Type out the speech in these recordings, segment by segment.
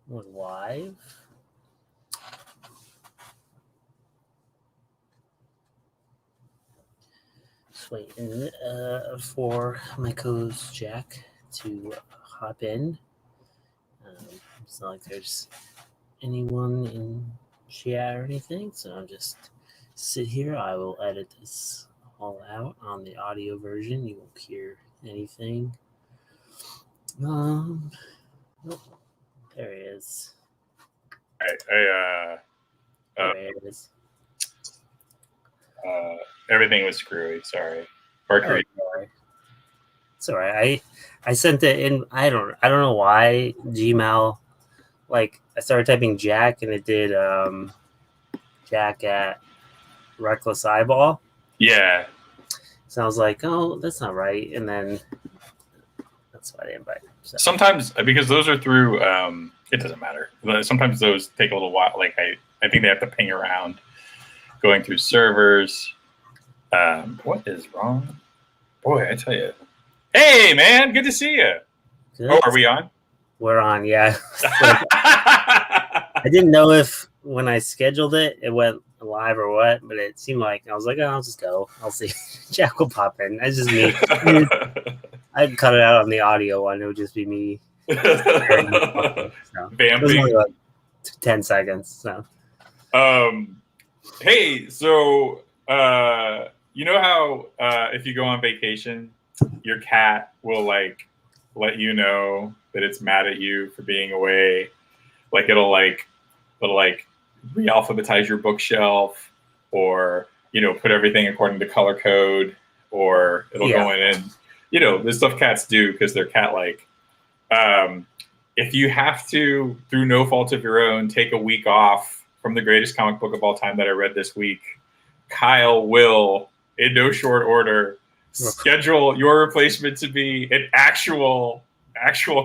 We're live. Just waiting for my co-host Jack to hop in. It's not like there's anyone in chat or anything, so I'll just sit here. I will edit this all out on the audio version. You won't hear anything. Oh, there he is. There he is. Everything was screwy. Sorry. Sorry. It's all right. I sent it in. I don't know why Gmail. Like I started typing Jack and it did Jack at Reckless Eyeball. Yeah. So I was like, oh, that's not right. And then that's why I didn't invite him. So. Sometimes because those are through. It doesn't matter. Sometimes those take a little while. Like I think they have to ping around, going through servers. What is wrong? Boy, I tell you. Hey, man, good to see you. Good. Oh, are we on? We're on, yeah. I didn't know if when I scheduled it, it went live or what, but it seemed like I was like, oh, I'll just go. I'll see. Jack will pop in. It's just me. I'd cut it out on the audio one. It would just be me. So, Vamping. It was like 10 seconds. So. Hey, so you know how if you go on vacation, your cat will like let you know that it's mad at you for being away. Like it'll re-alphabetize your bookshelf, or put everything according to color code, or it'll go in and the stuff cats do because they're cat-like. If you have to, through no fault of your own, take a week off from the greatest comic book of all time that I read this week, Kyle will, in no short order, schedule your replacement to be an actual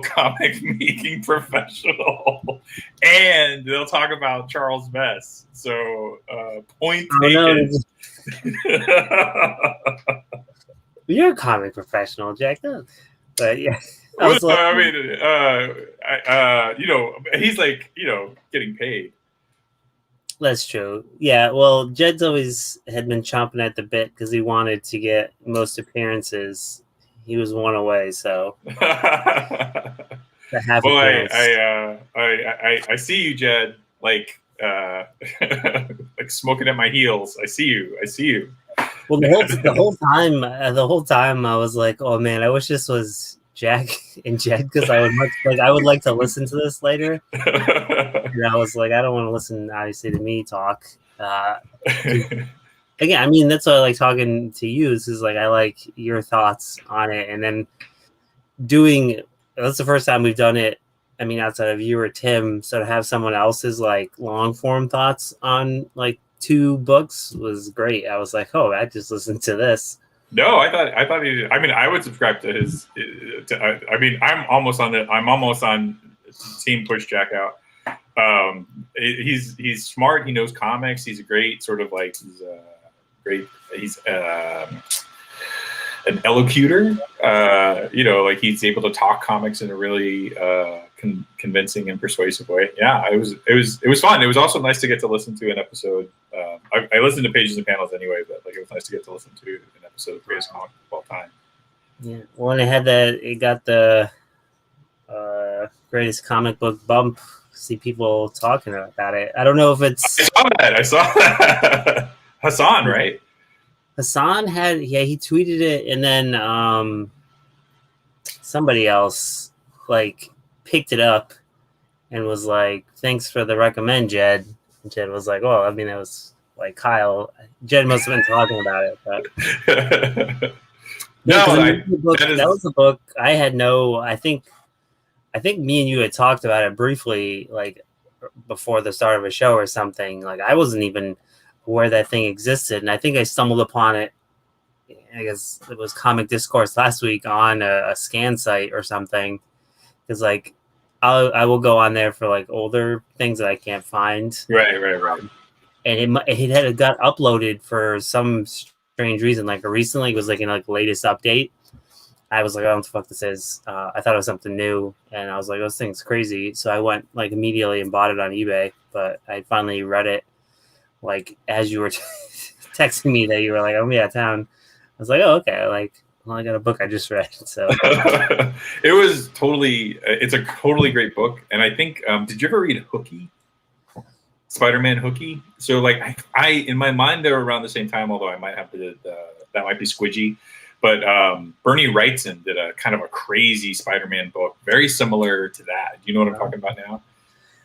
comic making professional, and they'll talk about Charles Vess. So point taken. You're a comic professional, Jack. But yeah, he's like getting paid. That's true. Yeah, well, Jed's always had been chomping at the bit because he wanted to get most appearances. He was one away, so. Boy, I see you, Jed. Like smoking at my heels. I see you. Well, the whole time I was like, oh man, I wish this was Jack and Jed because I would like to listen to this later. And I was like, I don't want to listen, obviously, to me talk. Again, I mean, that's why I like talking to you. Is like I like your thoughts on it, and then that's the first time we've done it. I mean, outside of you or Tim, so to have someone else's like long form thoughts on like 2 books was great. I was like, oh, I just listened to this. No, I thought he did. I mean, I would subscribe to his. I'm almost on Team Push Jack Out. He's smart. He knows comics. He's a great sort of like he's an elocutor. Like he's able to talk comics in a really convincing and persuasive way. Yeah, it was fun. It was also nice to get to listen to an episode. I listened to Pages and Panels anyway, but like it was nice to get to listen to an episode of Greatest Comic of All Time. Yeah, well, it got the greatest comic book bump. See people talking about it. I don't know if it's. I saw that. Hassan, right? Hassan he tweeted it, and then somebody else like picked it up and was like, "Thanks for the recommend, Jed." And Jed was like, "Well, I mean, it was like Kyle. Jed must have been talking about it, but." That was a book I had no. I think me and you had talked about it briefly, like before the start of a show or something. Like I wasn't even aware that thing existed, and I think I stumbled upon it. I guess it was Comic Discourse last week on a scan site or something. Because like I will go on there for like older things that I can't find. Right. And it had got uploaded for some strange reason. Like recently, it was like in like the latest update. I was like, "Oh, what the fuck this is?" I thought it was something new, and I was like, "This thing's crazy." So I went like immediately and bought it on eBay. But I finally read it like as you were texting me that you were like, "I'm out of town." I was like, "Oh, okay." Like, well, I got a book I just read. So it was totally. It's a totally great book, and I think. Did you ever read Hooky? Spider-Man Hooky. So like I in my mind they were around the same time, although I might have to that might be squidgy. But Bernie Wrightson did a kind of a crazy Spider-Man book, very similar to that. Do you know what I'm talking about now?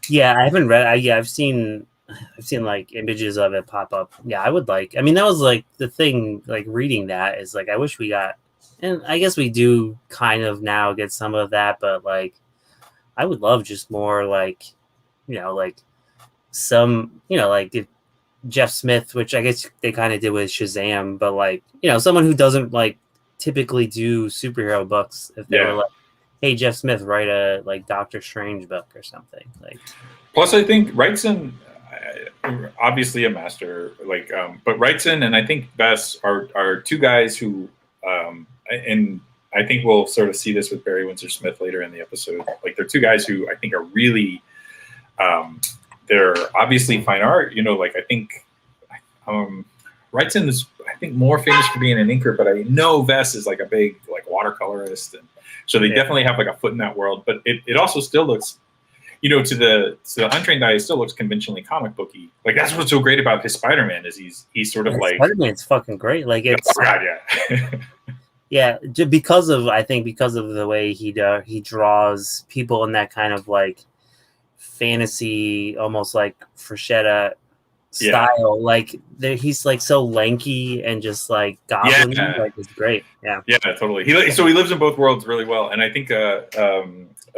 Yeah, I haven't read. I've seen like images of it pop up. Yeah, I would like. I mean, that was like the thing. Like reading that is like I wish we got, and I guess we do kind of now get some of that, but like I would love just more like, like some, like if Jeff Smith, which I guess they kind of did with Shazam, but like, someone who doesn't like typically do superhero books, if they were like, hey, Jeff Smith, write a like Doctor Strange book or something. Like, plus I think Wrightson, obviously a master, like, but Wrightson and I think Bess are two guys who, and I think we'll sort of see this with Barry Windsor Smith later in the episode. Like, they're two guys who I think are really, they're obviously fine art. Like I think Wrightson is, I think, more famous for being an inker, but I know Vess is like a big like watercolorist, and so they definitely have like a foot in that world. But it also still looks, to the untrained eye, it still looks conventionally comic booky. Like that's what's so great about his Spider-Man is he's sort of like Spider-Man's fucking great. Like it's oh God, yeah. Yeah, because of the way he draws people in that kind of like fantasy, almost like Freshetta style. Like he's like so lanky and just like goblin. Like it's great. Yeah, totally. He lives in both worlds really well, and I think the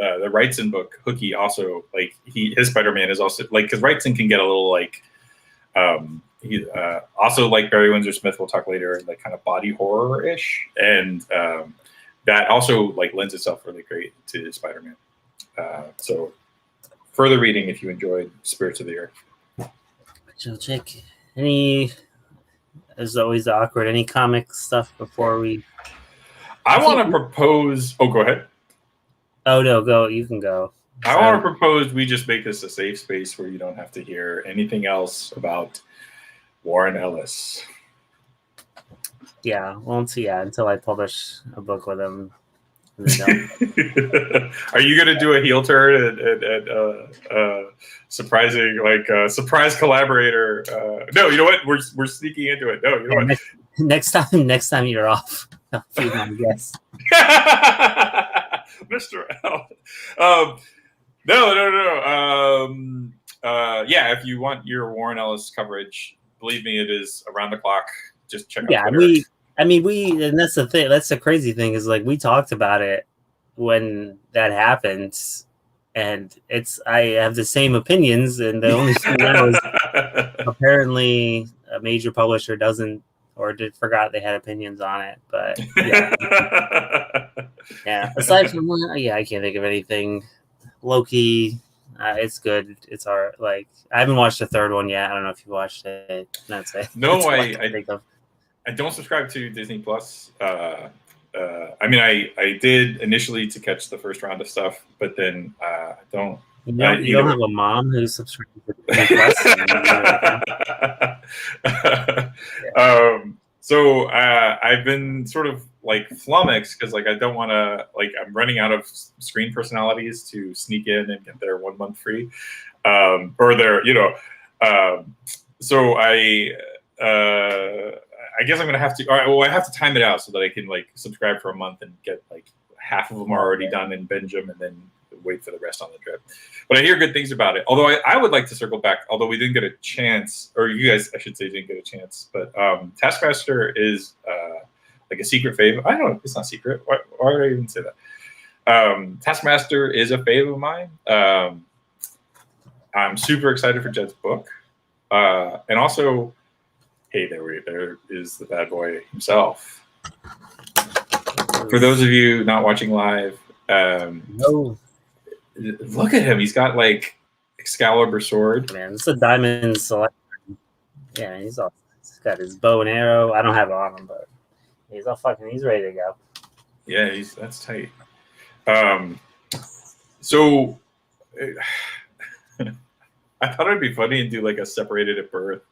Wrightson book Hooky also, like his Spider-Man is also like, because Wrightson can get a little like he also, like Barry Windsor Smith, we'll talk later, like kind of body horror ish, and that also like lends itself really great to Spider-Man. So further reading if you enjoyed Spirits of the Earth. So check as always awkward, any comic stuff before we I want to propose. Oh, go ahead. Oh no, go, you can go. I want to propose we just make this a safe space where you don't have to hear anything else about Warren Ellis. Yeah, won't see. Yeah, until I publish a book with him. Are you gonna do a heel turn and surprising, like surprise collaborator? No, you know what? We're sneaking into it. No, you know what? Next time you're off, I'll feed my guess. Mr. L. No. Yeah, if you want your Warren Ellis coverage, believe me, it is around the clock. Just check out Twitter. And that's the thing. That's the crazy thing is like we talked about it when that happened, and I have the same opinions, and the only thing now is apparently a major publisher doesn't or forgot they had opinions on it. But yeah, aside from that, I can't think of anything. Loki, it's good. It's art. Like I haven't watched the third one yet. I don't know if you watched it. That's it. No, I don't subscribe to Disney Plus. I mean, I did initially to catch the first round of stuff, but then I don't. You don't have a mom who subscribes to Disney Plus. So I've been sort of like flummoxed because like I don't want to, like, I'm running out of screen personalities to sneak in and get their 1 month free, or their so I guess I'm gonna have to. All right, well, I have to time it out so that I can like subscribe for a month and get like half of them already done and binge them, and then wait for the rest on the trip. But I hear good things about it. Although I would like to circle back. Although we didn't get a chance, or you guys, I should say, didn't get a chance. But Taskmaster is like a secret fave. I don't know. It's not secret. Why would I even say that? Taskmaster is a fave of mine. I'm super excited for Jed's book, and also. Hey, there is the bad boy himself. For those of you not watching live, no. Look at him. He's got like Excalibur sword. Man, it's a diamond selection. Yeah, he's got his bow and arrow. I don't have it on him, but he's ready to go. Yeah, that's tight. So I thought it'd be funny and do like a separated at birth.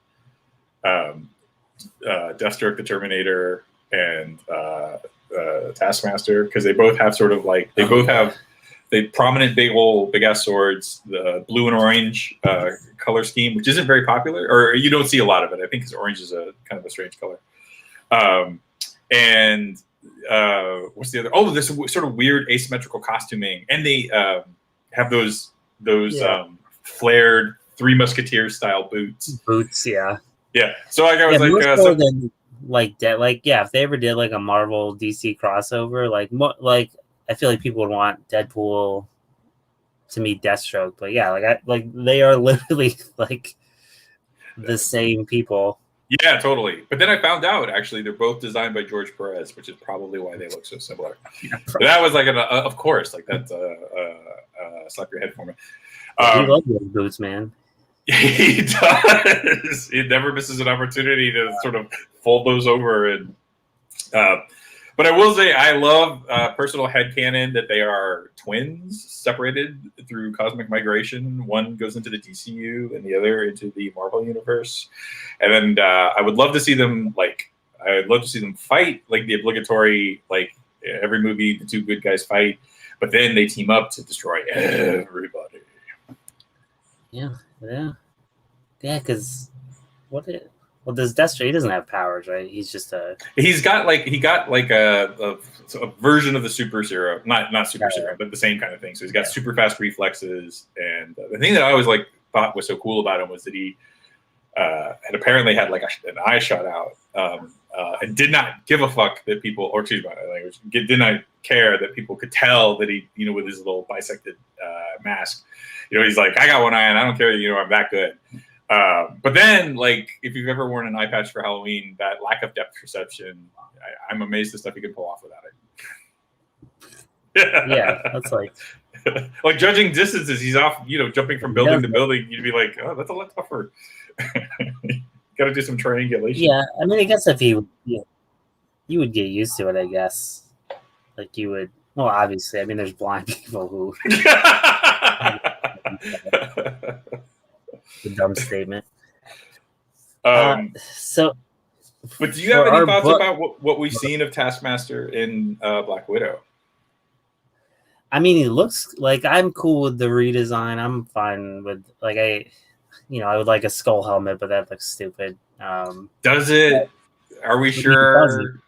Deathstroke the Terminator and Taskmaster, because they both have sort of like have the prominent big ass swords, the blue and orange color scheme, which isn't very popular, or you don't see a lot of it. I think because orange is a kind of a strange color. And what's the other? Oh, this sort of weird asymmetrical costuming, and they have those flared Three Musketeers style boots. Yeah. Yeah. So I was if they ever did like a Marvel DC crossover, like I feel like people would want Deadpool to meet Deathstroke, but yeah, they are literally like the same people. Yeah, totally. But then I found out actually they're both designed by George Perez, which is probably why they look so similar. Yeah, that was like of course, like that's slap your head for me. He loves those boots, man. He does. He never misses an opportunity to sort of fold those over. And but I will say I love personal headcanon that they are twins separated through cosmic migration. One goes into the DCU and the other into the Marvel universe. And then I would love to see them fight, like the obligatory, like every movie the two good guys fight, but then they team up to destroy everybody. Yeah. Because does Deathstroke? He doesn't have powers, right? He's just he got a version of the super serum, not super serum, but the same kind of thing. So he's got super fast reflexes, and the thing that I always thought was so cool about him was that he had apparently had like an eye shot out, and did not give a fuck that people, or excuse my language, did not care that people could tell that he, with his little bisected mask, he's like, I got one eye and I don't care, I'm that good. But then, like, if you've ever worn an eye patch for Halloween, that lack of depth perception, I'm amazed the stuff you can pull off without it. Yeah, that's like like judging distances. He's off, jumping from building to building. You'd be like, oh, that's a lot tougher. Got to do some triangulation. Yeah, I mean, I guess if you would get used to it, I guess. Like you would. Well, obviously, I mean, there's blind people who. The dumb statement. So, but do you have any thoughts about what we've seen of Taskmaster in Black Widow? I mean, he looks like, I'm cool with the redesign. I'm fine with, like, I would like a skull helmet, but that looks stupid. Does it? Are we sure?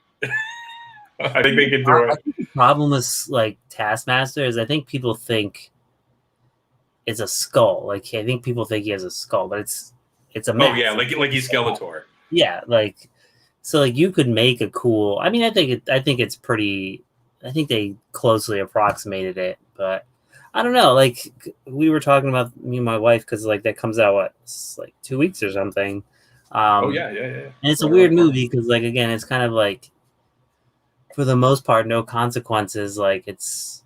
I think they can do it. I think the problem with like Taskmaster is I think people think it's a skull. Like, I think people think he has a skull, but it's a mask. Oh yeah, like he's Skeletor. Yeah, like, so like you could make a cool. I mean, I think it's pretty. I think they closely approximated it, but I don't know. Like, we were talking about, me and my wife, because like that comes out like 2 weeks or something. Yeah. And it's a weird movie because, like, again, it's kind of like, for the most part, no consequences. Like, it's,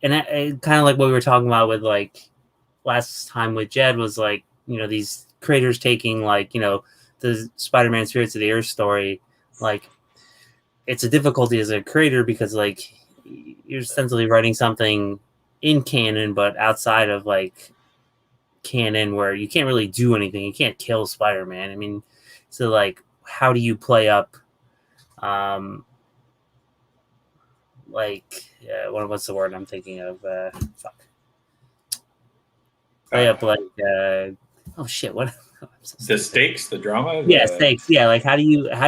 and kind of like what we were talking about with, like, last time with Jed, was like, these creators taking, like, the Spider-Man Spirits of the Earth story. Like, it's a difficulty as a creator because, like, you're essentially writing something in canon, but outside of, like, canon, where you can't really do anything. You can't kill Spider-Man. I mean, so, like, how do you play up, like, what's the word I'm thinking of? Play up, like, oh shit, what? The stakes, the drama. Yeah, stakes. Yeah, like, how do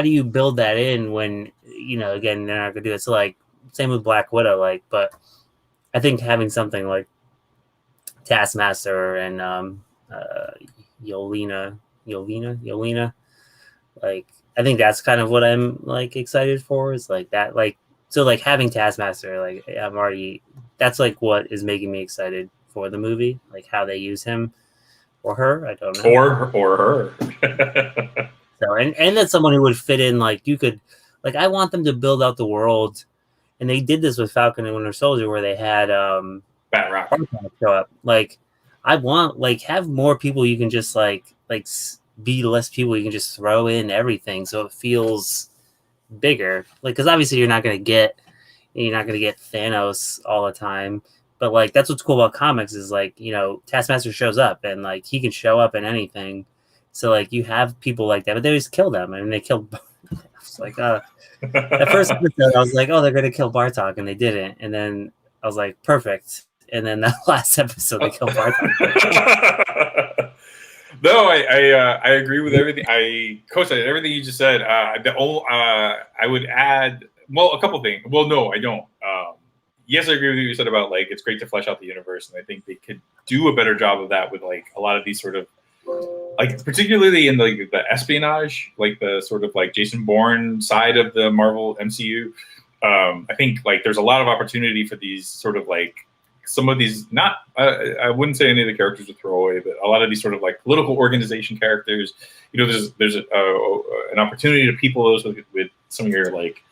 you build that in when, again, they're not gonna do it. So, like, same with Black Widow, like, but I think having something like Taskmaster and Yelena, like, I think that's kind of what I'm, like, excited for, is like that, like, so, like, having Taskmaster, like, that's like what is making me excited for the movie, like how they use him or her, I don't know, or her. So, and that's someone who would fit in. Like, you could, like, I want them to build out the world, and they did this with Falcon and Winter Soldier, where they had Bat-Rock show up. Like, I want, like, have more people you can just like be less people you can just throw in everything, so it feels bigger. Like, because obviously you're not going to get You're not gonna get Thanos all the time. But like that's what's cool about comics is like, you know, Taskmaster shows up and like he can show up in anything. So like you have people like that, but they just kill them. I mean they killed I was like, at first episode I was like, oh, they're gonna kill Bartok, and they didn't. And then I was like, perfect. And then the last episode they killed Bartok. No, I agree with everything. I co-sign everything you just said. I would add, well, a couple things. Well, no, I don't. Yes, I agree with you said about like it's great to flesh out the universe, and I think they could do a better job of that with like a lot of these sort of like particularly in the espionage, like the sort of like Jason Bourne side of the Marvel MCU. I think like there's a lot of opportunity for these sort of like some of these not I wouldn't say any of the characters are throwaway, but a lot of these sort of like political organization characters. You know, there's an opportunity to people those with some of your like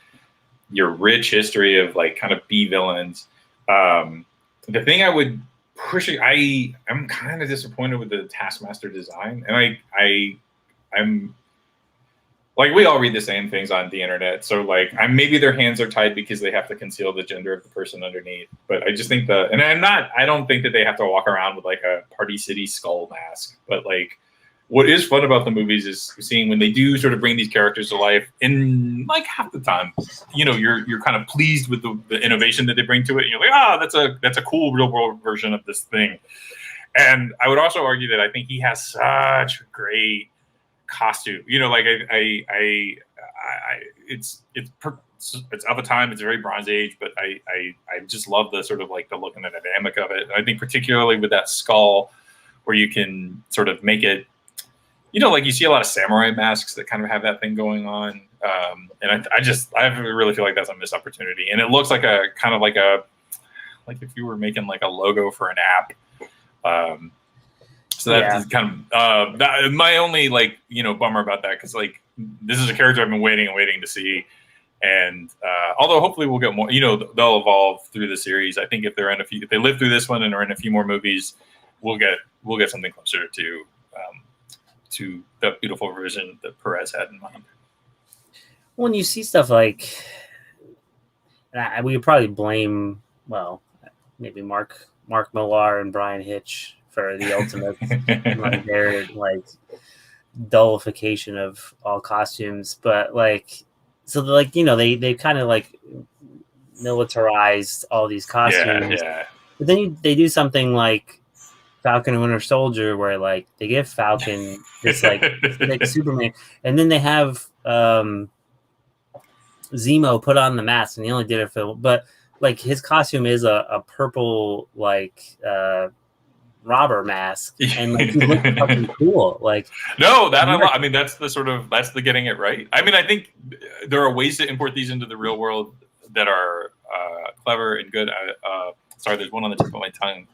your rich history of like kind of B villains. The thing I would push, I'm kind of disappointed with the Taskmaster design, and I'm like we all read the same things on the internet, so like maybe their hands are tied because they have to conceal the gender of the person underneath. But I just think I don't think that they have to walk around with like a Party City skull mask. But like what is fun about the movies is seeing when they do sort of bring these characters to life. In like half the time, you know, you're kind of pleased with the innovation that they bring to it. And you're like, that's a cool real world version of this thing. And I would also argue that I think he has such a great costume. You know, like it's of a time. It's very Bronze Age, but I just love the sort of like the look and the dynamic of it. And I think particularly with that skull, where you can sort of make it. You know, like you see a lot of samurai masks that kind of have that thing going on. And I really feel like that's a missed opportunity. And it looks like a kind of like if you were making like a logo for an app. So that's kind of my only like, you know, bummer about that. Cause like, this is a character I've been waiting to see. And although hopefully we'll get more, you know, they'll evolve through the series. I think if they live through this one and are in a few more movies, we'll get something closer to the beautiful version that Perez had in mind. When you see stuff like, we could probably blame, well, maybe Mark Millar and Brian Hitch for the ultimate like their like dullification of all costumes, but like so like you know they kind of like militarized all these costumes, but then they do something like Falcon and Winter Soldier, where like they give Falcon this like Superman, and then they have Zemo put on the mask, and he only did it for, but like his costume is a purple like robber mask, and like he looks fucking cool. Like I mean that's the getting it right. I mean I think there are ways to import these into the real world that are clever and good. Sorry, there's one on the tip of my tongue.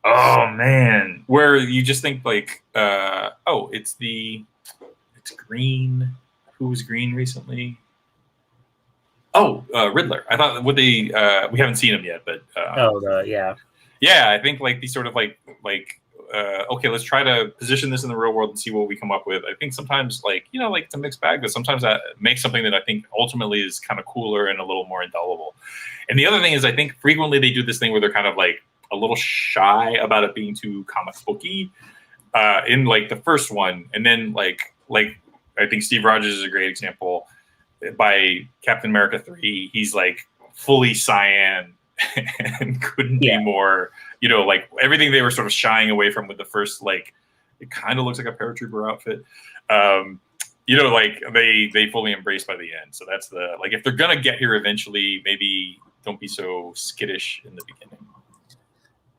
Oh man, where you just think like, it's Green. Who was Green recently? Riddler. I thought we haven't seen him yet, but I think like these sort of like okay, let's try to position this in the real world and see what we come up with. I think sometimes like you know like it's a mixed bag, but sometimes that makes something that I think ultimately is kind of cooler and a little more indelible. And the other thing is I think frequently they do this thing where they're kind of like a little shy about it being too comic booky in like the first one, and then like I think Steve Rogers is a great example. By Captain America 3, he's like fully cyan and couldn't be more, you know, like everything they were sort of shying away from with the first, like it kind of looks like a paratrooper outfit. You know, like they fully embraced by the end. So that's the like if they're gonna get here eventually, maybe don't be so skittish in the beginning.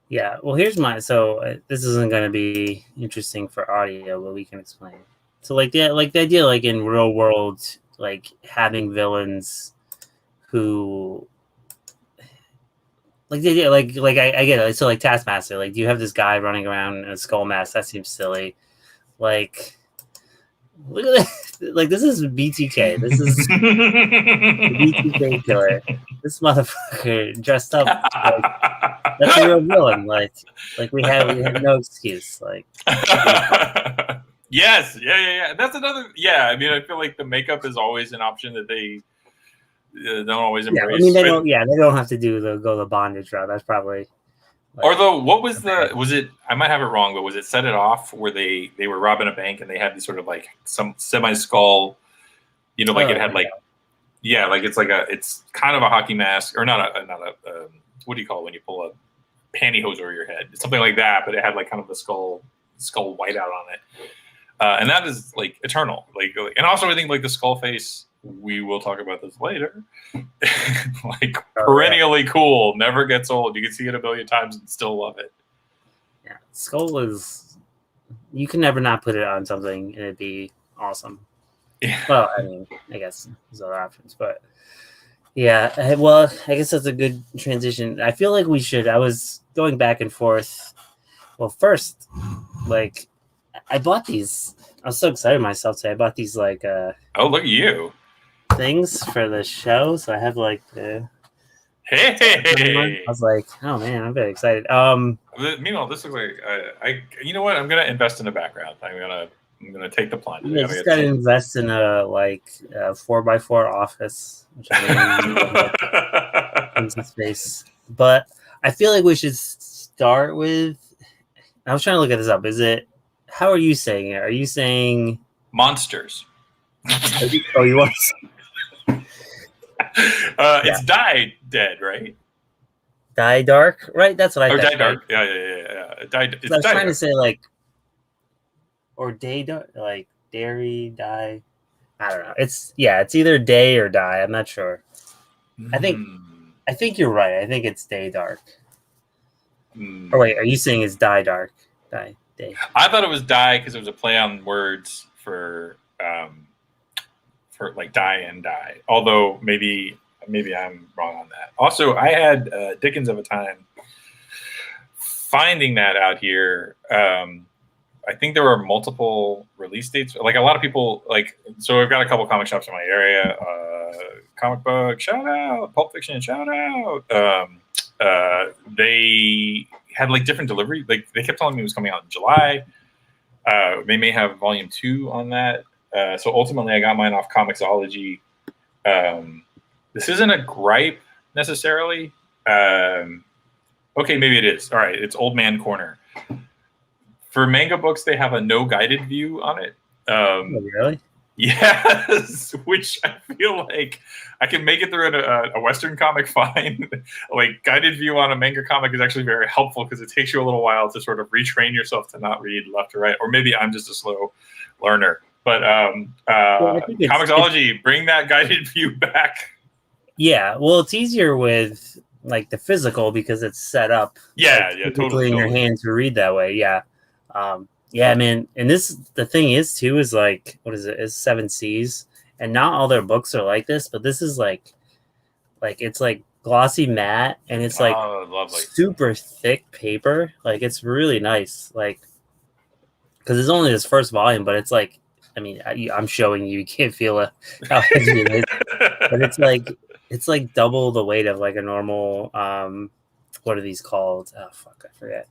Yeah, well, here's so this isn't going to be interesting for audio, but we can explain. So, like the idea, like in real world, like having villains who, like the idea, like I get it. So, like Taskmaster, like you have this guy running around in a skull mask. That seems silly. Like, look at this. Like this is BTK. This is the BTK killer. This motherfucker dressed up. Like, that's a real villain. Like we had no excuse. Like, yes, yeah. That's another. Yeah, I mean, I feel like the makeup is always an option that they don't always embrace. Yeah, I mean they don't. Yeah, they don't have to do the bondage route. That's probably. Like, although, what was was it? I might have it wrong, but was it Set It Off where they were robbing a bank and they had these sort of like some semi-skull, like it had like, yeah, like it's kind of a hockey mask or not a what do you call it when you pull a pantyhose over your head? It's something like that, but it had like kind of the skull whiteout on it, and that is like eternal. Like, and also I think like the skull face. We will talk about this later. Like perennially cool, never gets old. You can see it a billion times and still love it. Yeah, skull is. You can never not put it on something and it'd be awesome. Yeah. Well, I mean, I guess there's other options, but yeah. Well, I guess that's a good transition. I feel like we should. I was going back and forth. Well, first, like, I bought these. I was so excited myself today. I bought these like. Oh, look at you. Things for the show, so I have like the. Hey! I was like, oh man, I'm very excited. Meanwhile, this looks like I. You know what? I'm gonna invest in the background. I'm gonna take the plunge. You just gotta invest in a 4x4 office, which I mean, space. But I feel like we should start with. I was trying to look at this up. Is it? How are you saying it? Are you saying monsters? Oh, you want? It's Die Dead, right? Die Dark, right? That's what I thought. Die Dark. Yeah. It's I was trying to say like, or Day Dark, like Dairy Die. I don't know. It's either Day or Die. I'm not sure. I think you're right. I think it's Day Dark. Or wait, are you saying it's Die Dark? Die Day. I thought it was Die because it was a play on words for like die and die. Although maybe I'm wrong on that. Also, I had Dickens of a Time finding that out here. I think there were multiple release dates. Like a lot of people so I've got a couple comic shops in my area. Comic book shout out, Pulp Fiction shout out. They had like different delivery. Like they kept telling me it was coming out in July. They may have volume 2 on that. So ultimately, I got mine off Comixology. This isn't a gripe necessarily. Okay, maybe it is. All right, it's Old Man Corner. For manga books, they have a no guided view on it. Oh, really? Yes, which I feel like I can make it through a Western comic fine. Like guided view on a manga comic is actually very helpful because it takes you a little while to sort of retrain yourself to not read left or right, or maybe I'm just a slow learner. But Comixology, bring that guided view back. Yeah, well, it's easier with like the physical because it's set up. Totally in your hand to read that way. Yeah. Yeah, man. And the thing is too, is like, what is it? It's 7 Seas, and not all their books are like this, but this is like it's like glossy matte, and it's like super thick paper. Like it's really nice. Like, because it's only this first volume, but it's like, I mean, I'm showing you can't feel how heavy it is, but it's like double the weight of like a normal. What are these called? Oh fuck, I forget.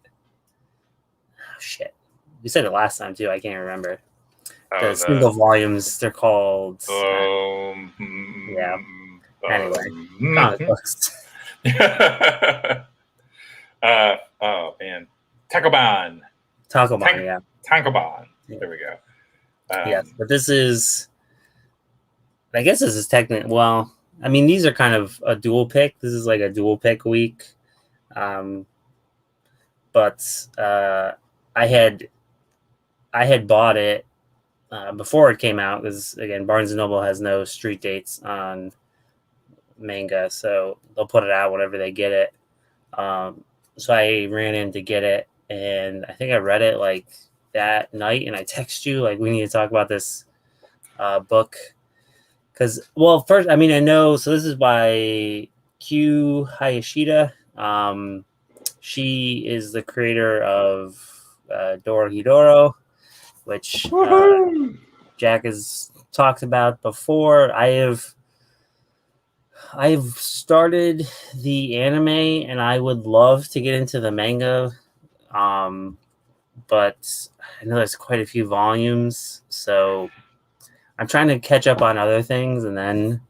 Oh shit. We said it last time too. I can't remember. The single volumes, they're called. Yeah. Anyway, comic books. Oh man, Tankobon. Yeah. Tankobon. There we go. Yes, but this is. I guess this is technically. Well, I mean, these are kind of a dual pick. This is like a dual pick week. But I had bought it before it came out because, again, Barnes & Noble has no street dates on manga, so they'll put it out whenever they get it. So I ran in to get it, and I think I read it like that night, and I text you like, we need to talk about this book. Because, well, first, I mean, I know, so this is by Q Hayashida. She is the creator of Dorohedoro, which Jack has talked about before. I've started the anime, and I would love to get into the manga, but I know there's quite a few volumes, so I'm trying to catch up on other things and then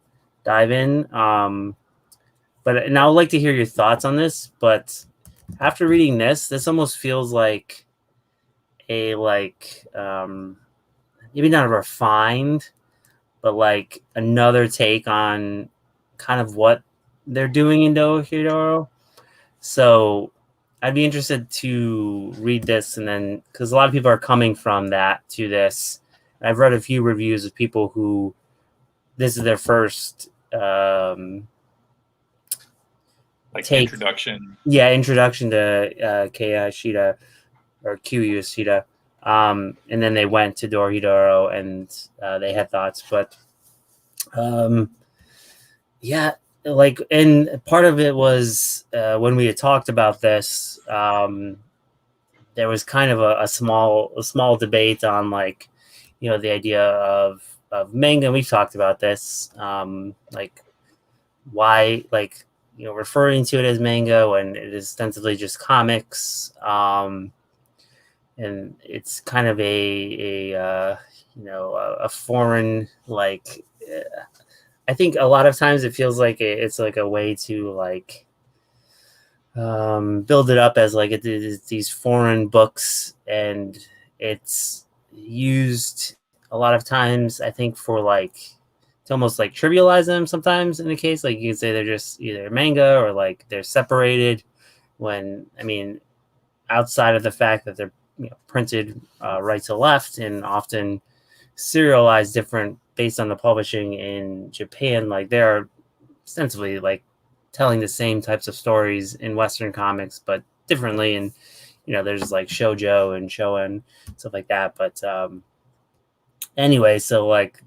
dive in. But now I'd like to hear your thoughts on this. But after reading this almost feels like a maybe not a refined, but like another take on kind of what they're doing in Dorohedoro. So I'd be interested to read this, and then because a lot of people are coming from that to this. I've read a few reviews of people who this is their first introduction. Yeah, introduction to Kei Ishida or Kyu Ishida. And then they went to Dorohedoro and they had thoughts, but yeah, like, and part of it was when we had talked about this, there was kind of a small debate on like, the idea of manga. And we've talked about this, like why, like, referring to it as manga when it is ostensibly just comics. And it's kind of a foreign, like, I think a lot of times it feels like it's like a way to like build it up as like it's these foreign books, and it's used a lot of times, I think, for like to almost like trivialize them sometimes. In the case, like, you can say they're just either manga or like they're separated, when I mean, outside of the fact that they're printed right to left and often serialized different based on the publishing in Japan, like they're ostensibly like telling the same types of stories in Western comics, but differently. And there's like shojo and shonen, stuff like that. But anyway, so like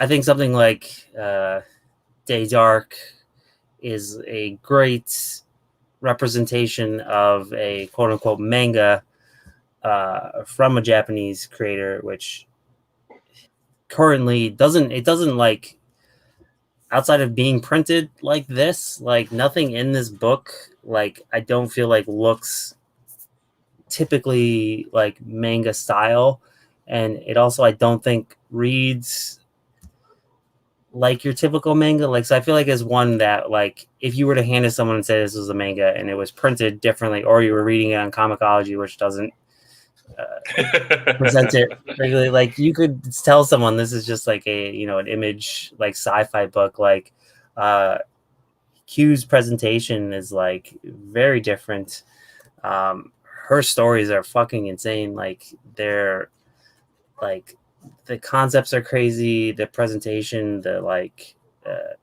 I think something like Day Dark is a great representation of a quote unquote manga from a Japanese creator, which currently doesn't like, outside of being printed like this, like nothing in this book, like I don't feel like looks typically like manga style. And it also, I don't think, reads like your typical manga. Like, so I feel like it's one that, like, if you were to hand it to someone and say this was a manga and it was printed differently, or you were reading it on Comixology, which doesn't present it regularly, like you could tell someone this is just like an image, like sci-fi book. Like Q's presentation is like very different. Her stories are fucking insane. Like, they're like, the concepts are crazy, the presentation, the like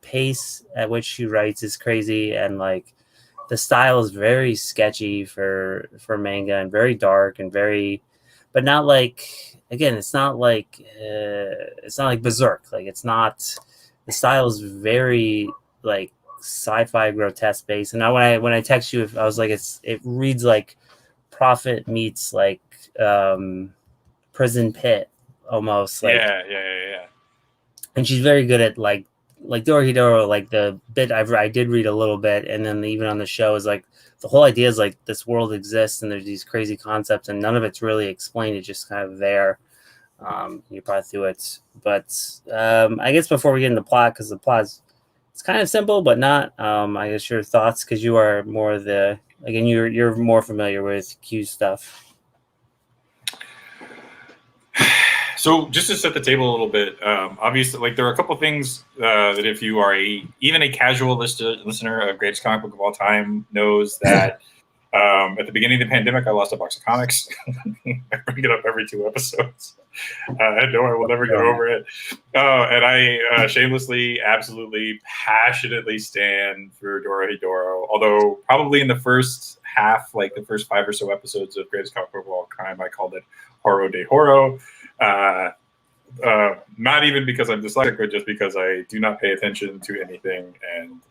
pace at which she writes is crazy, and like the style is very sketchy for manga, and very dark and very, but not like, again, it's not like Berserk. Like, it's not, the style is very like sci-fi grotesque based. And now when I text you, if I was like, it reads like Prophet meets like Prison Pit almost. Like, yeah. And she's very good at like Dorohedoro, like the bit I did read a little bit, and then even on the show is like the whole idea is like this world exists and there's these crazy concepts and none of it's really explained. It's just kind of there. You probably through it, but I guess before we get into the plot, because the plot it's kind of simple but not. I guess your thoughts, because you are more you're more familiar with Q stuff. So just to set the table a little bit, obviously, like there are a couple things that if you are even a casual listener of Greatest Comic Book of All Time knows that at the beginning of the pandemic, I lost a box of comics. I bring it up every 2 episodes. I know I will never get over it. And I shamelessly, absolutely, passionately stand for Dorohedoro. Although probably in the first half, like the first 5 or so episodes of Greatest Comic Book of All Time, I called it Horo de Horo. Not even because I'm dyslexic, but just because I do not pay attention to anything and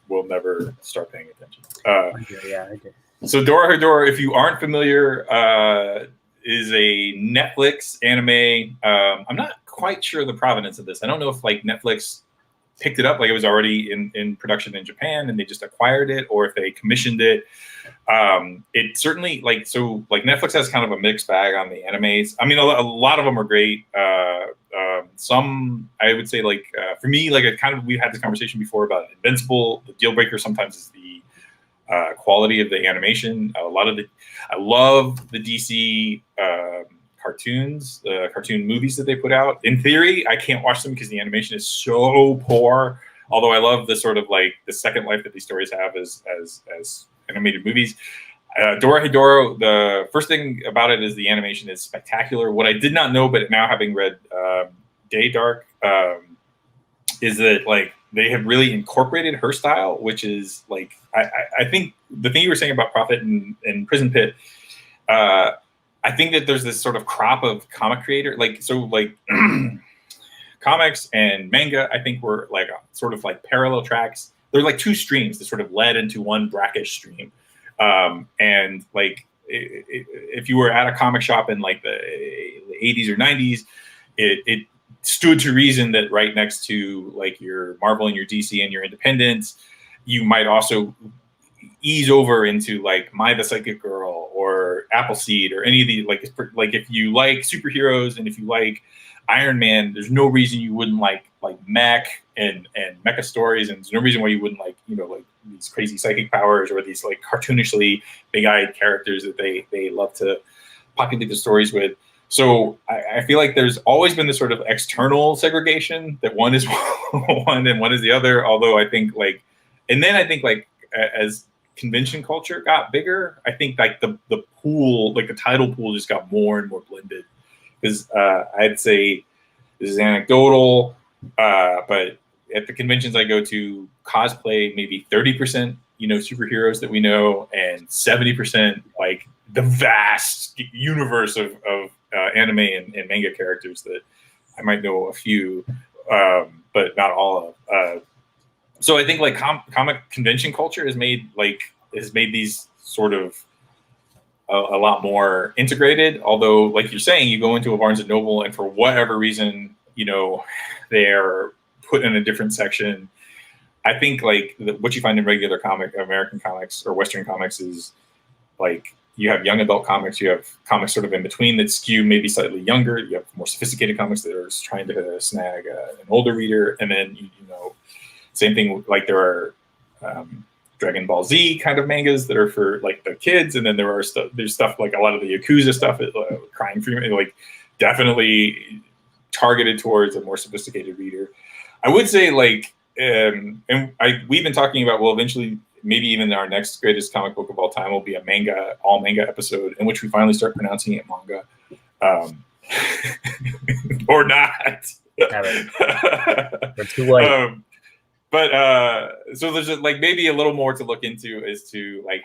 will never start paying attention. I get. So Dorohedoro, if you aren't familiar, is a Netflix anime. I'm not quite sure the provenance of this. I don't know if like Netflix picked it up, like it was already in production in Japan and they just acquired it, or if they commissioned it. It certainly like Netflix has kind of a mixed bag on the animes. I mean, a lot of them are great. Some, I would say, like for me, like we had this conversation before about Invincible. The deal breaker sometimes is the quality of the animation. I love the DC cartoons, the cartoon movies that they put out. In theory, I can't watch them because the animation is so poor. Although I love the sort of like the second life that these stories have as animated movies. Dorohedoro, the first thing about it is the animation is spectacular. What I did not know, but now having read Day Dark, is that like they have really incorporated her style, which is like I think the thing you were saying about Prophet and Prison Pit, I think that there's this sort of crop of comic creator, like comics and manga, I think were like sort of like parallel tracks. They're like two streams that sort of led into one brackish stream. And like if you were at a comic shop in like the 80s or 90s, it stood to reason that right next to like your Marvel and your DC and your Independents, you might also ease over into like My the Psychic Girl or Appleseed or any of the like if you like superheroes and if you like Iron Man, there's no reason you wouldn't like mech and mecha stories, and there's no reason why you wouldn't like, you know, like these crazy psychic powers or these like cartoonishly big-eyed characters that they love to populate the stories with. So I feel like there's always been this sort of external segregation that one is one and one is the other. Although I think like, and then I think like as convention culture got bigger, I think like the pool, like the title pool just got more and more blended. Because I'd say this is anecdotal, but at the conventions I go to, cosplay maybe 30%, you know, superheroes that we know, and 70% like the vast universe of anime and manga characters that I might know a few, but not all of. So I think like comic convention culture has made these sort of a lot more integrated. Although, like you're saying, you go into a Barnes and Noble, and for whatever reason, you know, they're put in a different section. I think like what you find in regular American comics or Western comics is like you have young adult comics, you have comics sort of in between that skew maybe slightly younger, you have more sophisticated comics that are trying to snag an older reader, and then you know, same thing, like there are Dragon Ball Z kind of mangas that are for like the kids, and then there's stuff like a lot of the Yakuza stuff, Crying Freeman, like definitely targeted towards a more sophisticated reader. I would say like, we've been talking about, well, eventually maybe even our next greatest comic book of all time will be a all manga episode in which we finally start pronouncing it manga, or not. We're too white. But so there's like maybe a little more to look into as to like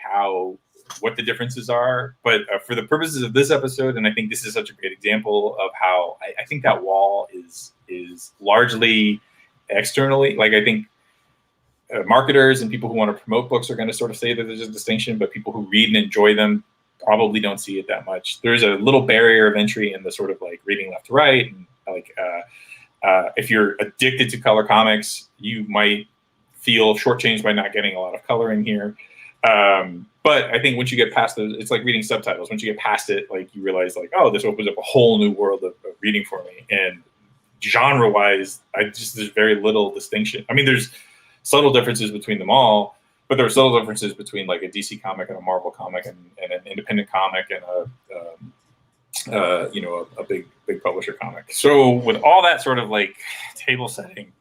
what the differences are. But for the purposes of this episode, and I think this is such a great example of how I think that wall is largely externally. Like I think marketers and people who want to promote books are going to sort of say that there's a distinction, but people who read and enjoy them probably don't see it that much. There's a little barrier of entry in the sort of like reading left to right, and like if you're addicted to color comics, you might feel shortchanged by not getting a lot of color in here. But I think once you get past those, it's like reading subtitles. Once you get past it, like you realize like, oh, this opens up a whole new world of reading for me. And genre-wise, there's very little distinction. I mean, there's subtle differences between them all, but there are subtle differences between like a DC comic and a Marvel comic and an independent comic and a big publisher comic. So with all that sort of like table setting,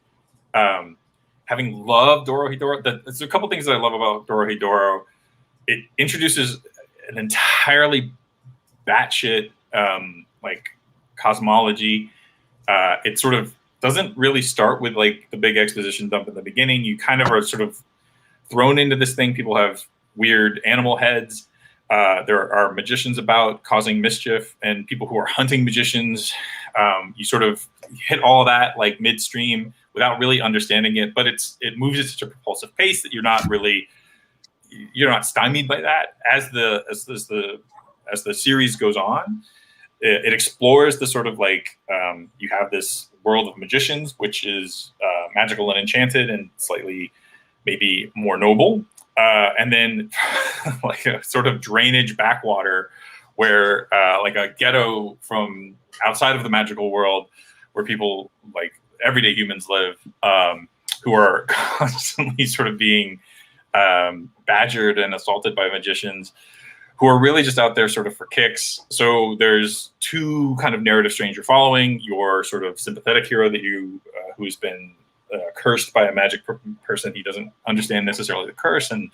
having loved Dorohedoro, there's a couple things that I love about Dorohedoro. It introduces an entirely batshit like cosmology. It sort of doesn't really start with like the big exposition dump in the beginning. You kind of are sort of thrown into this thing. People have weird animal heads. There are magicians about causing mischief and people who are hunting magicians. You sort of hit all of that like midstream without really understanding it, but it moves at such a propulsive pace that you're not stymied by that. As the series goes on, it explores the sort of like you have this world of magicians, which is magical and enchanted and slightly maybe more noble. And then like a sort of drainage backwater where like a ghetto from outside of the magical world where people like everyday humans live, who are constantly sort of being badgered and assaulted by magicians, who are really just out there sort of for kicks. So there's two kind of narrative streams you're following: your sort of sympathetic hero that you who's been cursed by a magic person. He doesn't understand necessarily the curse, and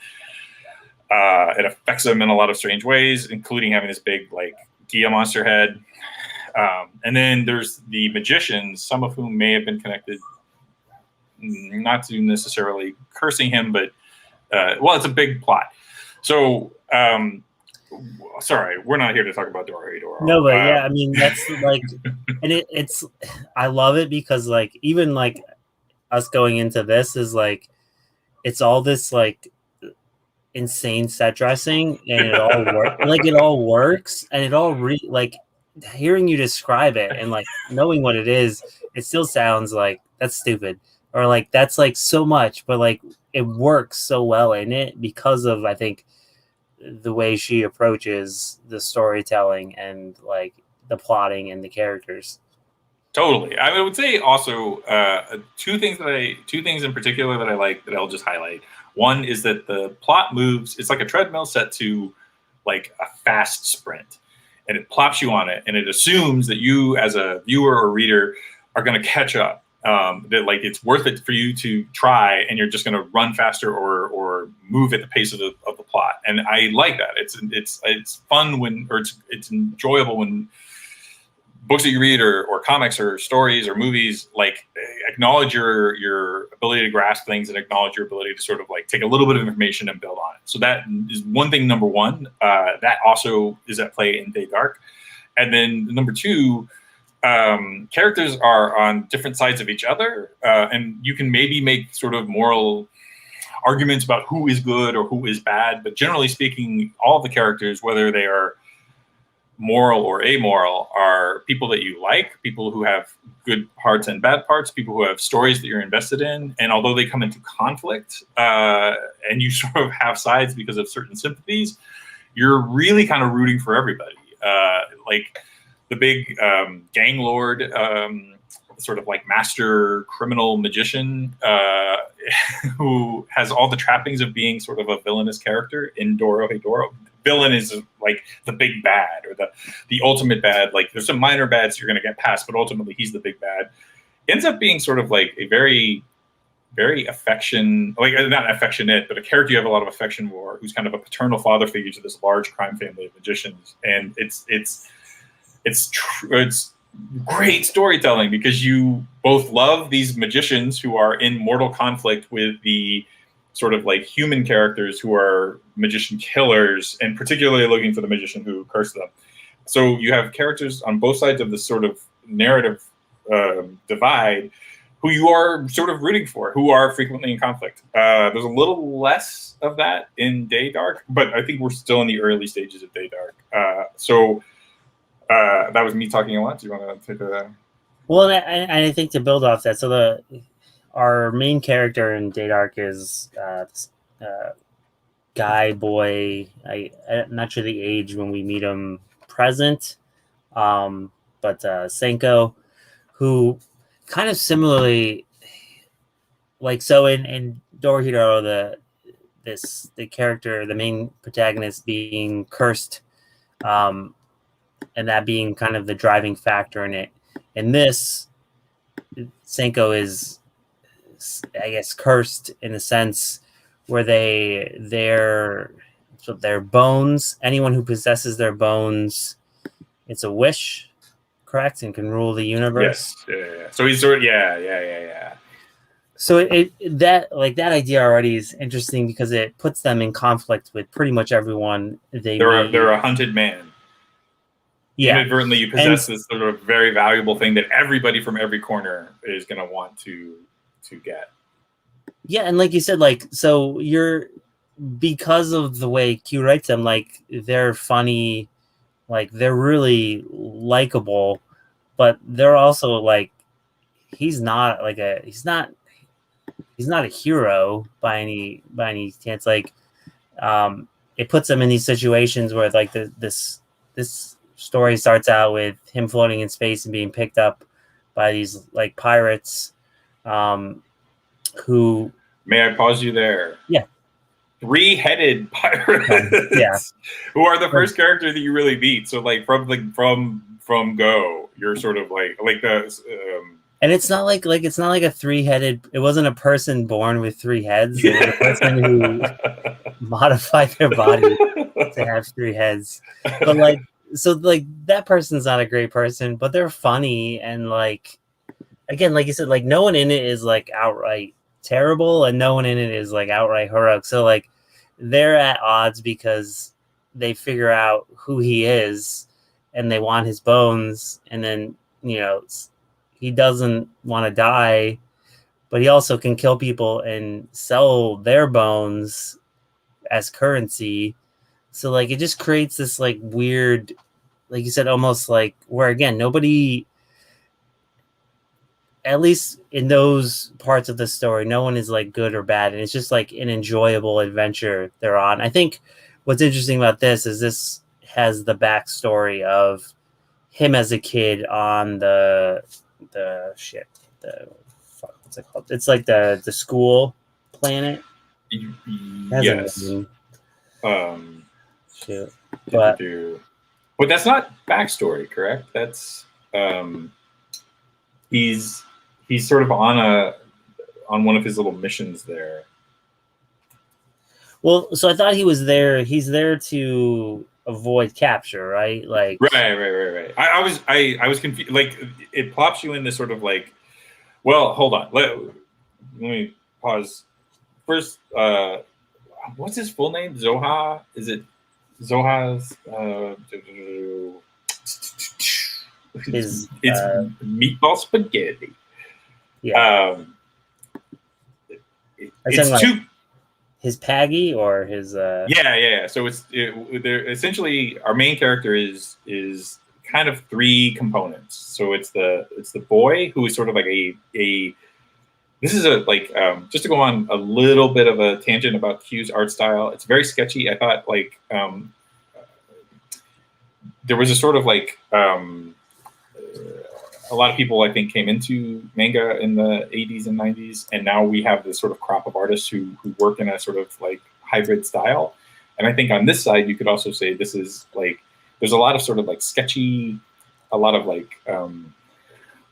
it affects him in a lot of strange ways, including having this big like Gia monster head. And then there's the magicians, some of whom may have been connected, not to necessarily cursing him, but well, it's a big plot. So sorry, we're not here to talk about Dorohedoro. No, but yeah, I mean that's like, and it's I love it because like even like us going into this is like it's all this like insane set dressing and it all like it all works and it all like hearing you describe it and like knowing what it is, it still sounds like that's stupid or like that's like so much, but like it works so well in it because of I think the way she approaches the storytelling and like the plotting and the characters. Totally. I would say also two things in particular that I like that I'll just highlight. One is that the plot moves, it's like a treadmill set to like a fast sprint, and it plops you on it, and it assumes that you as a viewer or reader are going to catch up. That like it's worth it for you to try, and you're just going to run faster or move at the pace of the plot. And I like that. It's fun when, or it's enjoyable when books that you read or comics or stories or movies like acknowledge your ability to grasp things and acknowledge your ability to sort of like take a little bit of information and build on it. So that is one thing. Number one, that also is at play in Day Dark. And then number two, characters are on different sides of each other, and you can maybe make sort of moral arguments about who is good or who is bad. But generally speaking, all of the characters, whether they are moral or amoral, are people that you like, people who have good parts and bad parts, people who have stories that you're invested in. And although they come into conflict and you sort of have sides because of certain sympathies, you're really kind of rooting for everybody. Like the big gang lord, sort of like master criminal magician who has all the trappings of being sort of a villainous character in Dorohedoro. Villain is like the big bad or the ultimate bad. Like there's some minor bads you're going to get past, but ultimately he's the big bad. Ends up being sort of like a very, very not affectionate, but a character you have a lot of affection for, who's kind of a paternal father figure to this large crime family of magicians. And it's great storytelling because you both love these magicians who are in mortal conflict with the sort of like human characters who are magician killers, and particularly looking for the magician who cursed them. So you have characters on both sides of this sort of narrative divide who you are sort of rooting for, who are frequently in conflict. There's a little less of that in Day Dark, but I think we're still in the early stages of Day Dark. So that was me talking a lot. Do you want to take a... Well, I think to build off that, so our main character in Day Dark is guy boy. I'm not sure the age when we meet him present, but Senko, who kind of similarly, like so in Dorohedoro, the character, the main protagonist being cursed, and that being kind of the driving factor in it. In this, Senko is, I guess, cursed in a sense where their bones, anyone who possesses their bones, it's a wish, correct, and can rule the universe. Yes, yeah. So he's sort of, yeah. So that idea already is interesting because it puts them in conflict with pretty much everyone they're a hunted man. Yeah. Inadvertently, you possess this sort of very valuable thing that everybody from every corner is going to want to get. Yeah, and like you said, like, so because of the way Q writes them, like, they're funny, like, they're really likable, but they're also, like, he's not a hero by any chance. Like, it puts him in these situations where, like, this story starts out with him floating in space and being picked up by these like pirates, who. May I pause you there? Yeah. 3-headed pirates. Yeah. Who are the first character that you really meet? So like from Go, you're sort of like the. And it's not like a 3-headed. It wasn't a person born with 3 heads. It was a person who modified their body to have 3 heads. But like, so like that person's not a great person, but they're funny, and like, again, like you said, like no one in it is like outright terrible, and no one in it is like outright heroic. So like they're at odds because they figure out who he is, and they want his bones, and then he doesn't want to die, but he also can kill people and sell their bones as currency. So like it just creates this like weird, like you said, almost like where again nobody, at least in those parts of the story, no one is like good or bad, and it's just like an enjoyable adventure they're on. I think what's interesting about this is this has the backstory of him as a kid on the what's it called? It's like the school planet. Yes. But that's not backstory, correct? That's he's sort of on one of his little missions there. Well, so I thought he was there. He's there to avoid capture, right? Like right. I was confused. Like it plops you in this sort of like, well, hold on. Let me pause. First, what's his full name? Zoha? Is it Zoha's? It's meatball spaghetti. Yeah. It's like two. His Paggy or his yeah. So they're essentially our main character is kind of 3 components. So it's the boy who is sort of like a this is a like just to go on a little bit of a tangent about Q's art style. It's very sketchy. I thought like there was a sort of like a lot of people I think came into manga in the 80s and 90s, and now we have this sort of crop of artists who work in a sort of like hybrid style. And I think on this side you could also say this is like there's a lot of sort of like sketchy, a lot of like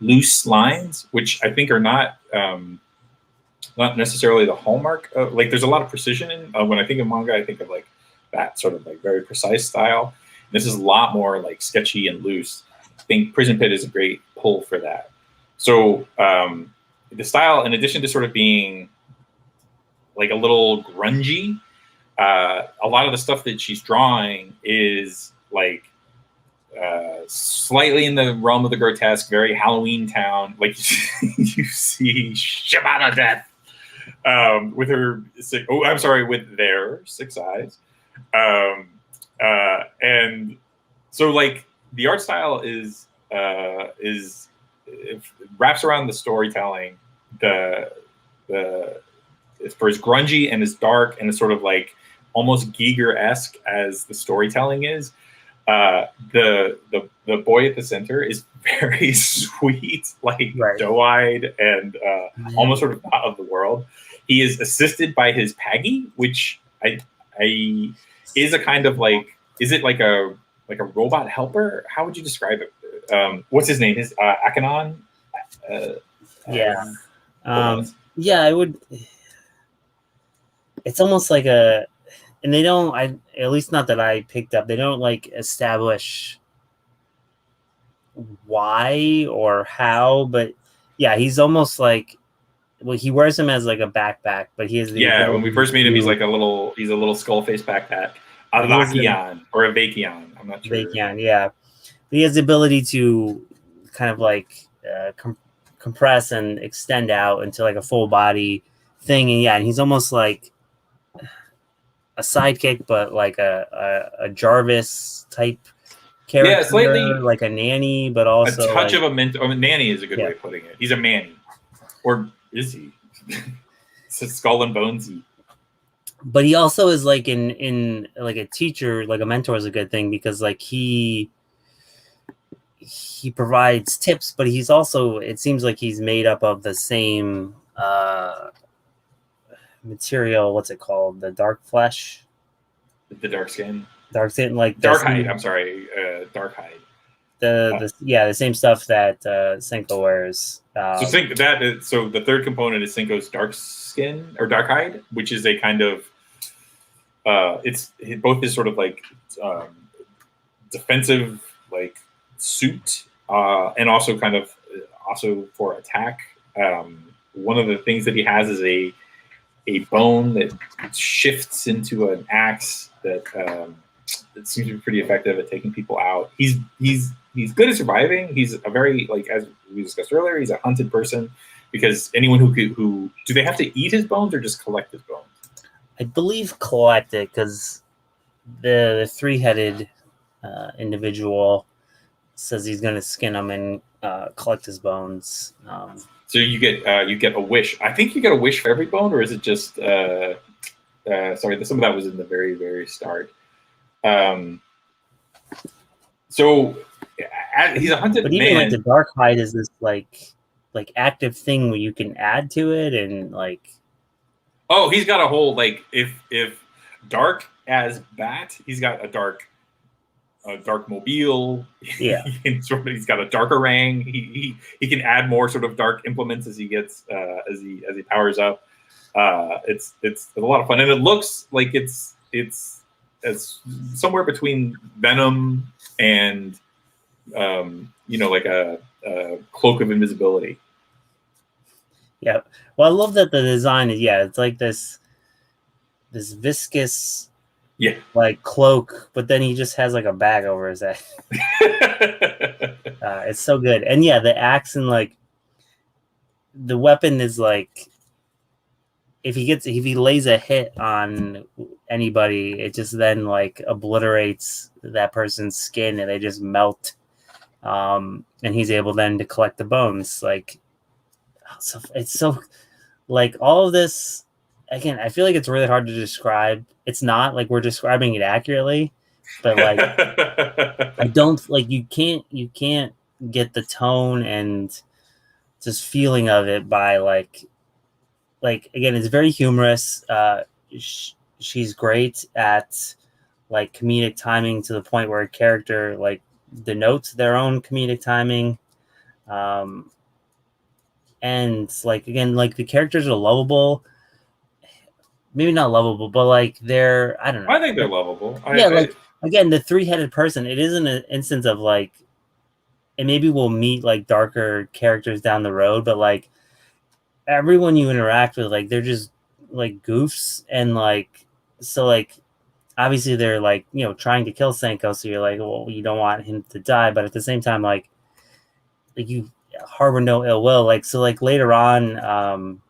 loose lines, which I think are not necessarily the hallmark of, like there's a lot of precision in when I think of manga. I think of like that sort of like very precise style. This is a lot more like sketchy and loose. I think Prison Pit is a great pull for that. So the style, in addition to sort of being like a little grungy, a lot of the stuff that she's drawing is like slightly in the realm of the grotesque, very Halloween Town. Like you see Shabana Death with her, with their 6 eyes. And so like the art style is it wraps around the storytelling, the for as grungy and as dark and as sort of like almost Giger-esque as the storytelling is. The boy at the center is very sweet, like doe-eyed and almost sort of not of the world. He is assisted by his Paggy, which I is a kind of like, is it like a robot helper? How would you describe it? What's his name? His Akanon? Yeah, I would. It's almost like a, and they don't. At least not that I picked up. They don't like establish why or how, but yeah, he's almost like. Well, he wears him as like a backpack, but he has the when we first meet him, he's a little skull face backpack. A Vakion or a Vakion. I'm not sure. Vakion, yeah. But he has the ability to kind of like compress and extend out into like a full body thing, and he's almost like a sidekick, but like a Jarvis type character. Yeah, slightly like a nanny, but also a touch of a nanny is a good way of putting it. He's a manny, or is he? It's a skull and bonesy. But he also is like in like a teacher, like a mentor is a good thing, because like he's he provides tips, but he's also, it seems like he's made up of the same material. What's it called? The dark flesh? The dark skin? Dark skin, like dark hide. I'm sorry, dark hide. The same stuff that Senko wears. So the third component is Senko's dark skin or dark hide, which is a kind of it's both is sort of like defensive like suit and also kind of also for attack. One of the things that he has is a bone that shifts into an axe that it seems to be pretty effective at taking people out. He's good at surviving. He's a very, like, as we discussed earlier, he's a hunted person because anyone who do they have to eat his bones or just collect his bones? I believe collect it because the three-headed individual says he's going to skin him and collect his bones. So you get a wish. I think you get a wish for every bone, or is it just sorry, some of that was in the very, very start. So he's a hunted but even man. Like the dark hide is this like active thing where you can add to it and like. Oh, he's got a whole like if dark as bat, he's got a dark mobile. Yeah, he's got a dark orang. He can add more sort of dark implements as he gets as he powers up. It's a lot of fun, and it looks like it's somewhere between Venom and like a cloak of invisibility. Yeah. Well, I love that the design is it's like this viscous like cloak, but then he just has like a bag over his head. It's so good. And the axe and like the weapon is like if he lays a hit on anybody, it just then like obliterates that person's skin and they just melt. And he's able then to collect the bones. Like it's so like all of this again, I feel like it's really hard to describe. It's not like we're describing it accurately, but like I don't like you can't get the tone and just feeling of it by like again, it's very humorous. She's great at like comedic timing to the point where a character like denotes their own comedic timing. And like again, like the characters are lovable. Maybe not lovable, but like they're I don't know. I think they're lovable. Again, the three-headed person, it isn't an instance of like, and maybe we'll meet like darker characters down the road, but like everyone you interact with, like they're just like goofs and like so like obviously they're like trying to kill Senko, so you're like, well, you don't want him to die, but at the same time like you harbor no ill will. Like so like later on,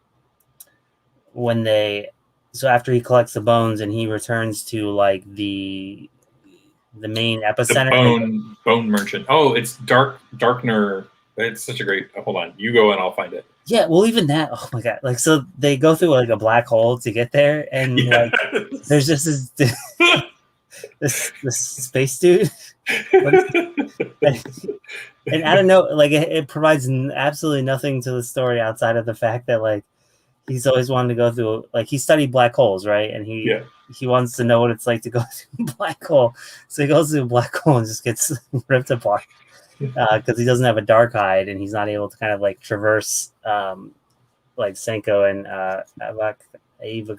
so after he collects the bones and he returns to like the main epicenter, bone merchant. Oh, it's Darkner. It's such a great. Hold on, you go and I'll find it. Yeah, well, even that. Oh my god! Like, so they go through like a black hole to get there, and like, there's just this space dude, and I don't know. Like, it provides absolutely nothing to the story outside of the fact that like he's always wanted to go through. Like, he studied black holes, right? And he wants to know what it's like to go through a black hole. So he goes through a black hole and just gets ripped apart. Because he doesn't have a dark hide and he's not able to kind of like traverse like Senko and Ava,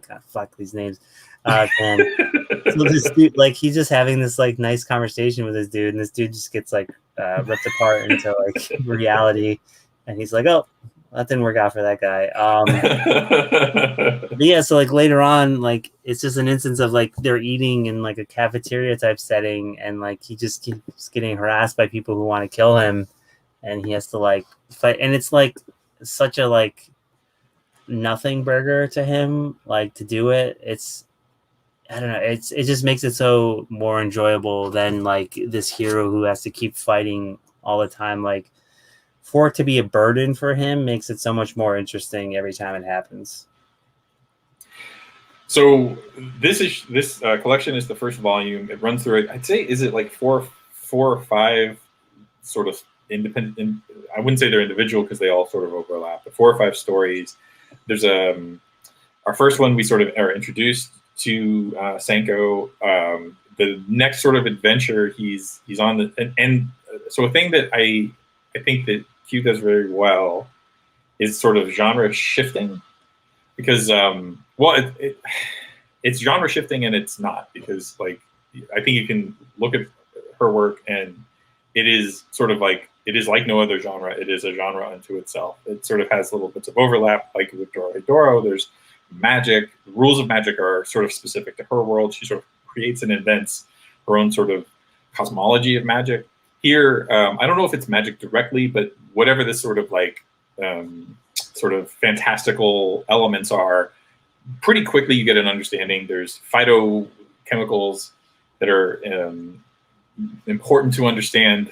God, fuck these names. And so this dude, like he's just having this like nice conversation with this dude, and this dude just gets like ripped apart into like reality, and he's like, oh, that didn't work out for that guy. But yeah, so like later on, like it's just an instance of like they're eating in like a cafeteria type setting, and like he just keeps getting harassed by people who want to kill him, and he has to like fight, and it's like such a like nothing burger to him, like to do it. It's I don't know, it just makes it so more enjoyable than like this hero who has to keep fighting all the time. Like for it to be a burden for him makes it so much more interesting every time it happens. So this collection is the first volume. It runs through it. I'd say, is it like four or five sort of independent. I wouldn't say they're individual because they all sort of overlap. But 4 or 5 stories. There's our first one we sort of are introduced to Senko. The next sort of adventure he's on and so a thing that I think that Q does very well is sort of genre shifting, because it's genre shifting and it's not, because like I think you can look at her work and it is sort of like, it is like no other genre. It is a genre unto itself. It sort of has little bits of overlap, like with Dorohedoro. There's magic. The rules of magic are sort of specific to her world. She sort of creates and invents her own sort of cosmology of magic. Here, I don't know if it's magic directly, but whatever this sort of like sort of fantastical elements are, pretty quickly you get an understanding. There's phytochemicals that are important to understand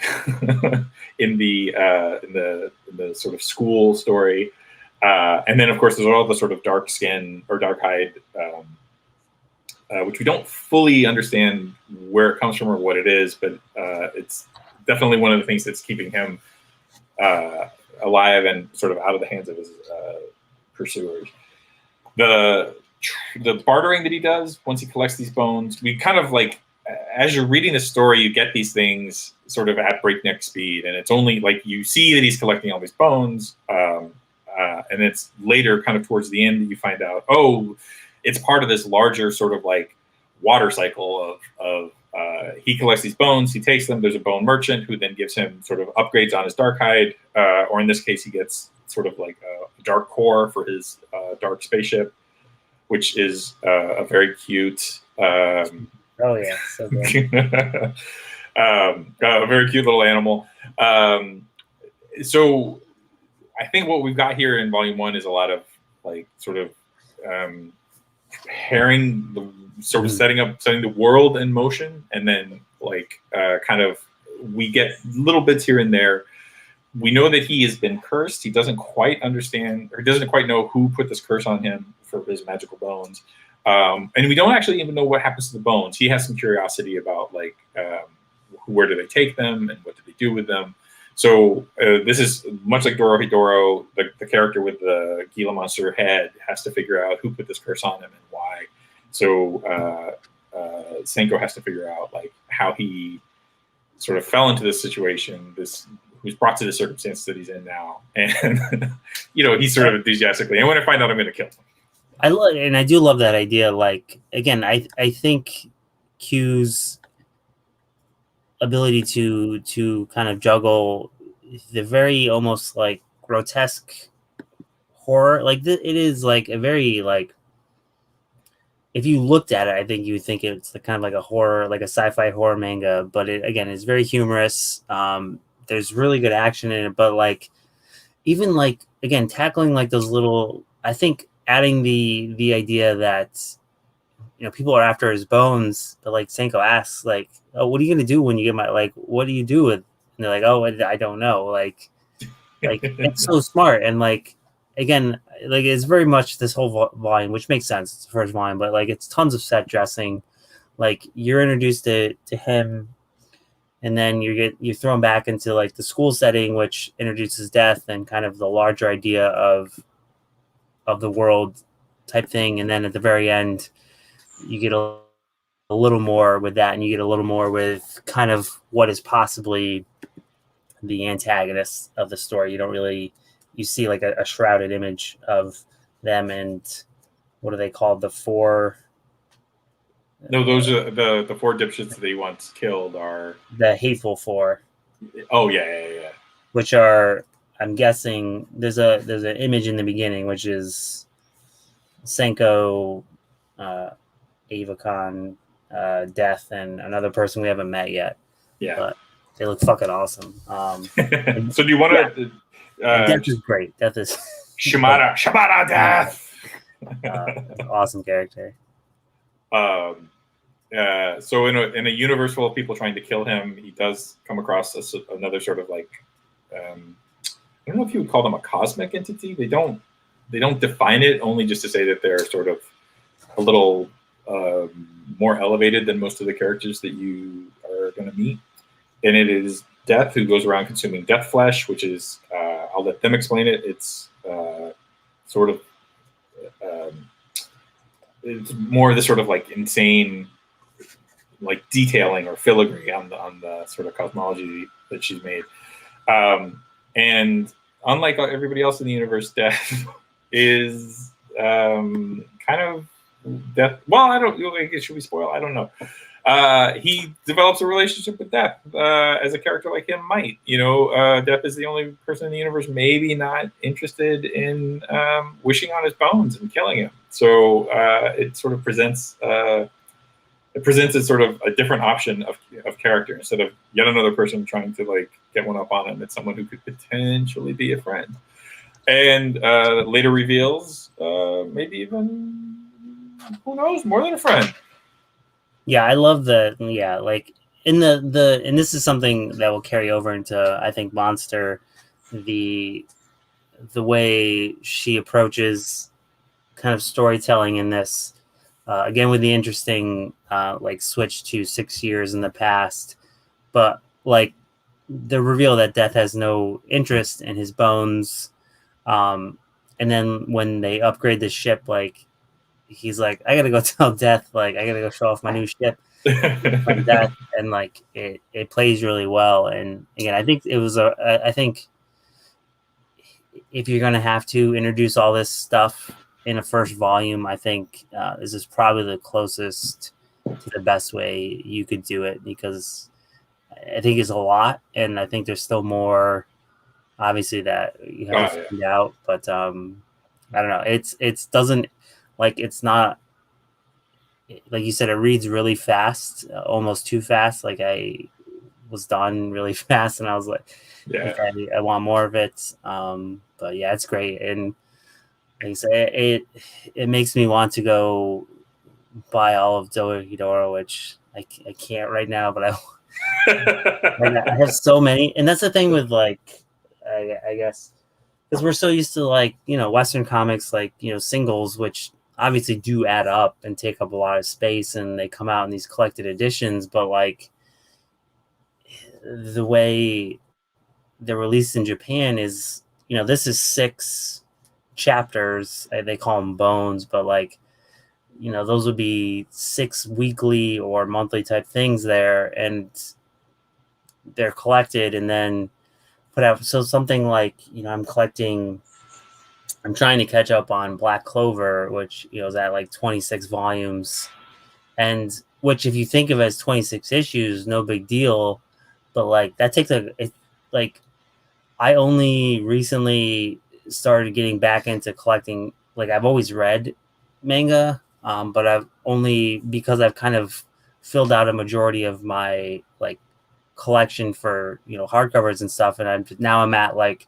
in the sort of school story, and then of course there's all the sort of dark skin or dark hide, which we don't fully understand where it comes from or what it is, but it's definitely one of the things that's keeping him alive and sort of out of the hands of his pursuers. The bartering that he does once he collects these bones, we kind of like, as you're reading the story, you get these things sort of at breakneck speed, and it's only like you see that he's collecting all these bones, and it's later, kind of towards the end, that you find out, oh, it's part of this larger sort of like water cycle of he collects these bones, he takes them, there's a bone merchant who then gives him sort of upgrades on his dark hide, or in this case, he gets sort of like a dark core for his dark spaceship, which is a very cute. Oh yeah, so good. A very cute little animal. So I think what we've got here in Volume 1 is a lot of like sort of pairing the sort of setting the world in motion, and then like kind of we get little bits here and there. We know that he has been cursed. He doesn't quite understand, or doesn't quite know who put this curse on him for his magical bones. And we don't actually even know what happens to the bones. He has some curiosity about like where do they take them and what do they do with them. So this is much like Dorohedoro. The character with the Gila monster head has to figure out who put this curse on him and why. So Senko has to figure out like how he sort of fell into this situation, who's brought to the circumstances that he's in now. And, he's sort of enthusiastically, and when I find out, I'm going to kill him. I do love that idea. Like, again, I think Q's ability to kind of juggle the very almost like grotesque horror, like it is like a very like, if you looked at it, I think you would think it's the kind of like a horror, like a sci-fi horror manga, but it again is very humorous. There's really good action in it, but like even like again tackling like those little, I think adding the idea that people are after his bones, but like Senko asks like, oh, what are you gonna do when you get my, like, what do you do with, and they're like, oh, I don't know, like it's so smart. And like again, like it's very much this whole volume, which makes sense, it's the first volume, but like it's tons of set dressing. Like you're introduced to him, and then you're thrown back into like the school setting, which introduces death and kind of the larger idea of the world type thing. And then at the very end, you get a little more with that, and you get a little more with kind of what is possibly the antagonist of the story. You don't really, you see like a shrouded image of them, and what are they called? The four. No, those are the 4 dipshits that he once killed are the Hateful Four. Oh yeah. Which are, I'm guessing, there's an image in the beginning which is Senko, Avacon, Death, and another person we haven't met yet. Yeah, but they look fucking awesome. So do you want to? Death is great. Death is Shimada Death. Awesome character. So in a universe full of people trying to kill him, he does come across another sort of like, I don't know if you would call them a cosmic entity. They don't define it, only just to say that they're sort of a little more elevated than most of the characters that you are going to meet. And it is Death, who goes around consuming death flesh, which is I'll let them explain it. It's sort of it's more of this sort of like insane like detailing or filigree on the sort of cosmology that she's made. And unlike everybody else in the universe, Death is kind of Death. Well, I don't. Should we spoil? I don't know. He develops a relationship with Death, as a character like him might. Death is the only person in the universe maybe not interested in wishing on his bones and killing him. So it sort of presents. It presents as sort of a different option of character instead of yet another person trying to like get one up on him. It's someone who could potentially be a friend, and later reveals maybe even, who knows, more than a friend. Yeah, I love the like in the and this is something that will carry over into, I think, Monster, the way she approaches kind of storytelling in this. Again, with the interesting like switch to 6 years in the past, but like the reveal that Death has no interest in his bones, and then when they upgrade the ship, like he's like, I gotta go tell Death, like I gotta go show off my new ship, Death, and like it plays really well. And again, I think it was I think if you're gonna have to introduce all this stuff in a first volume, I think this is probably the closest to the best way you could do it, because I think it's a lot, and I think there's still more, obviously, that you have to find out. But I don't know. It's doesn't, like, it's not, like you said, it reads really fast, almost too fast. Like I was done really fast, and I was like, okay, I want more of it. But yeah, it's great. And like I say, it makes me want to go buy all of Dorohedoro, which I can't right now, but I have so many. And that's the thing with, like, I guess, because we're so used to, like, Western comics, like, singles, which obviously do add up and take up a lot of space, and they come out in these collected editions, but like the way they're released in Japan is, this is 6 chapters. They call them bones, but like, those would be 6 weekly or monthly type things there, and they're collected and then put out. So something like, I'm trying to catch up on Black Clover, which is at like 26 volumes, and which, if you think of it as 26 issues, no big deal, but like that takes like I only recently started getting back into collecting. Like, I've always read manga, but I've only, because I've kind of filled out a majority of my like collection for hardcovers and stuff, and I'm at like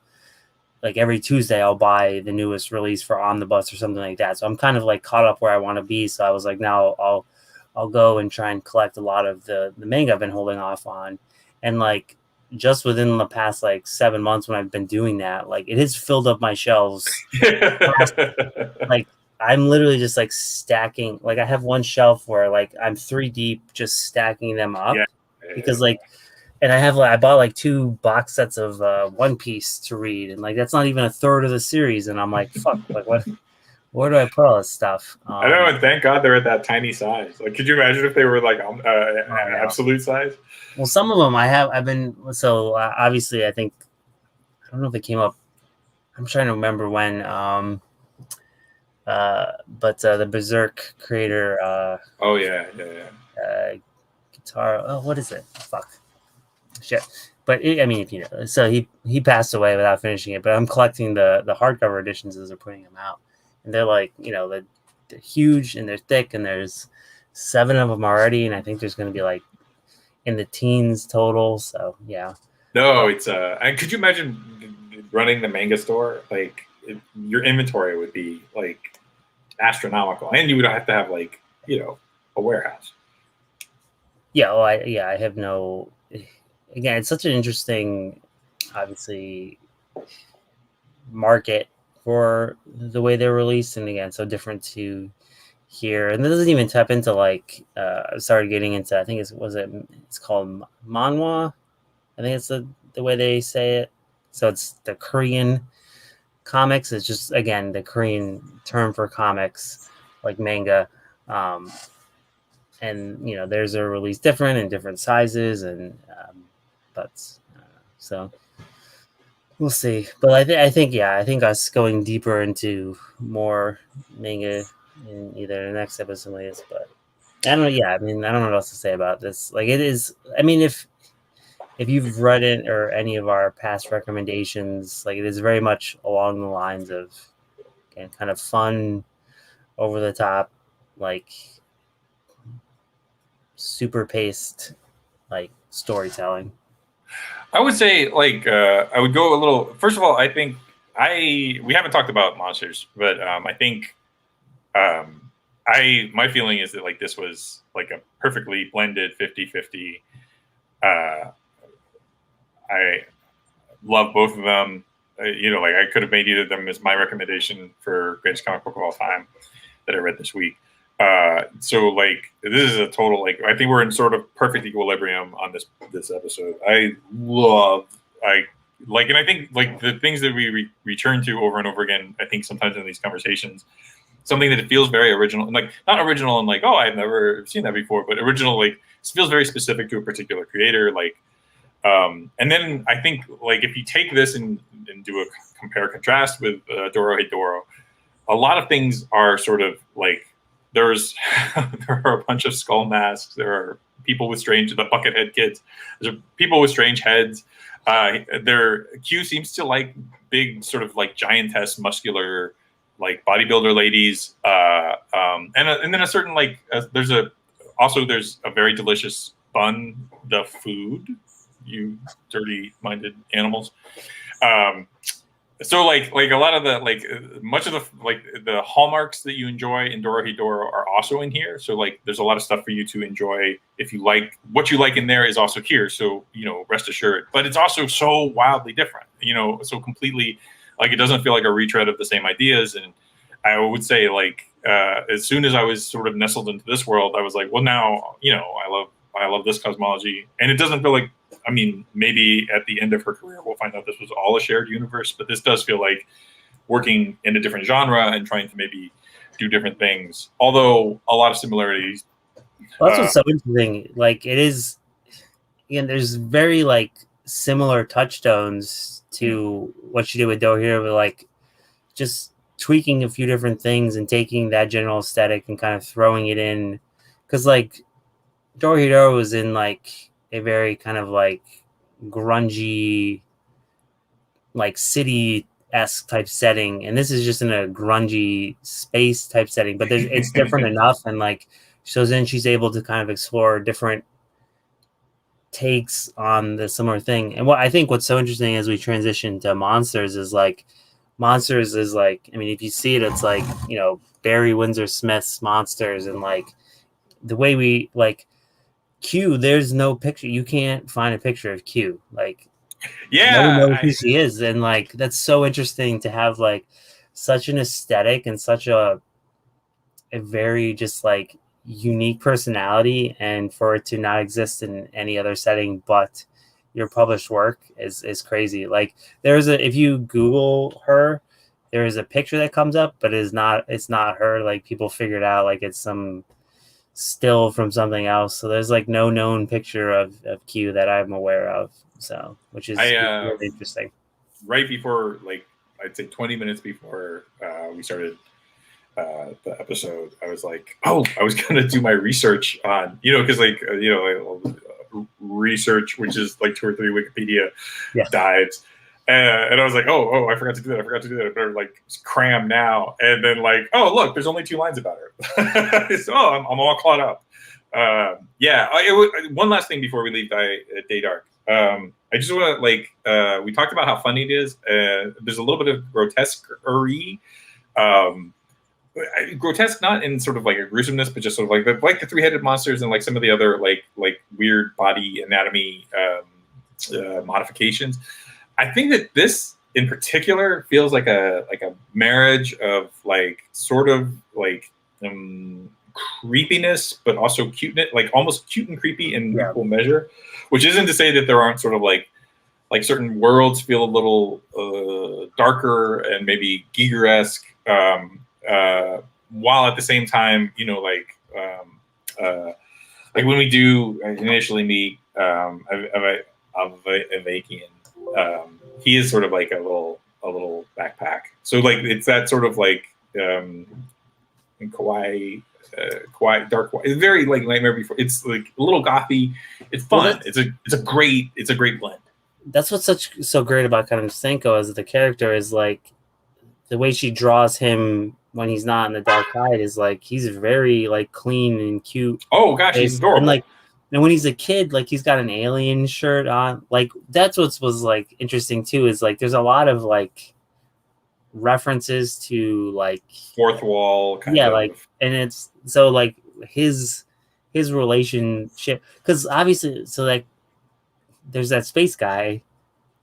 every Tuesday I'll buy the newest release for Omnibus or something like that. So I'm kind of like caught up where I want to be. So I was like, now I'll go and try and collect a lot of the manga I've been holding off on, and like just within the past like 7 months when I've been doing that, like it has filled up my shelves. Like I'm literally just like stacking. Like I have one shelf where like I'm 3 deep just stacking them up, because like. And I bought like 2 box sets of One Piece to read, and like that's not even a third of the series. And I'm like, fuck, like what? Where do I put all this stuff? I know, and thank God they're at that tiny size. Like, could you imagine if they were like absolute size? Well, some of them I've been, so obviously I think, I don't know if it came up. I'm trying to remember when. But the Berserk creator. Guitar. Oh, what is it? Fuck. Shit. But so he passed away without finishing it. But I'm collecting the hardcover editions as they're putting them out, and they're like, they're huge and they're thick, and there's 7 of them already, and I think there's going to be like in the teens total. So yeah. No, it's and could you imagine running the manga store? Like your inventory would be like astronomical, and you would have to have like a warehouse. Yeah. Well, I have no. Again, it's such an interesting, obviously, market for the way they're released, and again, so different to here. And it doesn't even tap into like I started getting into, I think it's called manhwa. I think it's the way they say it. So it's the Korean comics. It's just, again, the Korean term for comics, like manga. And, theirs are released different in different sizes. But so we'll see. But I think us going deeper into more manga in either the next episode is, but I don't know. Yeah, I don't know what else to say about this. Like, it is, if you've read it or any of our past recommendations, like, it is very much along the lines of, again, kind of fun, over the top, like super paced, like storytelling. I would say, like, I would go a little. First of all, I think we haven't talked about monsters, but I think my feeling is that, like, this was like a perfectly blended 50-50. I love both of them. Like, I could have made either of them as my recommendation for greatest comic book of all time that I read this week. So, like, this is a total, like, I think we're in sort of perfect equilibrium on this episode. And I think, like, the things that we return to over and over again, I think sometimes in these conversations, something that it feels very original, and, like, not original and like, oh, I've never seen that before, but original, like, it feels very specific to a particular creator, like. And then I think, like, if you take this and do a compare contrast with Dorohedoro, a lot of things are sort of like, there are a bunch of skull masks. There are people with the Buckethead kids. There's people with strange heads. Q seems to like big, sort of like giantess, muscular, like bodybuilder ladies. And then a certain, like, there's a very delicious bun, the food. You dirty-minded animals. So, like a lot of the, like, much of the, like, the hallmarks that you enjoy in Dorohedoro are also in here. So, like, there's a lot of stuff for you to enjoy. If you like what you like in there, is also here. So, rest assured. But it's also so wildly different. So completely, like, it doesn't feel like a retread of the same ideas. And I would say, like, as soon as I was sort of nestled into this world, I was like, well, now, I love this cosmology, and it doesn't feel like. Maybe at the end of her career, we'll find out this was all a shared universe, but this does feel like working in a different genre and trying to maybe do different things. Although a lot of similarities. Well, that's what's so interesting. Like, it is, again, there's very, like, similar touchstones to what you did with Dorohedoro, like, just tweaking a few different things and taking that general aesthetic and kind of throwing it in. Because, like, Dorohedoro was in, like, a very kind of, like, grungy, like, city-esque type setting, and this is just in a grungy space type setting, but it's different enough, and, like, so then she's able to kind of explore different takes on the similar thing. And what's so interesting as we transition to monsters is, like, if you see it, it's like, Barry Windsor Smith's monsters, and, like, the way we, like, Q, there's no picture. You can't find a picture of Q. Like, yeah, no one knows who she is, and, like, that's so interesting to have, like, such an aesthetic and such a very just, like, unique personality, and for it to not exist in any other setting but your published work is crazy. Like, if you Google her, there is a picture that comes up, but it's not her. Like, people figured out, like, it's some still from something else, so there's, like, no known picture of Q that I'm aware of, so, which is really interesting. Right before, like, I'd say 20 minutes before we started the episode, I was like, I was gonna do my research on, because, like, research, which is like 2 or 3 Wikipedia dives. And I was like, I forgot to do that. I better, like, cram now. And then, like, look, there's only 2 lines about her. So, I'm all caught up. One last thing before we leave Day Dark. I just want to, like, we talked about how funny it is. There's a little bit of grotesquerie. Grotesque, not in sort of like a gruesomeness, but just sort of like the 3-headed monsters and, like, some of the other, like weird body anatomy modifications. I think that this in particular feels like a marriage of, like, sort of like creepiness, but also cuteness, like almost cute and creepy in Yeah. equal measure. Which isn't to say that there aren't sort of like certain worlds feel a little darker and maybe Giger-esque, while at the same time, you know, like when we do initially meet Avakian, he is sort of like a little backpack. So like it's that sort of like in kawaii, dark. It's very like Nightmare Before. It's like a little gothy. It's fun. Well, it's a great blend. That's what's so great about Konosuke as the character is like the way she draws him when he's not in the dark side is like he's very like clean and cute. Oh gosh, he's adorable. And when he's a kid, like he's got an alien shirt on. Like that's what was like interesting too. Is like there's a lot of like references to like fourth wall. Kind of. Like and it's so like his relationship because obviously so like there's that space guy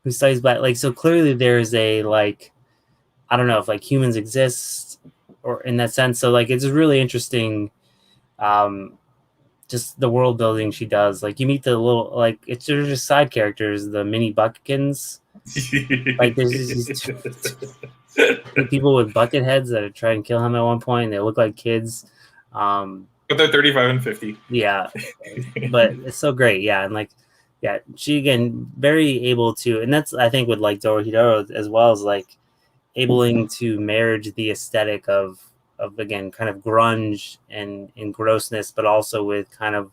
who studies black. Like so clearly there's a like I don't know if like humans exist or in that sense. So like it's really interesting. Just the world building she does. Like you meet the little like it's just side characters, the mini Buckikins. Like there's these two people with bucket heads that are trying to kill him at one point. And they look like kids. But they're 35 and 50. Yeah. But it's so great. Yeah. And like yeah, she again very able to, and that's I think with like Dorohedoro as well as like abling to marriage the aesthetic of again kind of grunge and grossness, but also with kind of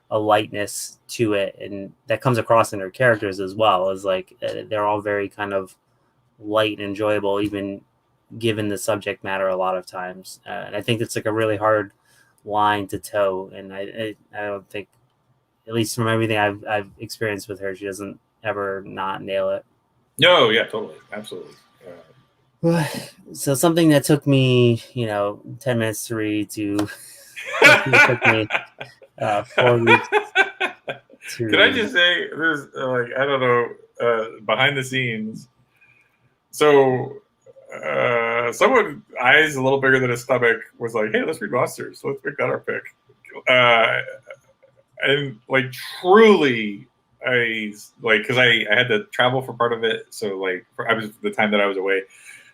a lightness to it, and that comes across in her characters as well as like they're all very kind of light and enjoyable, even given the subject matter a lot of times. And I think it's like a really hard line to toe, and I don't think, at least from everything I've experienced with her, she doesn't ever not nail it. No, yeah, totally, absolutely. So something that took me, 10 minutes to read took me 4 weeks. Can I just say, there's like I don't know, behind the scenes. So someone eyes a little bigger than his stomach was like, "Hey, let's read Monsters. Let's make that our pick." And like truly, I like because I had to travel for part of it, so like I was the time that I was away.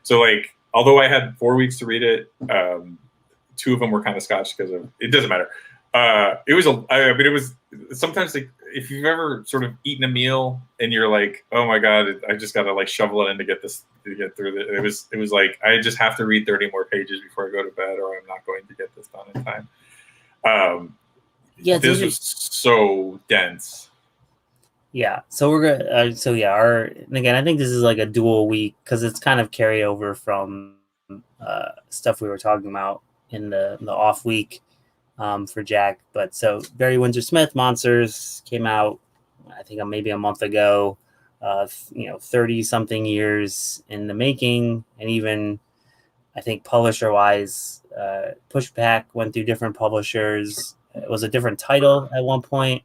So like, although I had 4 weeks to read it, 2 of them were kind of scotched because of it. Doesn't matter. It was sometimes like if you've ever sort of eaten a meal and you're like, oh my god, I just gotta like shovel it in to get through it. It was like I just have to read 30 more pages before I go to bed, or I'm not going to get this done in time. Yeah, this was so dense. Yeah, so we're gonna. And again, I think this is like a dual week because it's kind of carryover from stuff we were talking about in the off week for Jack. But so Barry Windsor Smith Monsters came out, I think maybe a month ago. 30 something years in the making, and even I think publisher wise, Pushback went through different publishers. It was a different title at one point.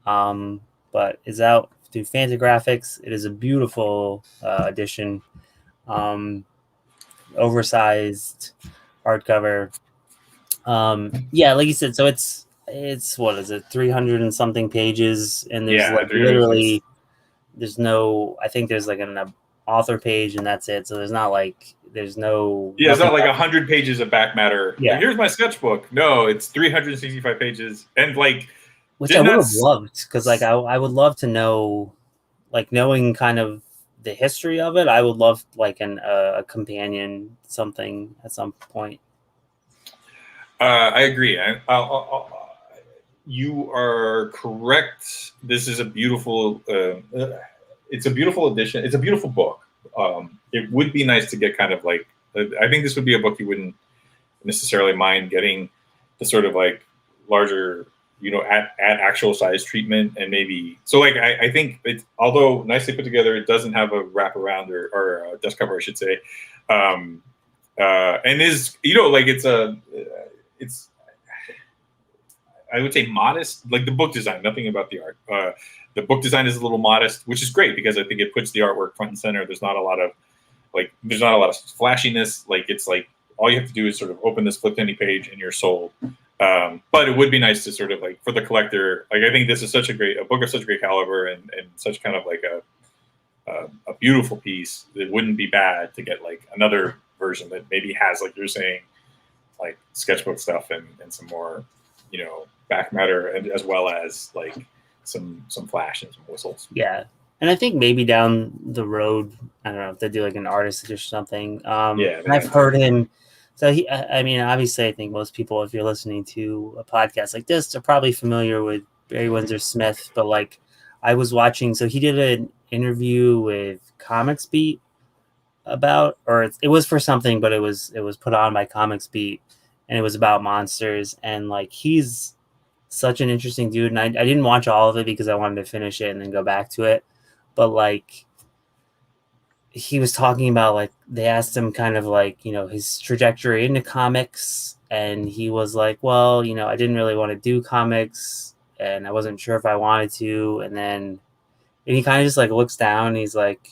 But is out through Fantagraphics. It is a beautiful edition, oversized hardcover. Like you said, so it's what is it, 300 and something pages, and there's like literally there's no. I think there's like an author page, and that's it. So there's no. It's not like 100 pages of back matter. Yeah, like, here's my sketchbook. No, it's 365 pages, and like. Which I would have loved, because like I would love to know, like knowing kind of the history of it. I would love like a companion something at some point. I agree. You are correct. This is a beautiful. It's a beautiful edition. It's a beautiful book. It would be nice to get kind of like. I think this would be a book you wouldn't necessarily mind getting the sort of like larger. At actual size treatment, and maybe so. Like I think it's, although nicely put together, it doesn't have a wraparound or a dust cover, I should say, and is like it's I would say modest. Like the book design, nothing about the art. The book design is a little modest, which is great because I think it puts the artwork front and center. There's not a lot of flashiness. Like it's like all you have to do is sort of open this flip any page and you're sold. But it would be nice to sort of like for the collector. Like I think this is such a book of such great caliber and such kind of like a beautiful piece. It wouldn't be bad to get like another version that maybe has, like you're saying, like sketchbook stuff and some more, back matter, and as well as like some flash and some whistles. Yeah. And I think maybe down the road, I don't know if they do like an artist or something. And I've heard him. So I mean, obviously, I think most people, if you're listening to a podcast like this, are probably familiar with Barry Windsor Smith. But like, I was watching, so he did an interview with Comics Beat about, or it was for something, but it was put on by Comics Beat, and it was about monsters. And like, he's such an interesting dude. And I didn't watch all of it because I wanted to finish it and then go back to it. But like, he was talking about, like, they asked him kind of like, his trajectory into comics. And he was like, well, I didn't really want to do comics and I wasn't sure if I wanted to. And he kind of just like looks down and he's like,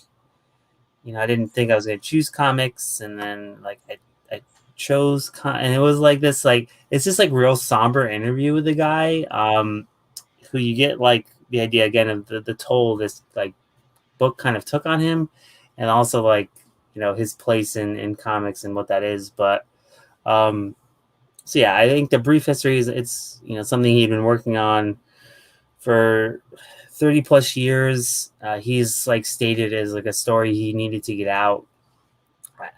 I didn't think I was going to choose comics. And then like, I chose, and it was like this, like, it's just like real somber interview with the guy, who you get like the idea again of the toll this like book kind of took on him, and also like his place in comics and what that is. But so yeah, I think the brief history is it's something he'd been working on for 30 plus years. He's like stated as like a story he needed to get out.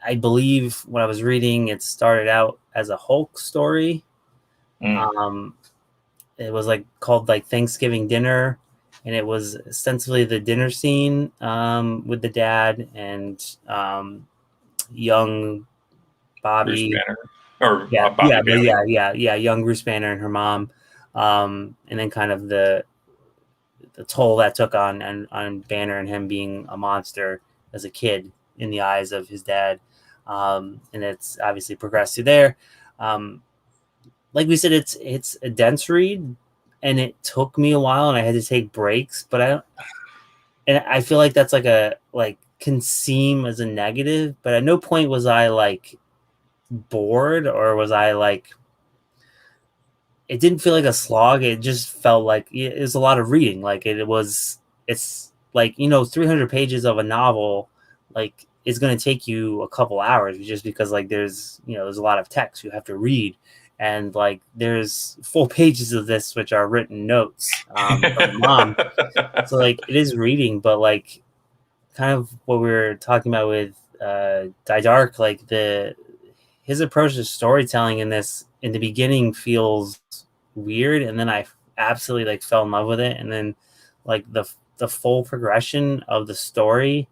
I believe when I was reading, it started out as a Hulk story. It was like called like Thanksgiving Dinner, and it was ostensibly the dinner scene with the dad and young Bobby. Bruce Banner. Or young Bruce Banner and her mom, and then kind of the toll that took on Banner and him being a monster as a kid in the eyes of his dad, and it's obviously progressed through there. Like we said, it's a dense read, and it took me a while, and I had to take breaks. But I feel like that's can seem as a negative, but at no point was I like bored, or was I like, it didn't feel like a slog. It just felt like it was a lot of reading. Like it's like 300 pages of a novel, like, is going to take you a couple hours just because like there's a lot of text you have to read, and like there's full pages of this which are written notes from mom. So like it is reading, but like kind of what we were talking about with Die Dark, like his approach to storytelling in the beginning feels weird, and then I absolutely like fell in love with it, and then like the full progression of the story,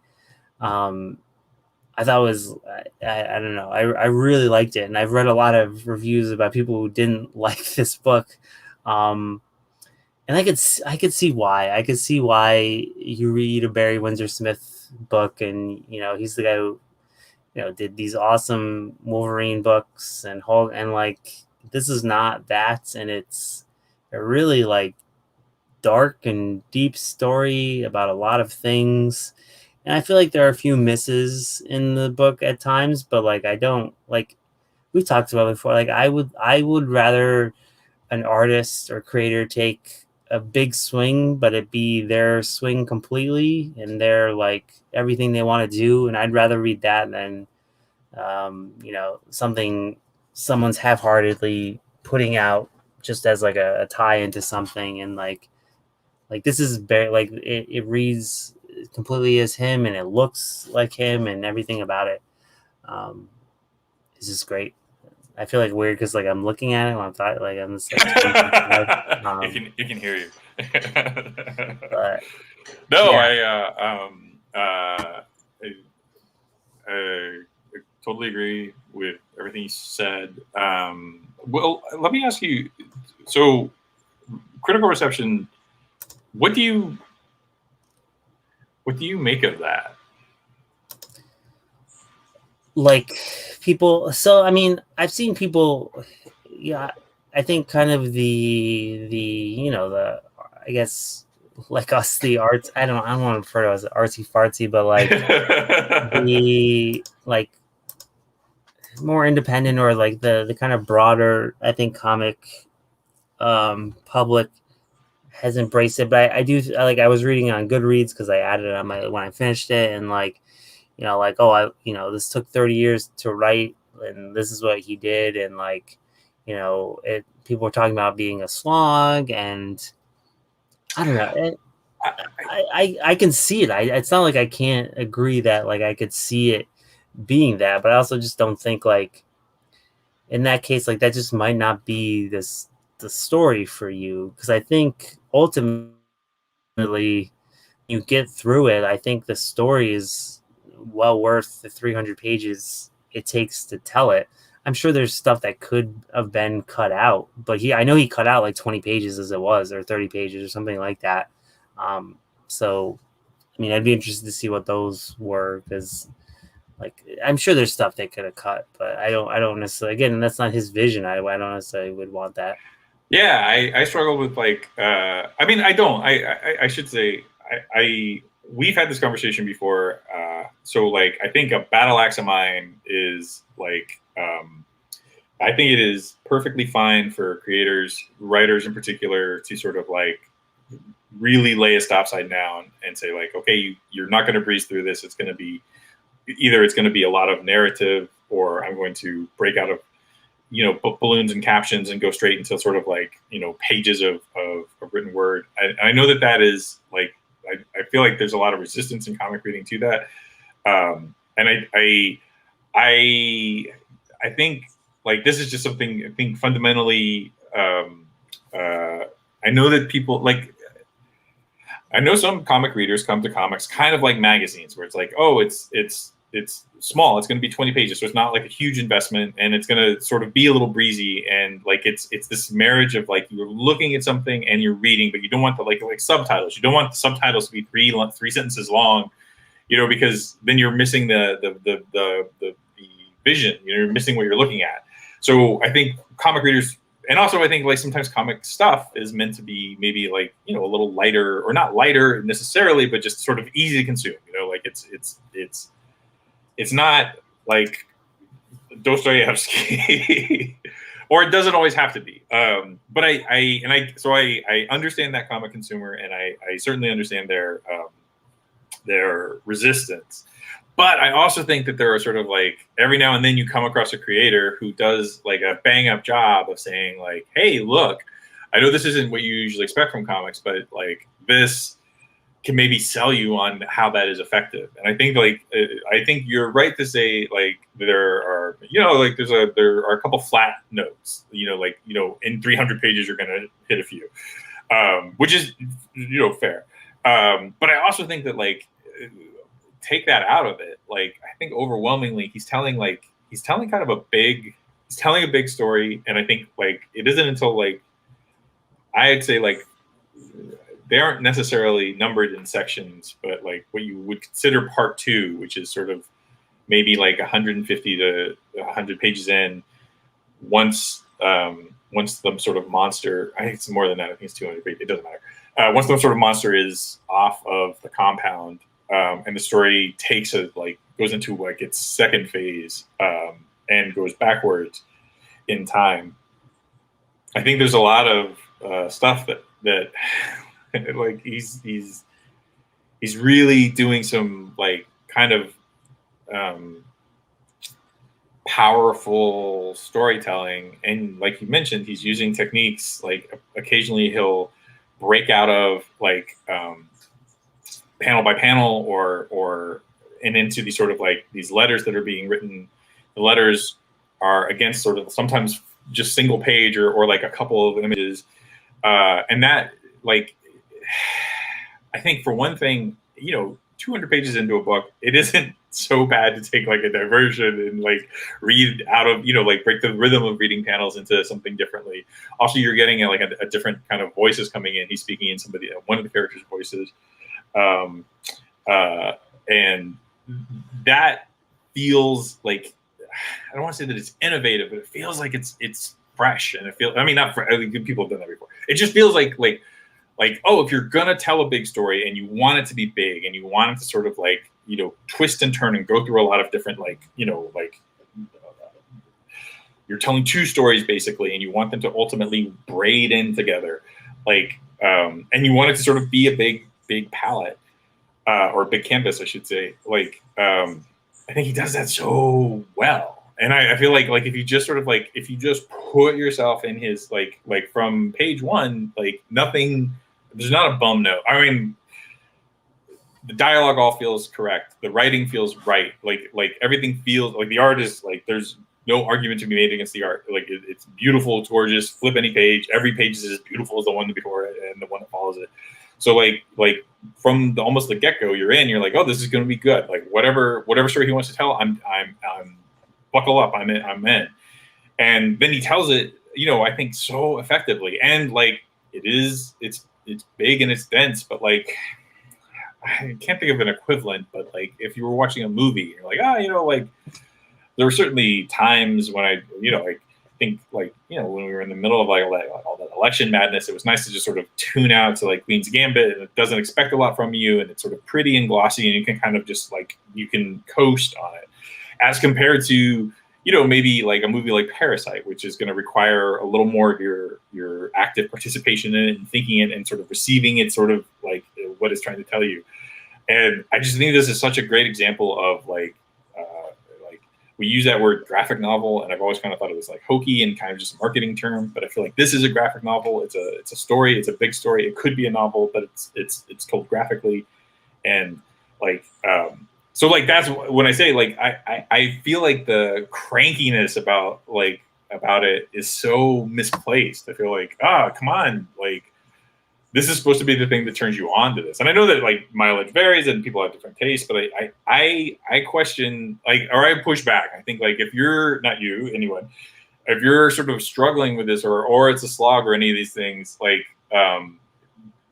I thought was I don't know, I really liked it, and I've read a lot of reviews about people who didn't like this book, and I could see why. I could see why you read a Barry Windsor Smith book, and he's the guy who did these awesome Wolverine books and Hulk, and like this is not that, and it's a really like dark and deep story about a lot of things. And I feel like there are a few misses in the book at times, but like I don't, like we talked about before, like I would rather an artist or creator take a big swing, but it be their swing completely and their like everything they want to do, and I'd rather read that than something someone's half-heartedly putting out just as like a tie into something, and like this is very like it reads completely as him, and it looks like him, and everything about it is just great. I feel like weird because like I'm looking at it when I'm thought like I'm just like you can hear you. But, no, yeah. I totally agree with everything you said. Well, let me ask you. So, critical reception. What do you make of that? Like people, so I mean, I've seen people. Yeah, I think kind of the I guess like us, the arts. I don't want to refer to it as artsy fartsy, but like the like more independent or like the kind of broader, I think, comic public has embraced it. But I do like, I was reading on Goodreads because I added it on my when I finished it, and like, you know, like, oh, this took 30 years to write, and this is what he did, and like, you know, people were talking about being a slog, and I don't know. I can see it. It's not like I can't agree that like I could see it being that, but I also just don't think like in that case like that just might not be the story for you, because I think ultimately you get through it. I think the story is well worth the 300 pages it takes to tell it. I'm sure there's stuff that could have been cut out, but I know he cut out like 20 pages as it was, or 30 pages or something like that. So, I mean, I'd be interested to see what those were, because like I'm sure there's stuff they could have cut, but I don't necessarily. Again, that's not his vision. I don't necessarily would want that. Yeah, I struggle with like. I mean, I don't. I should say I we've had this conversation before. So like, I think a battle axe of mine is like. I think it is perfectly fine for creators, writers in particular, to sort of like really lay a stop sign down and say like, okay, you're not going to breeze through this. It's going to be either it's going to be a lot of narrative, or I'm going to break out of balloons and captions and go straight into sort of like pages of written word. I know that is like I feel like there's a lot of resistance in comic reading to that, and I think like this is just something I think fundamentally. I know that people like. I know some comic readers come to comics kind of like magazines, where it's like, oh, it's small. It's going to be 20 pages, so it's not like a huge investment, and it's going to sort of be a little breezy, and like it's this marriage of like you're looking at something and you're reading, but you don't want the like subtitles. You don't want the subtitles to be three sentences long, because then you're missing the vision. You're missing what you're looking at. So I think comic readers. And also, I think like sometimes comic stuff is meant to be maybe like a little lighter, or not lighter necessarily, but just sort of easy to consume. Like it's not like Dostoevsky, or it doesn't always have to be. But I understand that comic consumer, and I certainly understand their resistance. But I also think that there are sort of like every now and then you come across a creator who does like a bang up job of saying like, hey, look, I know this isn't what you usually expect from comics, but like this can maybe sell you on how that is effective. And I think you're right to say like there are, like there are a couple flat notes, in 300 pages, you're going to hit a few, which is, fair. But I also think that like, take that out of it. Like, I think overwhelmingly he's telling a big story. And I think like, it isn't until like, I'd say like, they aren't necessarily numbered in sections, but like what you would consider part 2, which is sort of maybe like 150 to 100 pages in, once the sort of monster, I think it's more than that. I think it's 200 pages. It doesn't matter. Once the sort of monster is off of the compound, and the story goes into like its second phase, and goes backwards in time. I think there's a lot of stuff that like he's really doing some like kind of powerful storytelling, and like you mentioned, he's using techniques like occasionally he'll break out of like panel by panel and into these sort of like these letters that are being written. The letters are against sort of sometimes just single page or like a couple of images, and that like I think for one thing, 200 pages into a book, it isn't so bad to take like a diversion and like read out of like break the rhythm of reading panels into something differently. Also, you're getting like a different kind of voices coming in. He's speaking in one of the characters' voices. And that feels like, I don't want to say that it's innovative, but it feels like it's fresh, and not fresh. People have done that before. It just feels like, oh, if you're gonna tell a big story and you want it to be big and you want it to sort of like, twist and turn and go through a lot of different you're telling two stories basically, and you want them to ultimately braid in together, like, and you want it to sort of be a big palette, or a big canvas, I should say. Like, I think he does that so well. And I feel like if you just sort of like, if you just put yourself in his, like from page one, like nothing, there's not a bum note. I mean, the dialogue all feels correct. The writing feels right. Like everything feels like the art is like, there's no argument to be made against the art. Like it's beautiful, it's gorgeous. Flip any page. Every page is as beautiful as the one before it and the one that follows it. So like from almost the get go, you're like, oh, this is going to be good. Like whatever story he wants to tell, I'm buckle up. I'm in. And then he tells it, I think so effectively. And like it's big and it's dense, but like, I can't think of an equivalent, but like if you were watching a movie, you're like, like there were certainly times when I think like, when we were in the middle of like all that election madness, it was nice to just sort of tune out to like Queen's Gambit, and it doesn't expect a lot from you, and it's sort of pretty and glossy, and you can kind of just like, you can coast on it, as compared to, maybe like a movie like Parasite, which is going to require a little more of your active participation in it and thinking it and sort of receiving it, sort of like what it's trying to tell you. And I just think this is such a great example of like we use that word graphic novel, and I've always kind of thought it was like hokey and kind of just a marketing term, but I feel like this is a graphic novel. It's a story. It's a big story. It could be a novel, but it's told graphically, and like so like that's when I say like I feel like the crankiness about it is so misplaced. I feel like come on, like this is supposed to be the thing that turns you on to this. And I know that like mileage varies and people have different tastes, but I question, like, or I push back. I think like if you're not you, anyone, if you're sort of struggling with this or it's a slog or any of these things, like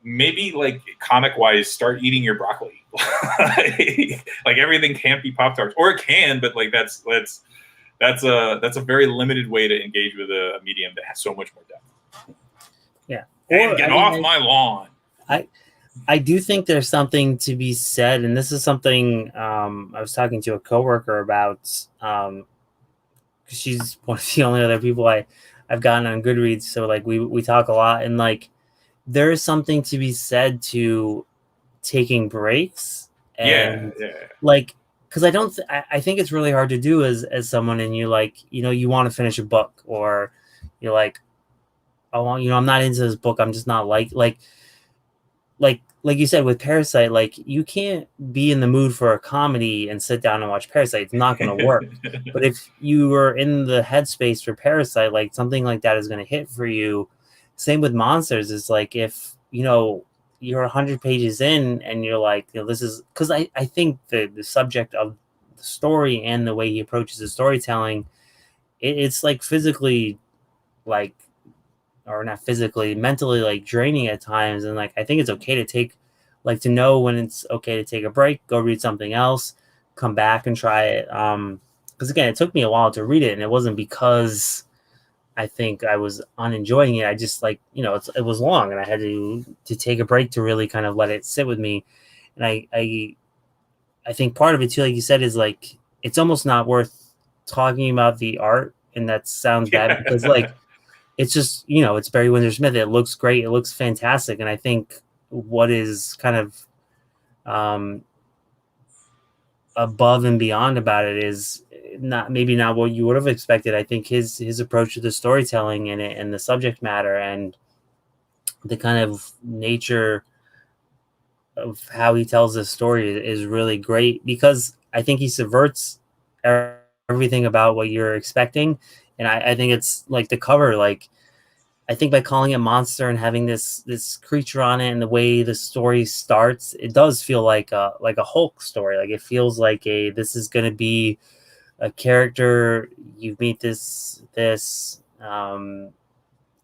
maybe like comic wise, start eating your broccoli. Like everything can't be Pop-Tarts, or it can, but like that's a very limited way to engage with a medium that has so much more depth. Yeah. And get off my lawn. I do think there's something to be said, and this is something I was talking to a coworker about, because she's one of the only other people I've gotten on Goodreads. So like we talk a lot, and like there is something to be said to taking breaks. And like, because I think it's really hard to do as someone, and you like, you want to finish a book, or you're like, I'm not into this book. I'm just not like you said with Parasite, like you can't be in the mood for a comedy and sit down and watch Parasite. It's not going to work. But if you were in the headspace for Parasite, like something like that is going to hit for you. Same with Monsters. It's like if, you're 100 pages in and you're like, this is, because I think the subject of the story and the way he approaches the storytelling, it's like physically like, or not physically, mentally like draining at times. And like I think it's okay to take, like, to know when it's okay to take a break, go read something else, come back and try it. Because again, it took me a while to read it, and it wasn't because I think I was unenjoying it. I just like, it was long, and I had to take a break to really kind of let it sit with me. And I think part of it too, like you said, is like it's almost not worth talking about the art, and that sounds bad because like it's just, it's Barry Windsor Smith. It looks great. It looks fantastic. And I think what is kind of above and beyond about it is maybe not what you would have expected. I think his approach to the storytelling in it and the subject matter and the kind of nature of how he tells this story is really great, because I think he subverts everything about what you're expecting. And I think it's like the cover, like I think by calling it Monster and having this creature on it and the way the story starts, it does feel like a Hulk story. Like it feels like this is going to be a character. You meet this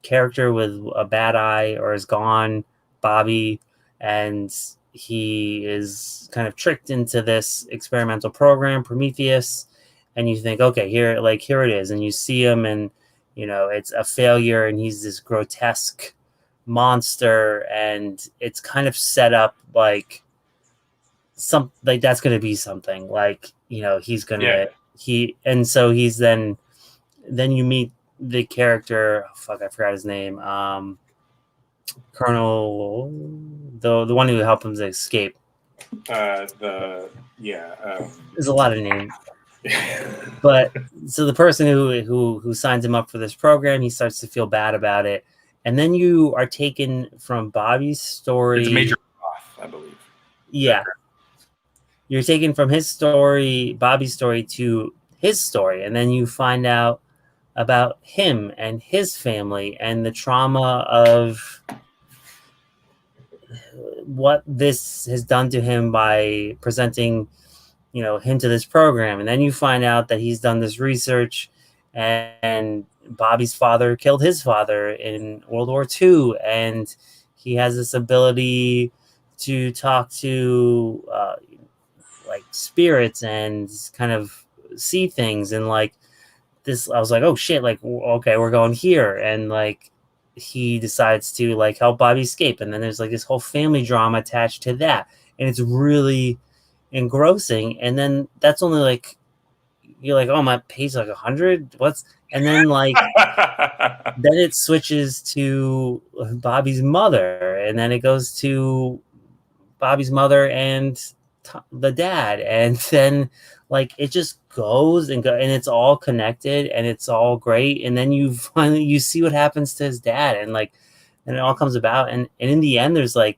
character with a bad eye or is gone, Bobby, and he is kind of tricked into this experimental program, Prometheus. And you think, okay, here it is. And you see him and, it's a failure and he's this grotesque monster. And it's kind of set up like that's going to be something like, he's going to, and so he's then then you meet the character. Fuck, I forgot his name. Colonel, the one who helped him to escape. There's a lot of names. But so the person who signs him up for this program, he starts to feel bad about it, and then you are taken from Bobby's story. It's Major Roth, I believe. Yeah, you're taken from his story, Bobby's story, to his story, and then you find out about him and his family and the trauma of what this has done to him by presenting, him to this program. And then you find out that he's done this research, and Bobby's father killed his father in World War II, and he has this ability to talk to like spirits and kind of see things. And like this, I was like, oh shit, like, okay, we're going here. And like he decides to like help Bobby escape, and then there's like this whole family drama attached to that, and it's really engrossing. And then that's only like, you're like, oh, my page like 100, and then like then it switches to Bobby's mother, and then it goes to Bobby's mother and the dad, and then like it just goes and it's all connected, and it's all great. And then you see what happens to his dad, and like, and it all comes about, and in the end there's the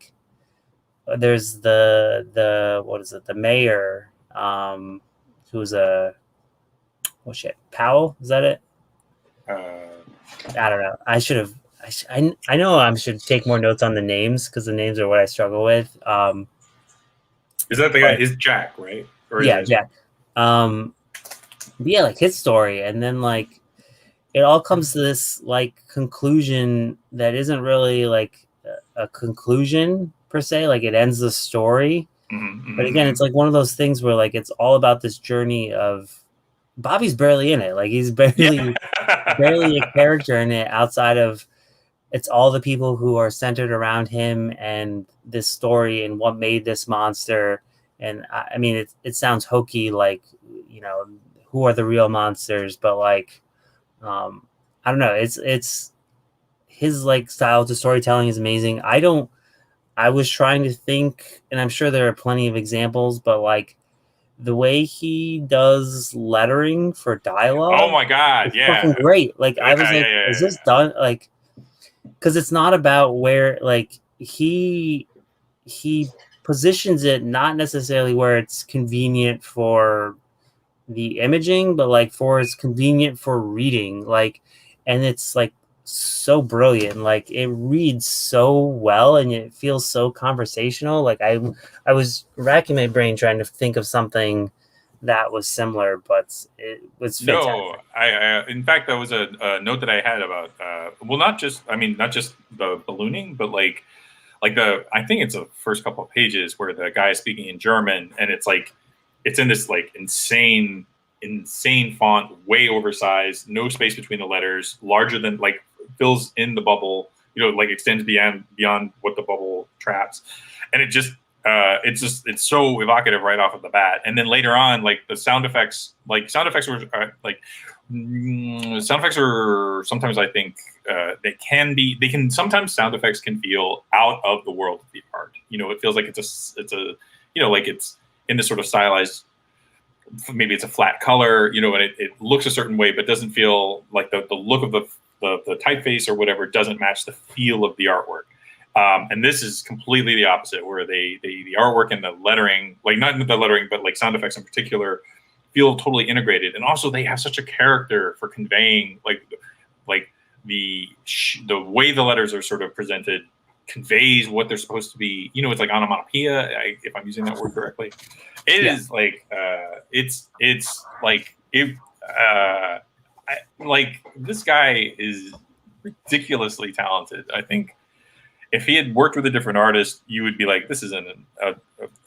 what is it, the mayor, who's Powell, is that it? I don't know. I know I should take more notes on the names, because the names are what I struggle with. Is that the guy? Is Jack, right? Jack. Yeah, like his story, and then like it all comes to this like conclusion that isn't really like a conclusion per se. Like it ends the story, but again, it's like one of those things where like it's all about this journey of Bobby's barely in it. Like he's barely a character in it, outside of it's all the people who are centered around him and this story and what made this monster. And I mean, it sounds hokey, like, who are the real monsters? But like, I don't know. It's his like style to storytelling is amazing. I was trying to think, and I'm sure there are plenty of examples, but like the way he does lettering for dialogue. Oh my God. Yeah. Fucking great. Like I was like, is this done? Like, cause it's not about where like he positions it, not necessarily where it's convenient for the imaging, but like for it's convenient for reading. Like, and it's like so brilliant. Like it reads so well, and it feels so conversational. Like I was racking my brain trying to think of something that was similar, but it was fantastic. No, I in fact, that was a note that I had about not just the ballooning, but like I think it's the first couple of pages where the guy is speaking in German, and it's like it's in this like insane font, way oversized, no space between the letters, larger than, like, fills in the bubble, like extends beyond what the bubble traps, and it's so evocative right off of the bat. And then later on, like the sound effects are sometimes, I think, sometimes sound effects can feel out of the world of the art. It feels like it's like it's in this sort of stylized, maybe it's a flat color, and it looks a certain way, but doesn't feel like the look of the typeface or whatever doesn't match the feel of the artwork. And this is completely the opposite, where the artwork and the lettering, like not the lettering, but like sound effects in particular, feel totally integrated. And also they have such a character for conveying like the way the letters are sort of presented conveys what they're supposed to be. It's like onomatopoeia, if I'm using that word correctly. It is like this guy is ridiculously talented. I think if he had worked with a different artist, you would be like, this is an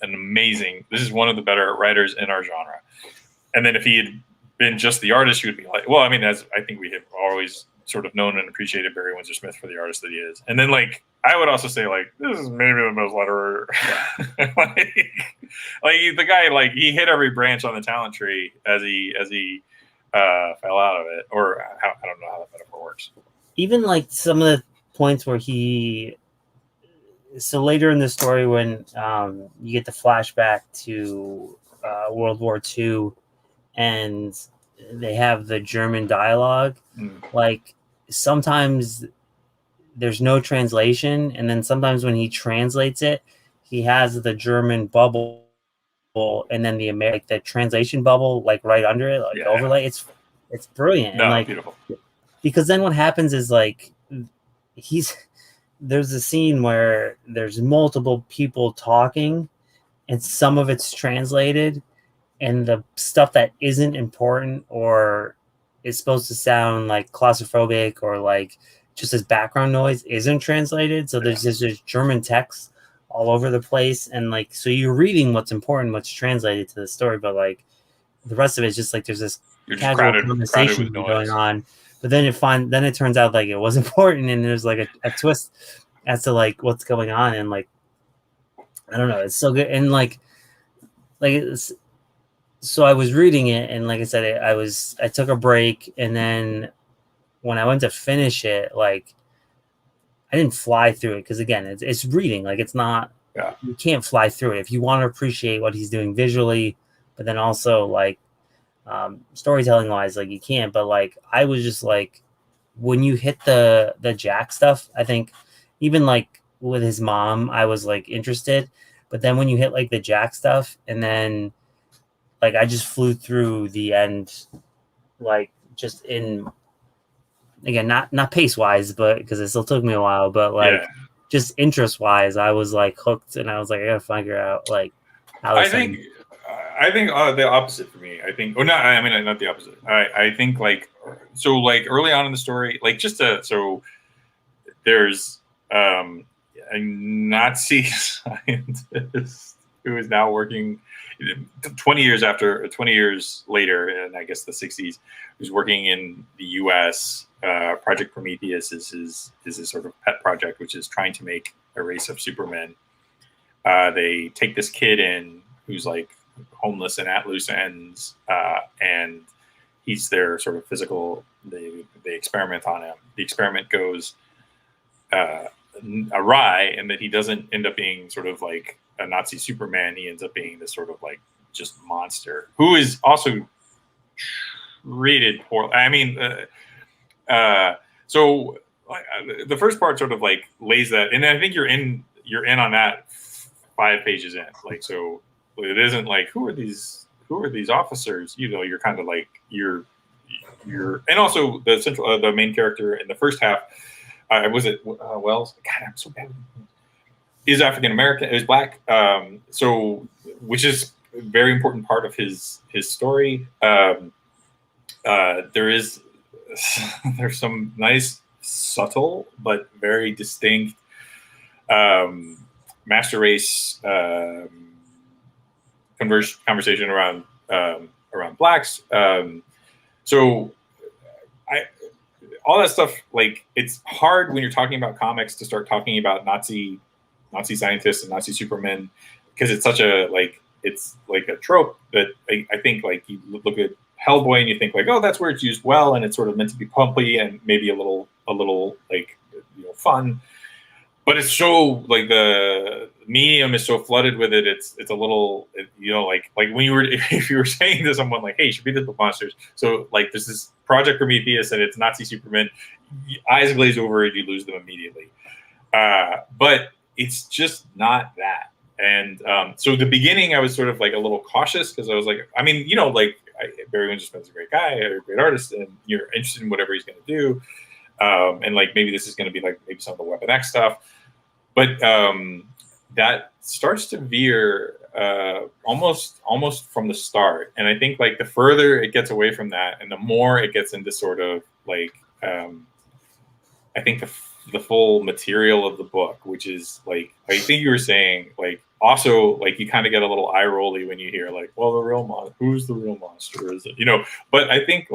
amazing, this is one of the better writers in our genre. And then if he had been just the artist, you would be like, well, I mean, as I think we have always sort of known and appreciated Barry Windsor Smith for the artist that he is. And then like, I would also say like, this is maybe the most letterer. like the guy, like he hit every branch on the talent tree as he fell out of it, or I don't know how that metaphor works. Even like some of the points where so later in the story when you get the flashback to World War II and they have the German dialogue, like sometimes there's no translation, and then sometimes when he translates it, he has the German bubble and then the translation bubble like right under it, like overlay. It's brilliant. No, and like beautiful. Because then what happens is like there's a scene where there's multiple people talking and some of it's translated, and the stuff that isn't important or is supposed to sound like claustrophobic or like just as background noise isn't translated. So there's just German text all over the place, and like so you're reading what's important, what's translated to the story, but like the rest of it is just like there's this casual conversation going on. But then it turns out like it was important, and there's like a twist as to like what's going on, and like I don't know, it's so good. And like it's, so I was reading it, and like I said, I took a break, and then when I went to finish it, like I didn't fly through it because again, it's reading, like it's not you can't fly through it if you want to appreciate what he's doing visually, but then also like storytelling wise, like you can't. But like I was just like, when you hit the Jack stuff, I think even like with his mom, I was like interested, but then when you hit like the Jack stuff, and then like I just flew through the end, like just in again not pace wise, but because it still took me a while, but like just interest wise, I was like hooked, and I was like, I gotta figure out like how. I think the opposite for me. I think, or not. I mean, not the opposite. I think like so. Like early on in the story, like so there's a Nazi scientist who is now working 20 years later, and I guess the 60s, who's working in the U.S. Project Prometheus is his sort of pet project, which is trying to make a race of Supermen. They take this kid in who's like homeless and at loose ends, and he's their sort of physical. They experiment on him. The experiment goes awry, and that he doesn't end up being sort of like a Nazi Superman. He ends up being this sort of like just monster who is also treated poorly. I mean, so the first part sort of like lays that, and I think you're in on that 5 pages in. Like, so it isn't like who are these officers? You know, you're kind of like you're, and also the main character in the first half. Was it Wells? God, I'm so bad. Is African American, is black, so which is a very important part of his story. There's some nice, subtle but very distinct master race conversation around blacks. So all that stuff, like, it's hard when you're talking about comics to start talking about Nazi scientists and Nazi Supermen, because it's such a it's like a trope that I think like you look at Hellboy and you think like, oh, that's where it's used well, and it's sort of meant to be pumpy and maybe a little like, you know, fun, but it's so like the medium is so flooded with it. It's a little, you know, like when you were, if you were saying to someone like, hey, you should read the monsters. So like there's this Project Prometheus and it's Nazi Superman, eyes glaze over it, you lose them immediately. But it's just not that. And so the beginning, I was sort of like a little cautious because I was like, I mean, you know, like Barry Windsor-Smith's a great guy, a great artist, and you're interested in whatever he's going to do. And like maybe this is going to be like maybe some of the Weapon X stuff. But that starts to veer almost from the start. And I think like the further it gets away from that and the more it gets into sort of like, I think the full material of the book, which is like, I think you were saying like, also like you kind of get a little eye rolly when you hear like, well, who's the real monster? Is it, you know? But I think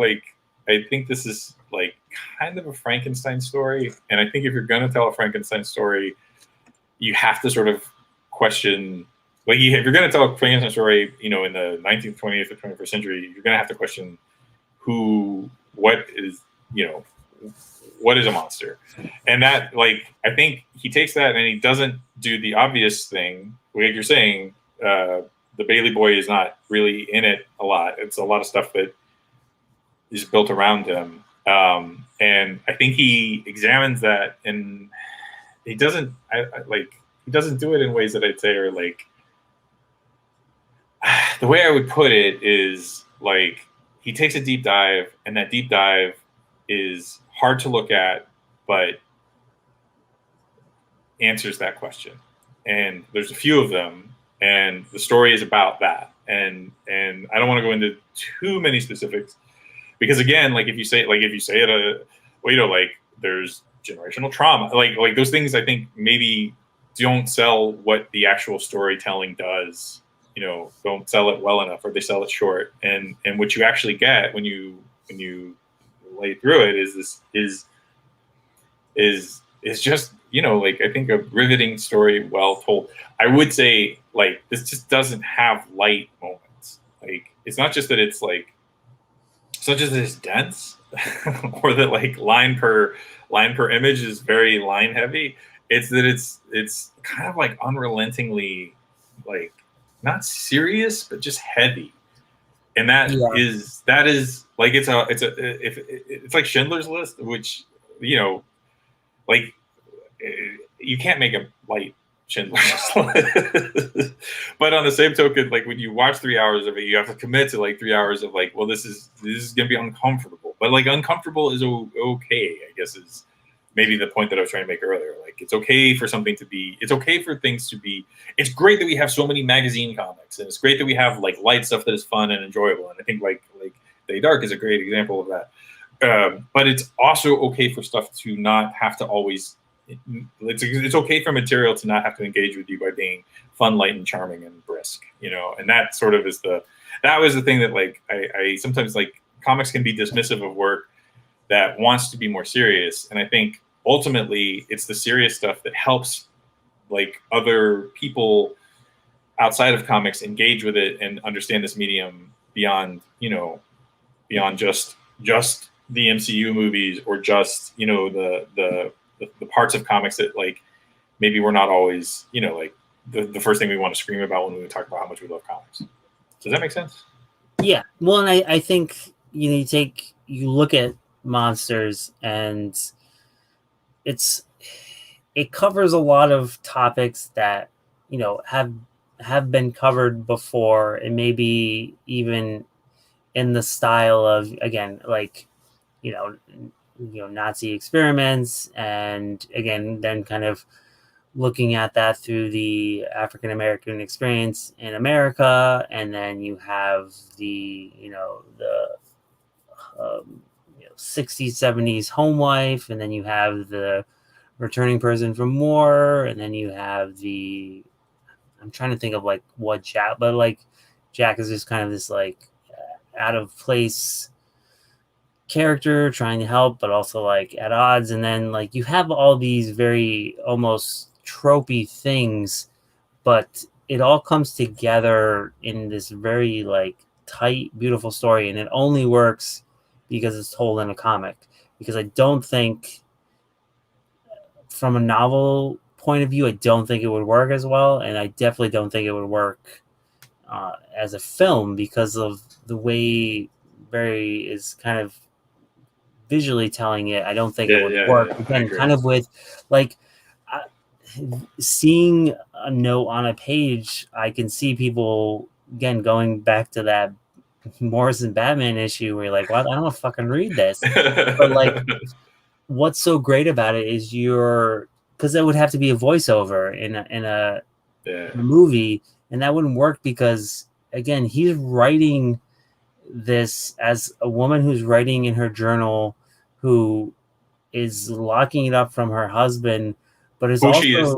this is like kind of a Frankenstein story. And I think if you're going to tell a Frankenstein story, you have to sort of question, like if you're going to tell a Frankenstein story, you know, in the 19th, 20th, or 21st century, you're going to have to question what is, what is a monster? And that, like, I think he takes that and he doesn't do the obvious thing. Like you're saying, the Bailey Boy is not really in it a lot. It's a lot of stuff that is built around him. And I think he examines that, and he doesn't, he doesn't do it in ways that I'd say are like, the way I would put it is like, he takes a deep dive, and that deep dive is hard to look at, but answers that question. And there's a few of them, and the story is about that. And I don't want to go into too many specifics, because again, like if you say it, like there's generational trauma, like those things I think maybe don't sell what the actual storytelling does. Don't sell it well enough, or they sell it short. And what you actually get when you lay through it is just, like, I think a riveting story well told. I would say, like, this just doesn't have light moments. Like, it's not just that it's dense or that like line per image is very line heavy. It's that it's kind of like unrelentingly, like, not serious, but just heavy. And that is like, it's like Schindler's List, which, like, you can't make a light Schindler's List. But on the same token, like, when you watch 3 hours of it, you have to commit to like 3 hours of like, well, this is gonna be uncomfortable. But like, uncomfortable is okay, I guess, is maybe the point that I was trying to make earlier. Like, it's okay for things to be, it's great that we have so many magazine comics, and it's great that we have like light stuff that is fun and enjoyable. And I think like Day Dark is a great example of that. But it's also okay for stuff to not have to always, it's okay for material to not have to engage with you by being fun, light, and charming and brisk, and that sort of is that was the thing that, like, I sometimes, like, comics can be dismissive of work that wants to be more serious. And I think ultimately it's the serious stuff that helps, like, other people outside of comics engage with it and understand this medium beyond just the MCU movies, or just, the parts of comics that, like, maybe we're not always, like the first thing we want to scream about when we talk about how much we love comics. Does that make sense? Yeah. Well, and I think, you look at Monsters, and it covers a lot of topics that, have been covered before, and maybe even in the style of, again, like, Nazi experiments, and again, then kind of looking at that through the African American experience in America. And then you have the 60s, 70s home life, and then you have the returning person from war, and then you have I'm trying to think of like what Jack, but like Jack is just kind of this like out of place character trying to help, but also like at odds. And then like you have all these very almost tropey things, but it all comes together in this very like tight, beautiful story. And it only works because it's told in a comic, because I don't think, from a novel point of view, I don't think it would work as well. And I definitely don't think it would work as a film, because of the way Barry is kind of visually telling it. I don't think it would work. Again, kind of with like seeing a note on a page, I can see people, again, going back to that Morrison Batman issue where you're like, well, I don't fucking read this. But like, what's so great about it is because that would have to be a voiceover in a movie, and that wouldn't work, because again, he's writing this as a woman who's writing in her journal, who is locking it up from her husband, but is also she is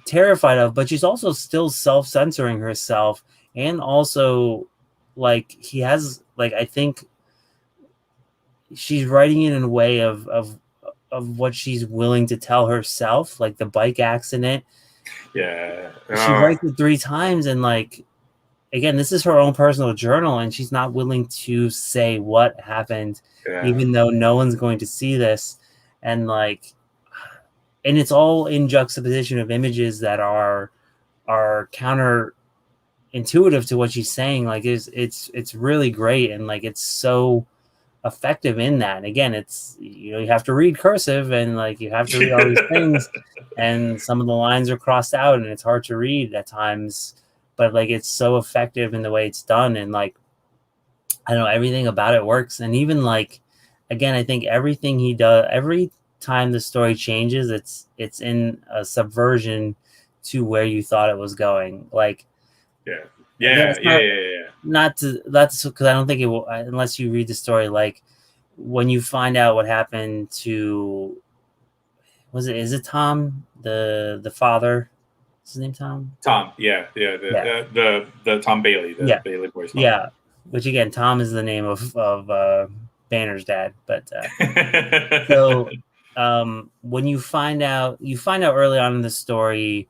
terrified of, but she's also still self-censoring herself. And also, like, he has, like, I think she's writing it in a way of what she's willing to tell herself, like the bike accident. Yeah. She writes it 3 times, and like, again, this is her own personal journal, and she's not willing to say what happened, even though no one's going to see this. And like, and it's all in juxtaposition of images that are counterintuitive to what she's saying. Like, it's really great, and like it's so effective in that. And again, it's, you know, you have to read cursive, and like you have to read all these things, and some of the lines are crossed out, and it's hard to read at times. But like it's so effective in the way it's done, and like I don't know, everything about it works. And even like, again, I think everything he does, every time the story changes, it's in a subversion to where you thought it was going. Like, not to, that's because I don't think it will, unless you read the story. Like when you find out what happened to, is it Tom, the father? Is his name Tom? Tom, the Tom Bailey, the Bailey boys. Yeah, which again, Tom is the name of Banner's dad. But so when you find out early on in the story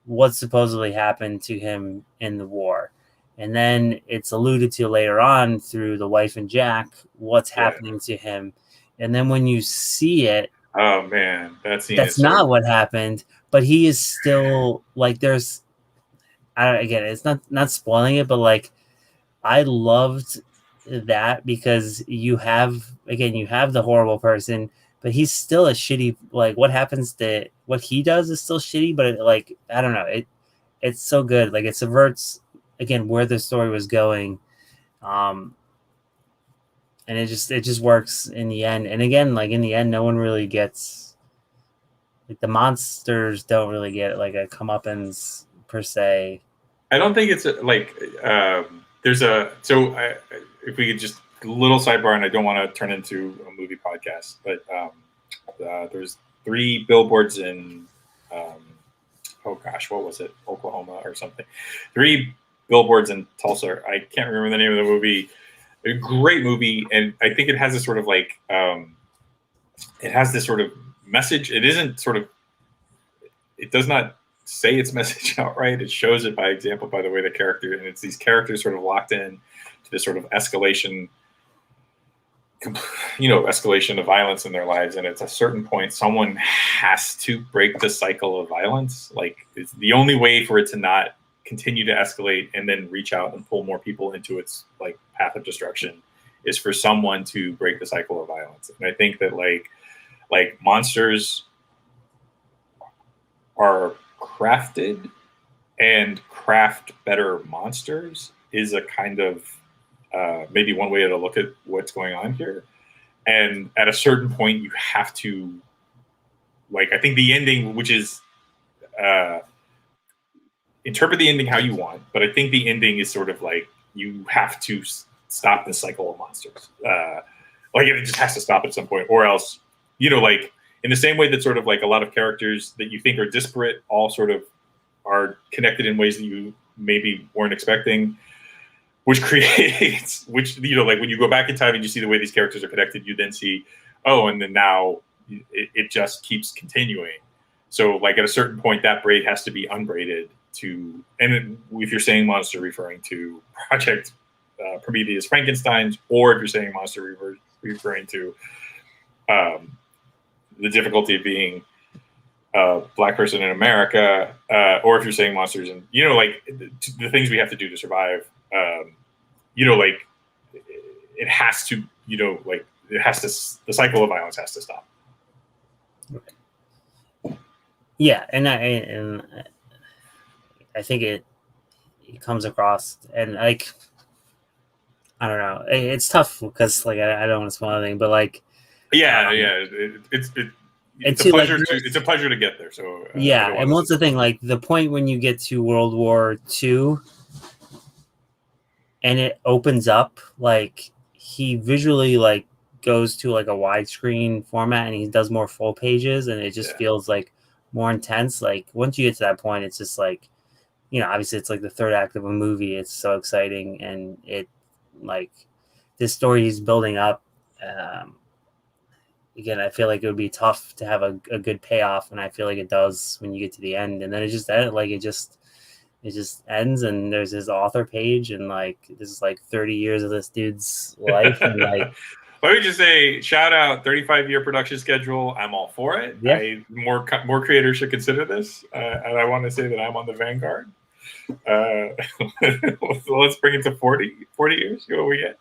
what supposedly happened to him in the war, and then it's alluded to later on through the wife and Jack what's happening to him, and then when you see it, oh man, that's not what happened. But he is still like, there's, again, it's not spoiling it, but like I loved that because you have the horrible person, but he's still a shitty, like what happens to what he does is still shitty, but like I don't know, it's so good. Like it subverts again where the story was going, and it just works in the end. And again, like in the end, no one really gets, like the monsters don't really get like a comeuppance per se. I don't think it's if we could just a little sidebar, and I don't want to turn into a movie podcast, but there's 3 billboards in oh gosh, what was it, Oklahoma or something? 3 billboards in Tulsa. I can't remember the name of the movie. A great movie, and I think it has this sort of like it has this sort of message. It isn't sort of, it does not say its message outright. It shows it by example, by the way the character, and it's these characters sort of locked in to this sort of escalation of violence in their lives. And at a certain point, someone has to break the cycle of violence. Like it's the only way for it to not continue to escalate and then reach out and pull more people into its like path of destruction is for someone to break the cycle of violence. And I think that like monsters are crafted, and craft better monsters is a kind of maybe one way to look at what's going on here. And at a certain point, you have to, like, I think the ending, which is interpret the ending how you want, but I think the ending is sort of like you have to stop this cycle of monsters. Like it just has to stop at some point, or else, like in the same way that sort of like a lot of characters that you think are disparate all sort of are connected in ways that you maybe weren't expecting, which creates, like when you go back in time and you see the way these characters are connected, you then see, oh, and then now it just keeps continuing. So like at a certain point, that braid has to be unbraided to, and if you're saying monster referring to Project Prometheus Frankenstein's, or if you're saying monster referring to the difficulty of being a Black person in America, or if you're saying monsters and, like the things we have to do to survive, like it has to, like it has to, the cycle of violence has to stop. Yeah. And I think it comes across, and like, I don't know, it's tough because like, I don't want to spoil anything, but like, it's a pleasure it's a pleasure to get there. So and what's the thing, like the point when you get to World War II and it opens up, like he visually like goes to like a widescreen format and he does more full pages, and it just feels like more intense. Like once you get to that point, it's just like, obviously it's like the third act of a movie. It's so exciting, and it like this story he's building up. Again, I feel like it would be tough to have a good payoff, and I feel like it does when you get to the end. And then it just it just ends, and there's his author page, and like this is like 30 years of this dude's life, and like. Let me just say, shout out 35-year production schedule. I'm all for it. Yeah. More creators should consider this, and I want to say that I'm on the vanguard. Let's bring it to 40 years. What do we get?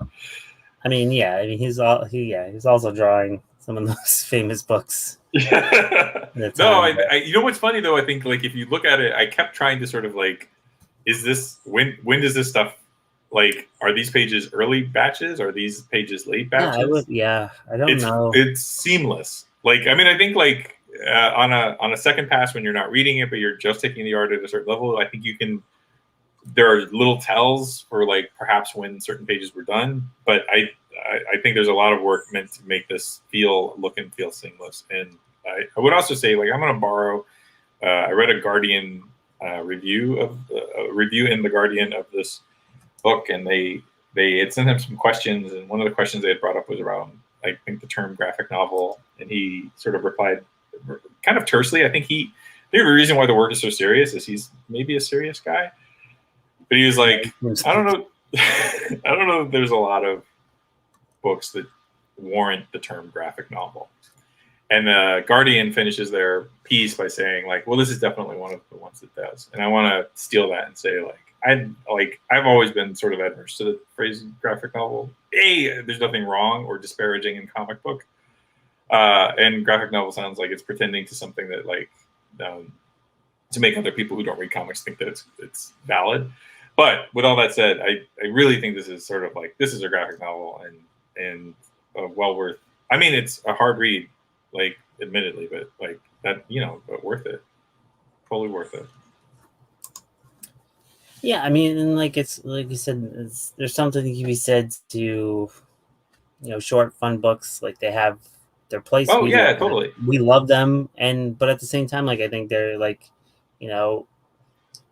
I mean, yeah. I mean, he's also drawing some of those famous books. No, you know what's funny though? I think like if you look at it, I kept trying to sort of like, is this when does this stuff like? Are these pages early batches? Are these pages late batches? I don't know. It's seamless. Like, I mean, I think like on a second pass when you're not reading it, but you're just taking the art at a certain level, I think you can. There are little tells for like perhaps when certain pages were done, but I think there's a lot of work meant to make this look and feel seamless. And I would also say, like, I'm going to borrow. I read a Guardian review in the Guardian of this book, and they had sent him some questions, and one of the questions they had brought up was around, I think, the term graphic novel, and he sort of replied kind of tersely. I think the reason why the word is so serious is he's maybe a serious guy, but he was like, I don't know if there's a lot of books that warrant the term graphic novel. And Guardian finishes their piece by saying, like, well, this is definitely one of the ones that does. And I want to steal that and say, I've always been sort of adverse to the phrase graphic novel. There's nothing wrong or disparaging in comic book. And graphic novel sounds like it's pretending to something that, like, to make other people who don't read comics think that it's valid. But with all that said, I really think this is sort of like, this is a graphic novel and well worth. I mean, it's a hard read, like, admittedly, but like that, but worth it. Totally worth it. Yeah, I mean, and like it's like you said, there's something that can be said to, short fun books. Like they have their place. Oh yeah, totally. We love them, but at the same time, like I think they're like,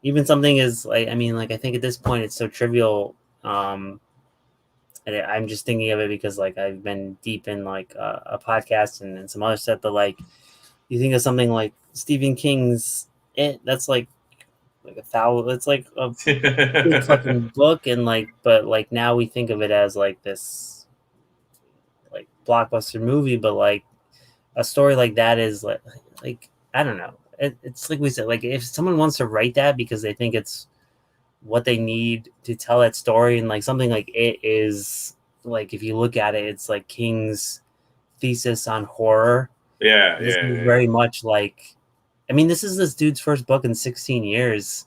even something is like, I mean, like I think at this point it's so trivial. And I'm just thinking of it because like I've been deep in like a podcast and some other stuff. But like, you think of something like Stephen King's that's like 1,000. It's like a big fucking book, and like, but like now we think of it as like this like blockbuster movie. But like a story like that is like I don't know. It's like we said, like if someone wants to write that because they think it's what they need to tell that story, and like something like it is like, if you look at it, it's like King's thesis on horror. This is very much like, I mean, this is this dude's first book in 16 years,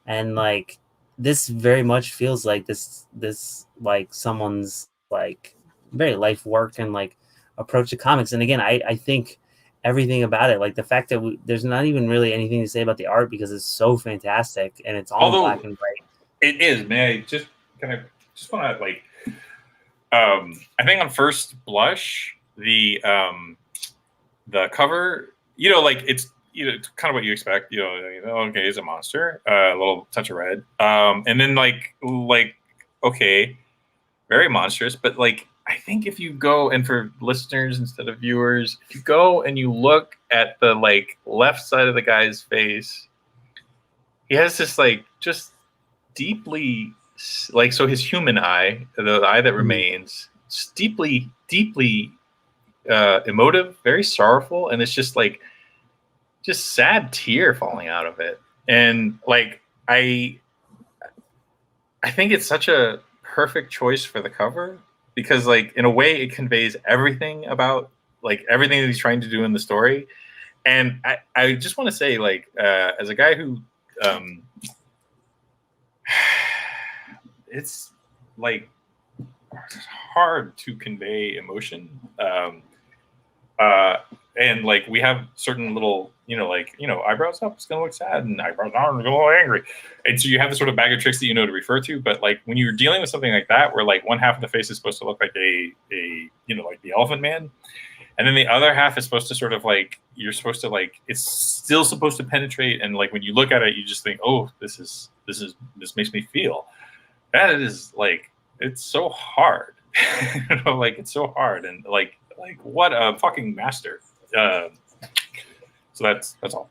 and like this very much feels like this like someone's like very life work and like approach to comics. And again, I think everything about it, like the fact that there's not even really anything to say about the art because it's so fantastic and it's all black and white. It is, man. I just want to like, I think on first blush, the cover, like it's kind of what you expect. Okay, it's a monster, a little touch of red, and then like okay, very monstrous, but like. I think if you go, and for listeners instead of viewers, if you go and you look at the like left side of the guy's face, he has this like just deeply like, so his human eye, the eye that remains, deeply emotive, very sorrowful, and it's just like just sad tear falling out of it. And like I think it's such a perfect choice for the cover. Because, like, in a way, it conveys everything about, like, everything that he's trying to do in the story. And I just want to say, like, as a guy who, it's, like, hard to convey emotion. And, like, we have certain little, eyebrows up, it's going to look sad, and eyebrows down, it's going to look angry. And so you have this sort of bag of tricks that you know to refer to. But, like, when you're dealing with something like that, where, like, one half of the face is supposed to look like like the Elephant Man, and then the other half is supposed to sort of, like, you're supposed to, like, it's still supposed to penetrate. And, like, when you look at it, you just think, oh, this makes me feel. That is, like, it's so hard. Like, it's so hard. And, like what a fucking master. So that's all.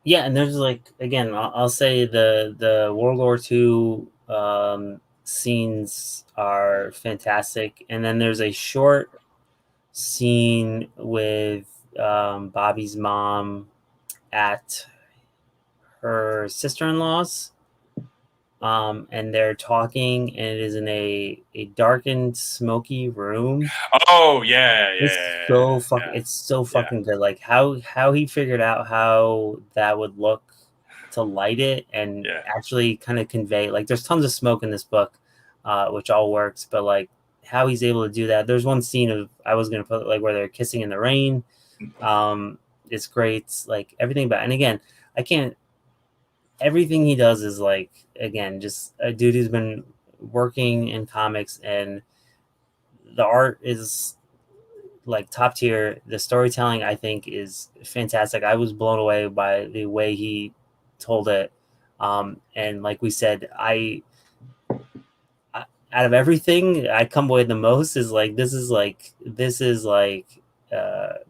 Yeah, and there's like, again, I'll say the World War II scenes are fantastic, and then there's a short scene with Bobby's mom at her sister-in-law's, and they're talking, and it is in a darkened, smoky room. Oh yeah, It's yeah, so fuck. yeah, It's so yeah. fucking good. Like how he figured out how that would look to light it and Yeah. actually kind of convey. Like there's tons of smoke in this book, which all works. But like how he's able to do that. There's one scene of I was gonna put like where they're kissing in the rain. It's great. Like everything. But and again, I can't. Everything he does is like again just a dude who's been working in comics and the art is like top tier. The storytelling I think is fantastic. I was blown away by the way he told it. And like we said, I out of everything I come away the most is like this is like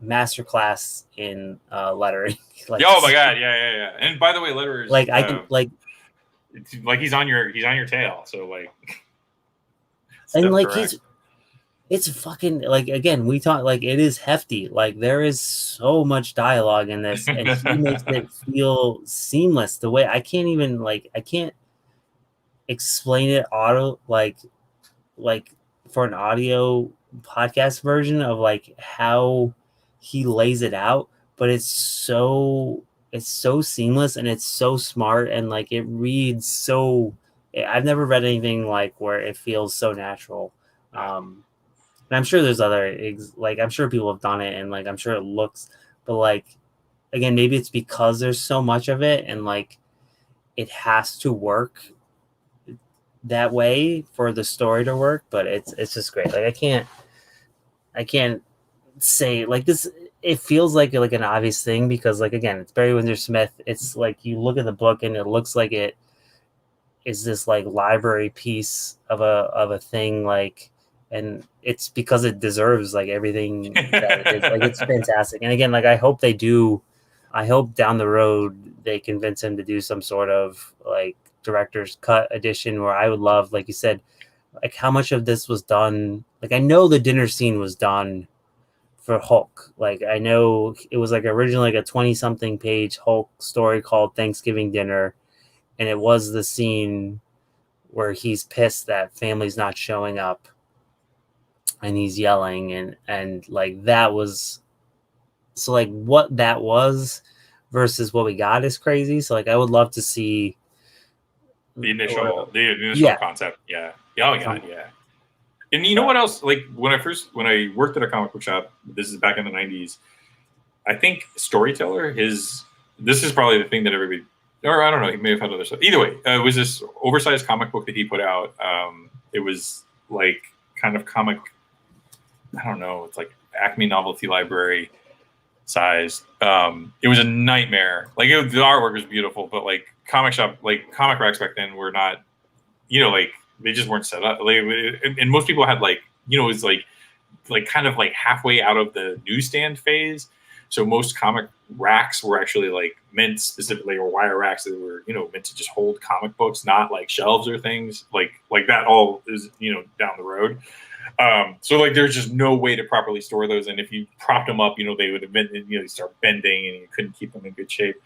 masterclass in lettering. Like Oh my god, yeah. And by the way, letters like I can like it's like he's on your tail. So like, and step like correct. it's fucking like again we talk like it is hefty, like there is so much dialogue in this and he makes it feel seamless the way I can't even like I can't explain it auto like for an audio podcast version of like how he lays it out, but it's so seamless and it's so smart and like it reads so I've never read anything like where it feels so natural. And I'm sure there's other like I'm sure people have done it and like I'm sure it looks, but like again maybe it's because there's so much of it and like it has to work that way for the story to work. But it's just great. Like I can't say like this. It feels like an obvious thing because like again it's Barry Windsor Smith. It's like you look at the book and it looks like it is this like library piece of a thing like and it's because it deserves like everything that it is. Like it's fantastic. And again, like I hope down the road they convince him to do some sort of like director's cut edition where I would love, like you said, like how much of this was done. Like I know the dinner scene was done for Hulk. Like I know it was like originally like a 20 something page Hulk story called Thanksgiving Dinner, and it was the scene where he's pissed that family's not showing up and he's yelling and like that was so like what that was versus what we got is crazy. So like I would love to see the initial yeah concept. Yeah. Oh god, yeah. And you know what else? Like when I worked at a comic book shop, this is back in the '90s. I think Storyteller, this is probably the thing that everybody, or I don't know, he may have had other stuff. Either way, it was this oversized comic book that he put out. It was like kind of comic, I don't know, it's like Acme Novelty Library size. It was a nightmare. Like the artwork was beautiful, but like comic racks back then were not, like they just weren't set up. Like, and most people had like, it was like kind of like halfway out of the newsstand phase. So most comic racks were actually like meant specifically, or wire racks that were, meant to just hold comic books, not like shelves or things like that. All is, down the road. So like there's just no way to properly store those, and if you propped them up, they would have been, start bending, and you couldn't keep them in good shape.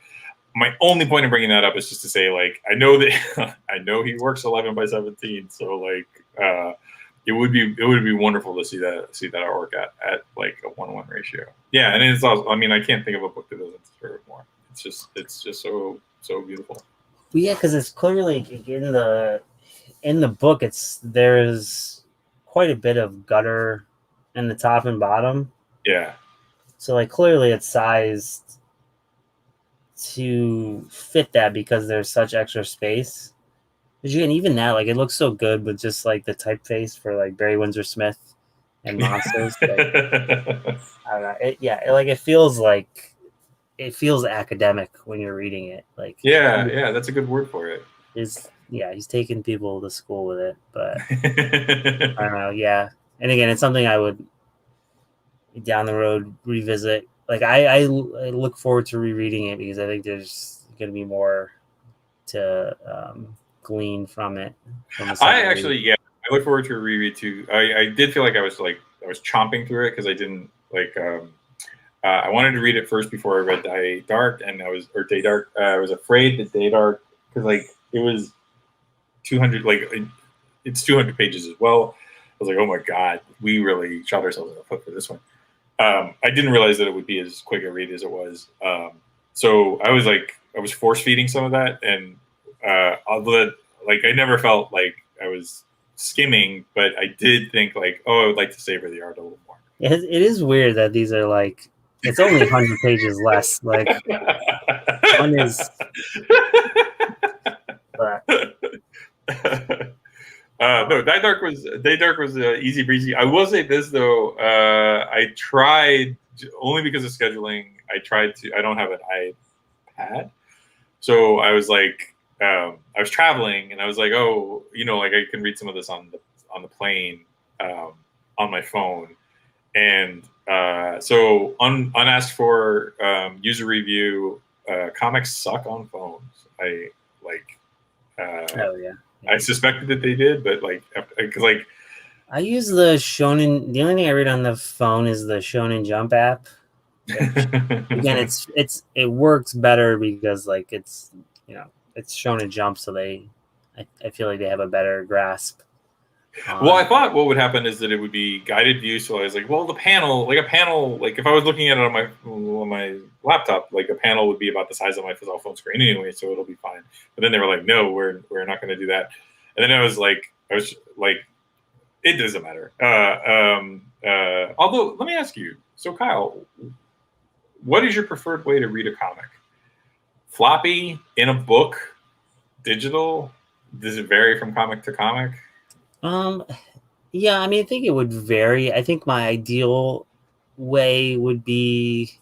My only point in bringing that up is just to say, like, I know that I know he works 11 by 17, so like it would be wonderful to see that artwork at like a 1:1 ratio. Yeah, and it's also, I mean, I can't think of a book that doesn't deserve it more. It's just so beautiful. Yeah, because it's clearly in the book. There's quite a bit of gutter in the top and bottom. Yeah. So like clearly it's sized to fit that because there's such extra space. But even that, like it looks so good with just like the typeface for like Barry Windsor Smith and monsters. Like, I don't know. It feels academic when you're reading it. Like yeah, that's a good word for it. He's taking people to school with it, but I don't know. Yeah, and again, it's something I would down the road revisit. Like I look forward to rereading it because I think there's going to be more to glean from it. I look forward to a reread too. I did feel like I was chomping through it because I didn't I wanted to read it first before I read Day Dark, and I was afraid that Day Dark, because it was 200, it's 200 pages as well. I was like, oh my god, we really shot ourselves in the foot for this one. I didn't realize that it would be as quick a read as it was. So I was force feeding some of that, and although I never felt like I was skimming, but I did think I would like to savor the art a little more. It is weird that these are it's only 100 pages less. One is. No, Day Dark was easy breezy. I will say this though, I tried, only because of scheduling. I don't have an iPad, so I was I was traveling, and I was I can read some of this on the plane on my phone, and so unasked for user review, comics suck on phones. Oh yeah. I suspected that they did, but because I use the Shonen. The only thing I read on the phone is the Shonen Jump app. Again, it works better because it's Shonen Jump, so I feel like they have a better grasp. Well, I thought what would happen is that it would be guided view. So I was like, well, the panel, if I was looking at it on my laptop, a panel would be about the size of my cell phone screen anyway, so it'll be fine. But then they were like, no, we're not going to do that. And then I was like, it doesn't matter. Although, let me ask you. So, Kyle, what is your preferred way to read a comic? Floppy, in a book, digital? Does it vary from comic to comic? Yeah, I mean, I think it would vary. I think my ideal way would be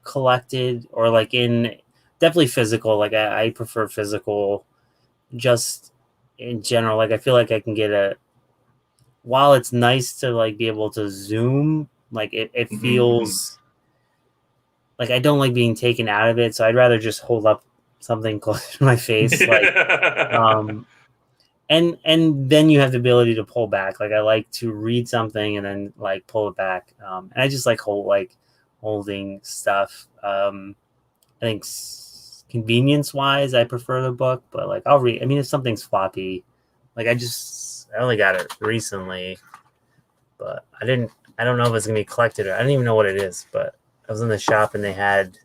collected or in definitely physical. I prefer physical, just in general. I feel like I can get while it's nice to be able to zoom, it feels I don't like being taken out of it, so I'd rather just hold up something close to my face. And then you have the ability to pull back. I like to read something and then pull it back. And I just holding stuff. I think convenience wise, I prefer the book, but I'll read. I mean, if something's floppy, I only got it recently, but I don't know if it's gonna be collected or I don't even know what it is. But I was in the shop and they had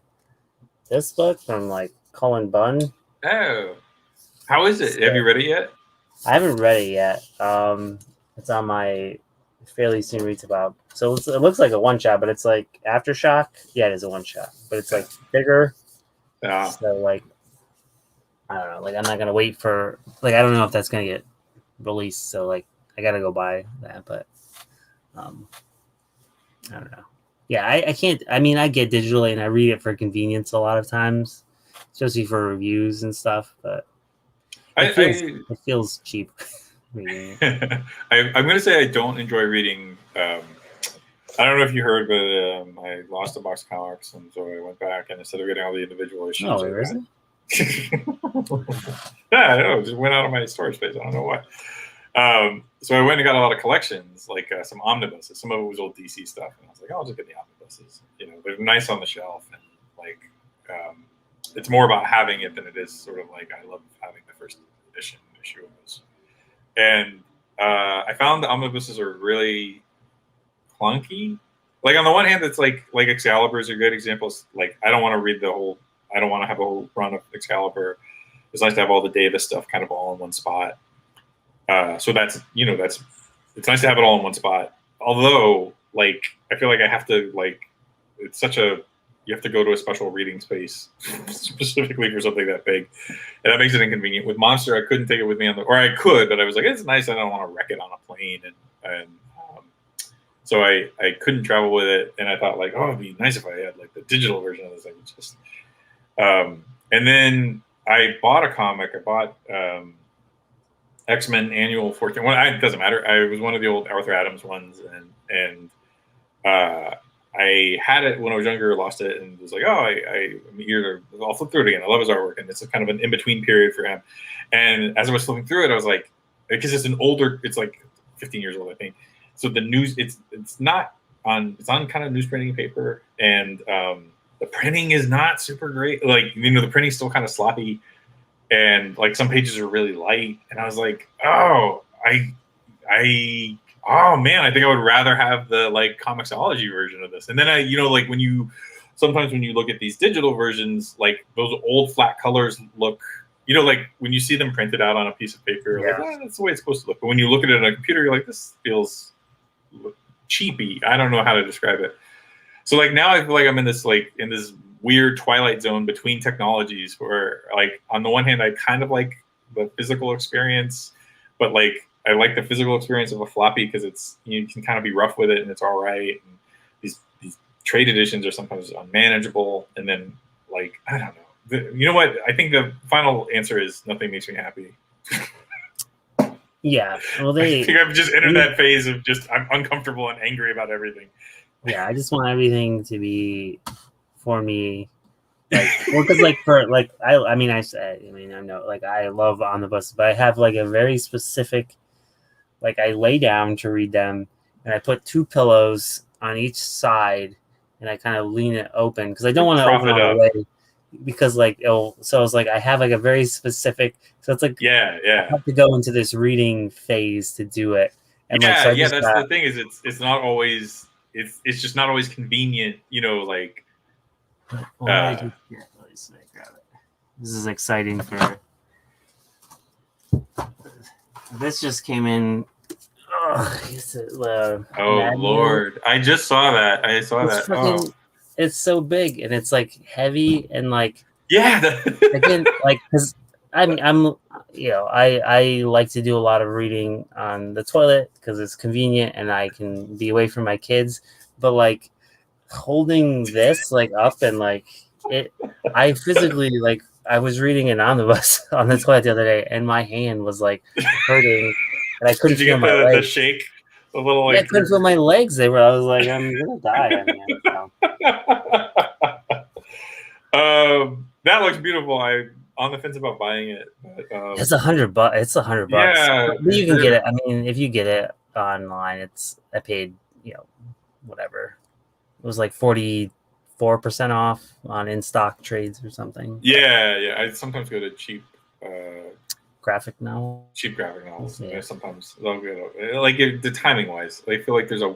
this book from Cullen Bunn. Oh, how is it? Have you read it yet? I haven't read it yet. It's on my fairly soon reads about. So it looks like a one shot, but it's Aftershock. Yeah, it is a one shot, but it's bigger. Yeah. So I don't know. I'm not gonna wait for I don't know if that's gonna get released. So I gotta go buy that, but I don't know. Yeah, I can't. I mean, I get digitally and I read it for convenience a lot of times, especially for reviews and stuff. But it feels cheap. I'm going to say I don't enjoy reading. I don't know if you heard, but I lost a box of comics, and so I went back and instead of getting all the individual issues, where is it? Yeah, I know. It just went out of my storage space. I don't know why. So I went and got a lot of collections, some omnibuses. Some of it was old DC stuff, and I was like, I'll just get the omnibuses. They're nice on the shelf, and it's more about having it than it is sort of I love having the first edition issue of this. And I found the omnibuses are really clunky. On the one hand, it's like Excalibur is a good example. I don't want to read I don't want to have a whole run of Excalibur. It's nice to have all the Davis stuff kind of all in one spot. So it's nice to have it all in one spot. Although, I feel like I have to it's such a you have to go to a special reading space specifically for something that big, and that makes it inconvenient. With Monster, I couldn't take it with me or I could, but I was like, it's nice. I don't want to wreck it on a plane, and so I couldn't travel with it. And I thought it'd be nice if I had the digital version of this thing. Just, and then I bought a comic. I bought X-Men Annual 14. Well, it doesn't matter. I was one of the old Arthur Adams ones, and I had it when I was younger, lost it, and was like, oh, I'm eager to, I'll flip through it again. I love his artwork, and it's a kind of an in between period for him. And as I was flipping through it, I was like, because it's an older, it's like 15 years old, I think. So the news, it's not on, it's on kind of newsprinting paper, and the printing is not super great. Like, you know, the printing's still kind of sloppy, and like some pages are really light. And I was like, oh, oh man, I think I would rather have the like Comixology version of this. And then like when you look at these digital versions, like those old flat colors look, like when you see them printed out on a piece of paper, you're like, that's the way it's supposed to look. But when you look at it on a computer, you're like, this feels cheapy. I don't know how to describe it. So like now I feel like I'm in this weird twilight zone between technologies where like on the one hand I kind of like the physical experience, but like I like the physical experience of a floppy because it's, you can kind of be rough with it and it's all right. And these trade editions are sometimes unmanageable. And then like, I don't know. You know what? I think the final answer is nothing makes me happy. Yeah. Well, I think I've just entered that phase of just I'm uncomfortable and angry about everything. Yeah, I just want everything to be for me. Like, well, because like for like I know like I love omnibus, but I have like a very specific. Like I lay down to read them, and I put 2 pillows on each side, and I kind of lean it open because I don't want to open it all the way. Because like so it's like I have like a very specific. So it's like I have to go into this reading phase to do it. And that's the thing is it's not always it's just not always convenient. Like. Let me grab it. This is exciting for. This just came in. Oh Lord! I just saw that. It's so big and it's like heavy and like again like because I'm I like to do a lot of reading on the toilet because it's convenient and I can be away from my kids. But like holding this like up and like it, I physically like I was reading an omnibus on the toilet the other day and my hand was like hurting. And I couldn't feel my legs. The shake? A little like I couldn't feel my legs. I was like, I'm gonna die. That looks beautiful. I'm on the fence about buying it. But, it's $100. It's $100. Yeah, but you can get it. I mean, if you get it online, I paid whatever. It was like 44% off on in stock trades or something. Yeah. I sometimes go to cheap. Graphic novel. Cheap graphic novels. Yeah. Sometimes they'll go like the timing wise. I feel like there's a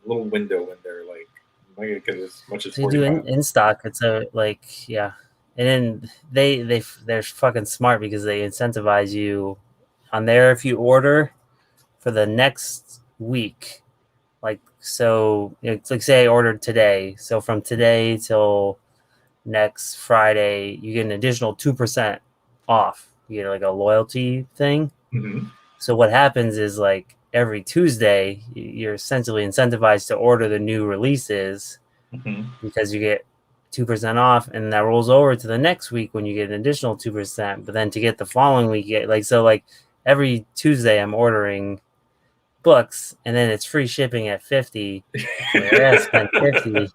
little window when they're like I might get as much as. They do in stock. It's and then they're fucking smart because they incentivize you on there if you order for the next week. Like so, it's like say I ordered today. So from today till next Friday, you get an additional 2% off. You get like a loyalty thing. Mm-hmm. So what happens is like every Tuesday, you're essentially incentivized to order the new releases because you get 2% off, and that rolls over to the next week when you get an additional 2%. But then to get the following week, you get every Tuesday, I'm ordering books, and then it's free shipping at $50. I spent $50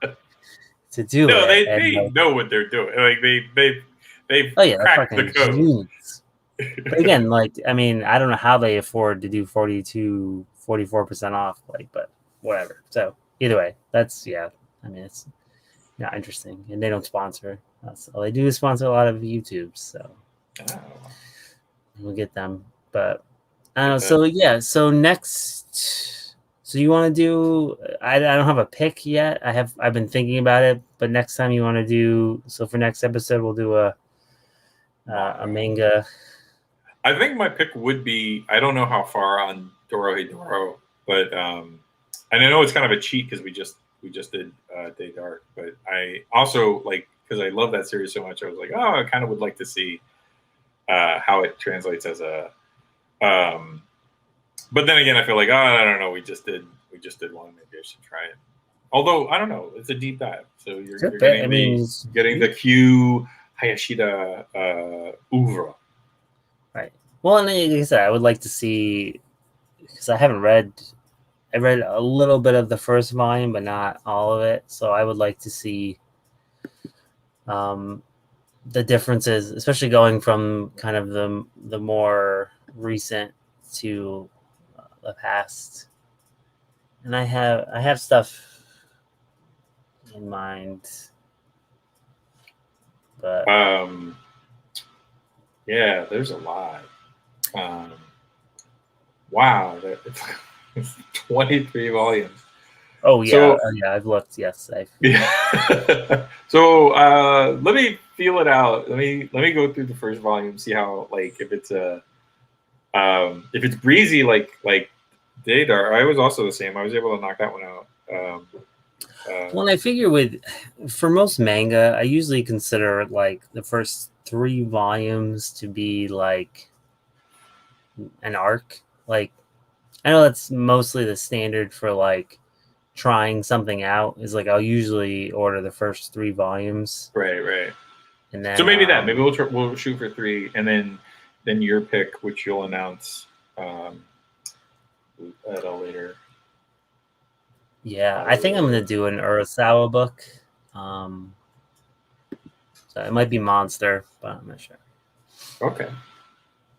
to do it. No, they know what they're doing. Like they've cracked the code. Genius. But again, I don't know how they afford to do 44% off, but whatever. So either way, that's it's not interesting, and they don't sponsor. That's all they do is sponsor a lot of YouTubes. So we'll get them, but I don't know. So So next, so you want to do? I don't have a pick yet. I've been thinking about it, but next time you want to do? So for next episode, we'll do a manga. I think my pick would be, I don't know how far on Dorohedoro, but and I know it's kind of a cheat because we just did Day Dark, but I also because I love that series so much, I was like, oh, I kind of would like to see how it translates as a but then again I feel like, oh, I don't know, we just did one, maybe I should try it. Although I don't know, it's a deep dive, so you're getting the Q Hayashida oeuvre. Right. Well, and like I said, I would like to see, because I haven't read I read a little bit of the first volume, but not all of it. So I would like to see the differences, especially going from kind of the more recent to the past. And I have stuff in mind, but yeah, there's a lot. Wow, it's 23 volumes. Oh yeah, so, yeah, I've looked. Yes, yeah. So let me feel it out. Let me go through the first volume, see how, like, if it's breezy like Daedar. I was also the same. I was able to knock that one out. Well, I figure for most manga, I usually consider like the first 3 volumes to be like an arc. Like, I know that's mostly the standard for like trying something out, is like I'll usually order the first 3 volumes. Right. And then so maybe maybe we'll shoot for 3, and then your pick, which you'll announce at a later. Yeah, I think I'm gonna do an Urasawa book. So it might be Monster, but I'm not sure. Okay.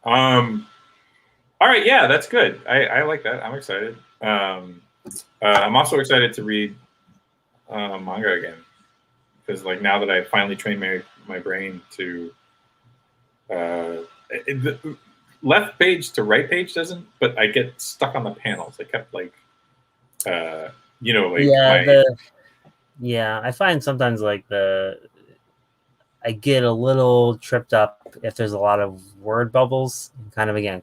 All right. Yeah, that's good. I like that. I'm excited. I'm also excited to read manga again, because like now that I finally trained my brain to left page to right page doesn't, but I get stuck on the panels. I kept like I find sometimes like I get a little tripped up if there's a lot of word bubbles. Kind of reading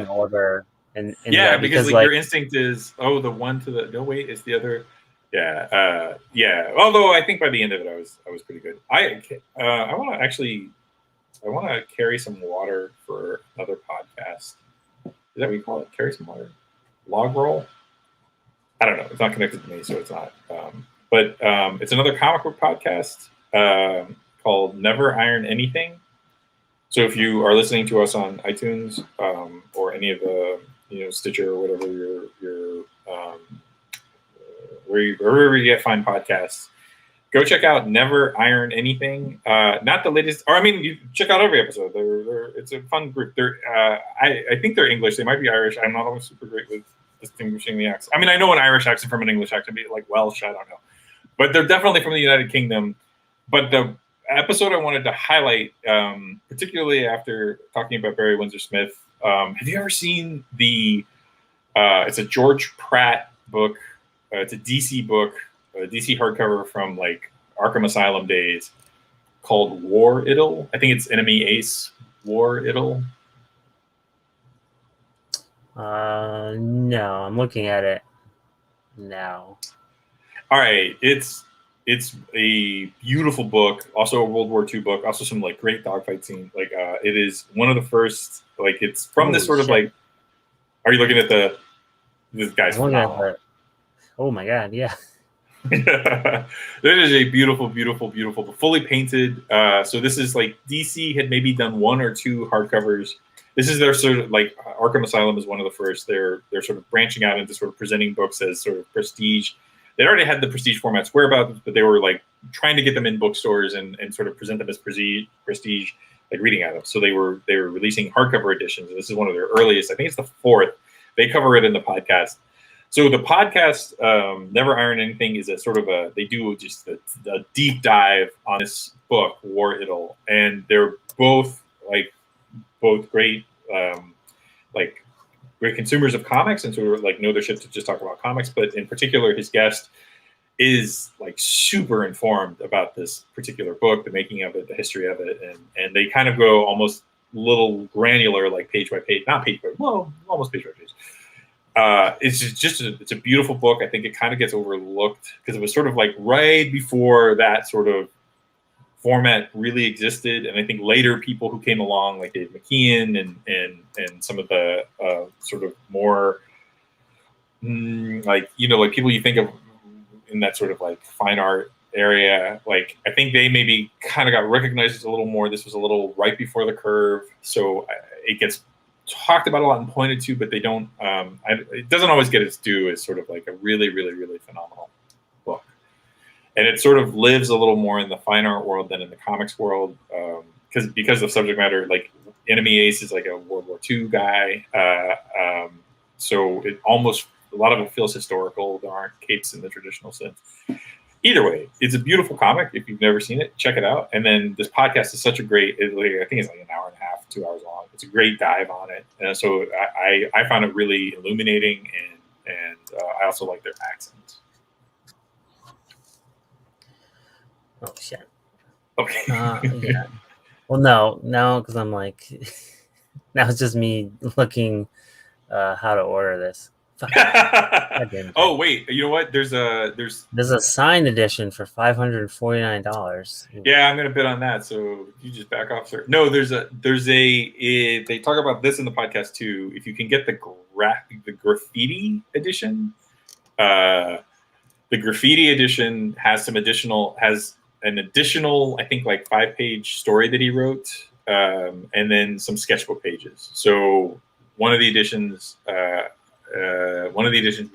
order and because like your instinct is, oh, the one to the, no wait, it's the other. Yeah. Although I think by the end of it, I was pretty good. I want to carry some water for another podcast. Is that what you call it? Carry some water? Log roll? I don't know. It's not connected to me, so it's not. But it's another comic book podcast called Never Iron Anything. So if you are listening to us on iTunes or any of the Stitcher or whatever your wherever you get fine podcasts, go check out Never Iron Anything. Not the latest, or I mean, you check out every episode. It's a fun group. I think they're English. They might be Irish. I'm not always super great with distinguishing the accent. I mean, I know an Irish accent from an English accent, be like Welsh. I don't know, but they're definitely from the United Kingdom. But the episode I wanted to highlight, particularly after talking about Barry Windsor Smith, have you ever seen the? It's a George Pratt book. It's a DC book, a DC hardcover from like Arkham Asylum days, called War Idol. I think it's Enemy Ace War Idol. No, I'm looking at it now. All right, it's a beautiful book, also a World War II book, also some like great dogfight scene. Like it is one of the first, like it's from this sort of like. Are you looking at this guy's phenomenal? Oh my god, yeah. That is a beautiful, fully painted. So this is like DC had maybe done 1 or 2 hardcovers. This is their sort of like Arkham Asylum is one of the first. They're sort of branching out into sort of presenting books as sort of prestige. They already had the prestige format Square about, but they were like trying to get them in bookstores and sort of present them as prestige like reading items. So they were releasing hardcover editions. And this is one of their earliest. I think it's the 4th. They cover it in the podcast. So the podcast, Never Iron Anything, is a sort of they do just a deep dive on this book, War Idol, and they're both great, great consumers of comics, and sort of like know their shit to just talk about comics. But in particular, his guest is like super informed about this particular book, the making of it, the history of it, and they kind of go almost little granular, like page by page, not page by, well, almost page by page. It's a beautiful book. I think it kind of gets overlooked because it was sort of like right before that sort of format really existed, and I think later people who came along, like Dave McKeon and some of the sort of more like people you think of in that sort of like fine art area, like I think they maybe kind of got recognized a little more. This was a little right before the curve, so it gets talked about a lot and pointed to, but they don't. It doesn't always get its due as sort of like a really, really, really phenomenal book. And it sort of lives a little more in the fine art world than in the comics world, because of subject matter. Like Enemy Ace is like a World War II guy, so it almost a lot of it feels historical. There aren't capes in the traditional sense. Either way, it's a beautiful comic. If you've never seen it, check it out. And then this podcast is such a great. I think it's like an hour and a half, 2 hours long. It's a great dive on it, and so I found it really illuminating, and I also like their accents. Oh shit. Okay. Yeah. Well, no, because I'm like, now it's just me looking how to order this. Oh wait, you know what? There's a signed edition for $549. Yeah, I'm gonna bid on that. So you just back off, sir. No, there's a they talk about this in the podcast too. If you can get the graffiti edition, the graffiti edition has an additional, I think, like 5-page story that he wrote, and then some sketchbook pages. So one of the editions, which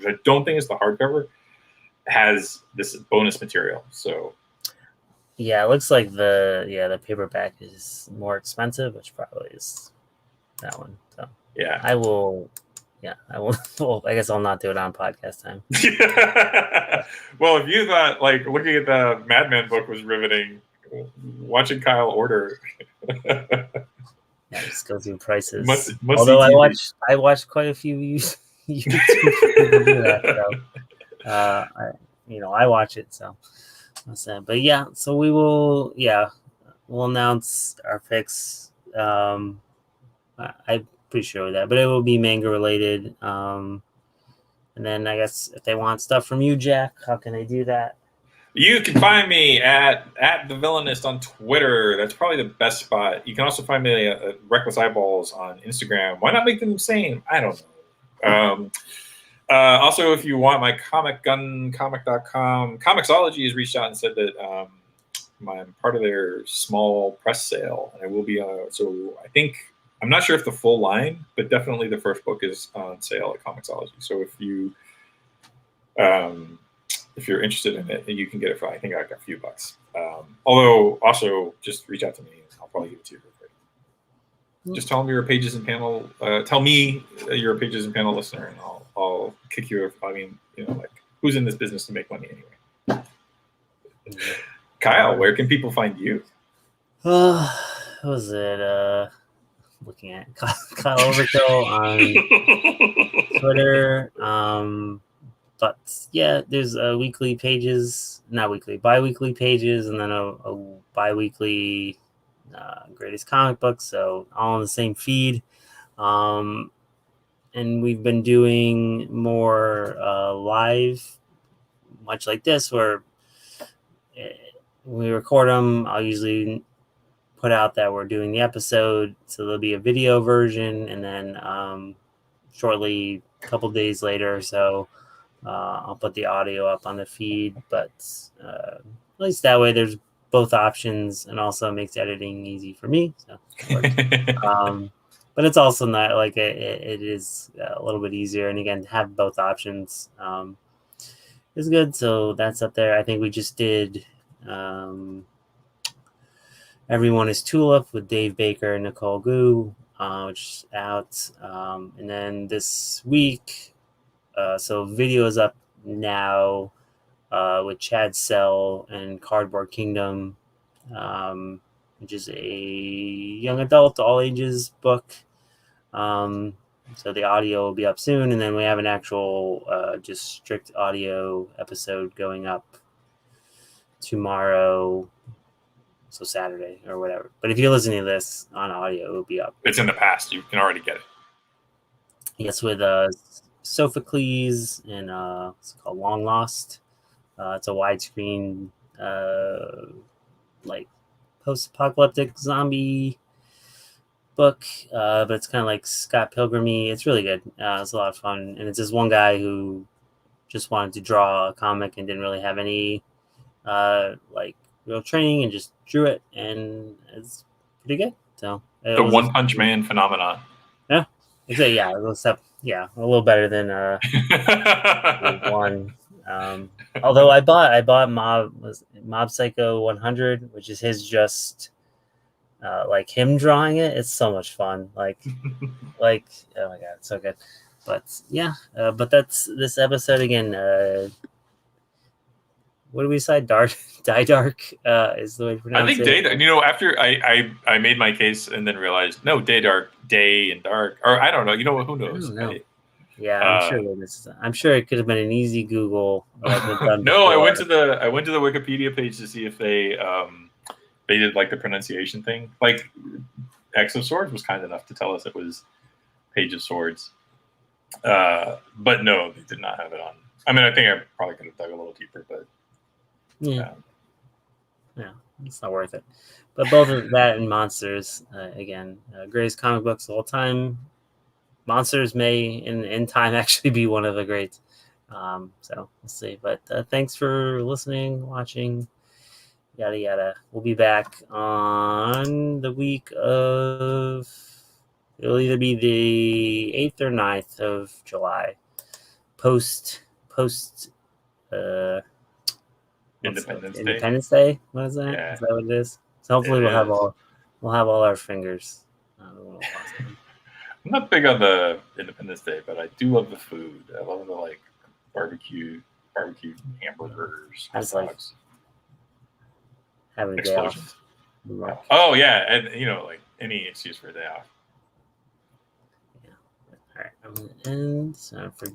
I don't think is the hardcover, has this bonus material. So yeah, it looks like the paperback is more expensive, which probably is that one. So yeah, I will. Well, I guess I'll not do it on podcast time. Well, if you thought like looking at the Madman book was riveting, watching Kyle order. Yeah, just go through prices. Must Although I watched quite a few YouTube people do that. So, I watch it. So, but yeah, so we'll announce our picks. I'm pretty sure of that, but it will be manga related. And then I guess if they want stuff from you, Jack, how can they do that? You can find me at The Villainist on Twitter. That's probably the best spot. You can also find me at Reckless Eyeballs on Instagram. Why not make them the same? I don't know. Also, if you want my comic, guncomic.com, Comixology has reached out and said that I'm part of their small press sale. And I will be so I think, I'm not sure if the full line, but definitely the first book is on sale at Comixology. So if you're interested in it, you can get it for, I think, like a few bucks. Although, also, just reach out to me. I'll probably give it to you real quick. Just tell me you're a Pages and Panel. Tell me you're a Pages and Panel listener, and I'll kick you. I mean, like, who's in this business to make money anyway? Kyle, where can people find you? What was it? Looking at Kyle Overkill on Twitter. But yeah, there's bi-weekly pages, and then a bi-weekly greatest comic book. So all on the same feed. And we've been doing more live, much like this, where we record them. I'll usually put out that we're doing the episode, so there'll be a video version, and then shortly, a couple days later or so, I'll put the audio up on the feed. But at least that way there's both options, and also makes editing easy for me. So but it's also not like it is a little bit easier, and again, to have both options is good. So that's up there. I think we just did Everyone is Tulip with Dave Baker and Nicole Gu, which is out. And then this week, so video is up now with Chad Sell and Cardboard Kingdom, which is a young adult, all ages book. So the audio will be up soon, and then we have an actual just strict audio episode going up tomorrow. So Saturday or whatever. But if you're listening to this on audio, it will be up. It's in the past. You can already get it. Yes, with Sophocles and it's called Long Lost. It's a widescreen, like post-apocalyptic zombie book, but it's kind of like Scott Pilgrim-y. It's really good. It's a lot of fun, and it's this one guy who just wanted to draw a comic and didn't really have any real training, and just drew it, and it's pretty good. So the One Punch Man phenomenon. Yeah, Yeah, it was up, yeah, a little better than one. Although I bought Mob Psycho 100, which is his just like him drawing it. It's so much fun. Like oh my god, it's so good. But yeah, but that's this episode again. What do we decide? Dark, Die Dark is the way to I pronounce think it. day. You know, after I made my case and then realized no, day dark, day and dark, or I don't know. You know what? Who knows? Yeah, I'm sure it could have been an easy Google like we've done No, before. I went to the Wikipedia page to see if they did like the pronunciation thing. Like X of Swords was kind enough to tell us it was Page of Swords. But no, they did not have it on. I mean, I think I probably could have dug a little deeper, but yeah, it's not worth it. But both of that and Monsters, again, greatest comic books of all time. Monsters may in time actually be one of the greats. So we'll see. But thanks for listening, watching, yada yada. We'll be back on the week of. It'll either be the 8th or 9th of July. Post Independence Day. What is that? Yeah. Is that what it is? So hopefully we'll have all our fingers. I'm not big on the Independence Day, but I do love the food. I love the like barbecue hamburgers, hot dogs, having a day explosions. off. Oh yeah, and you know, like any excuse for a day off. Yeah. All right, I'm gonna end. So for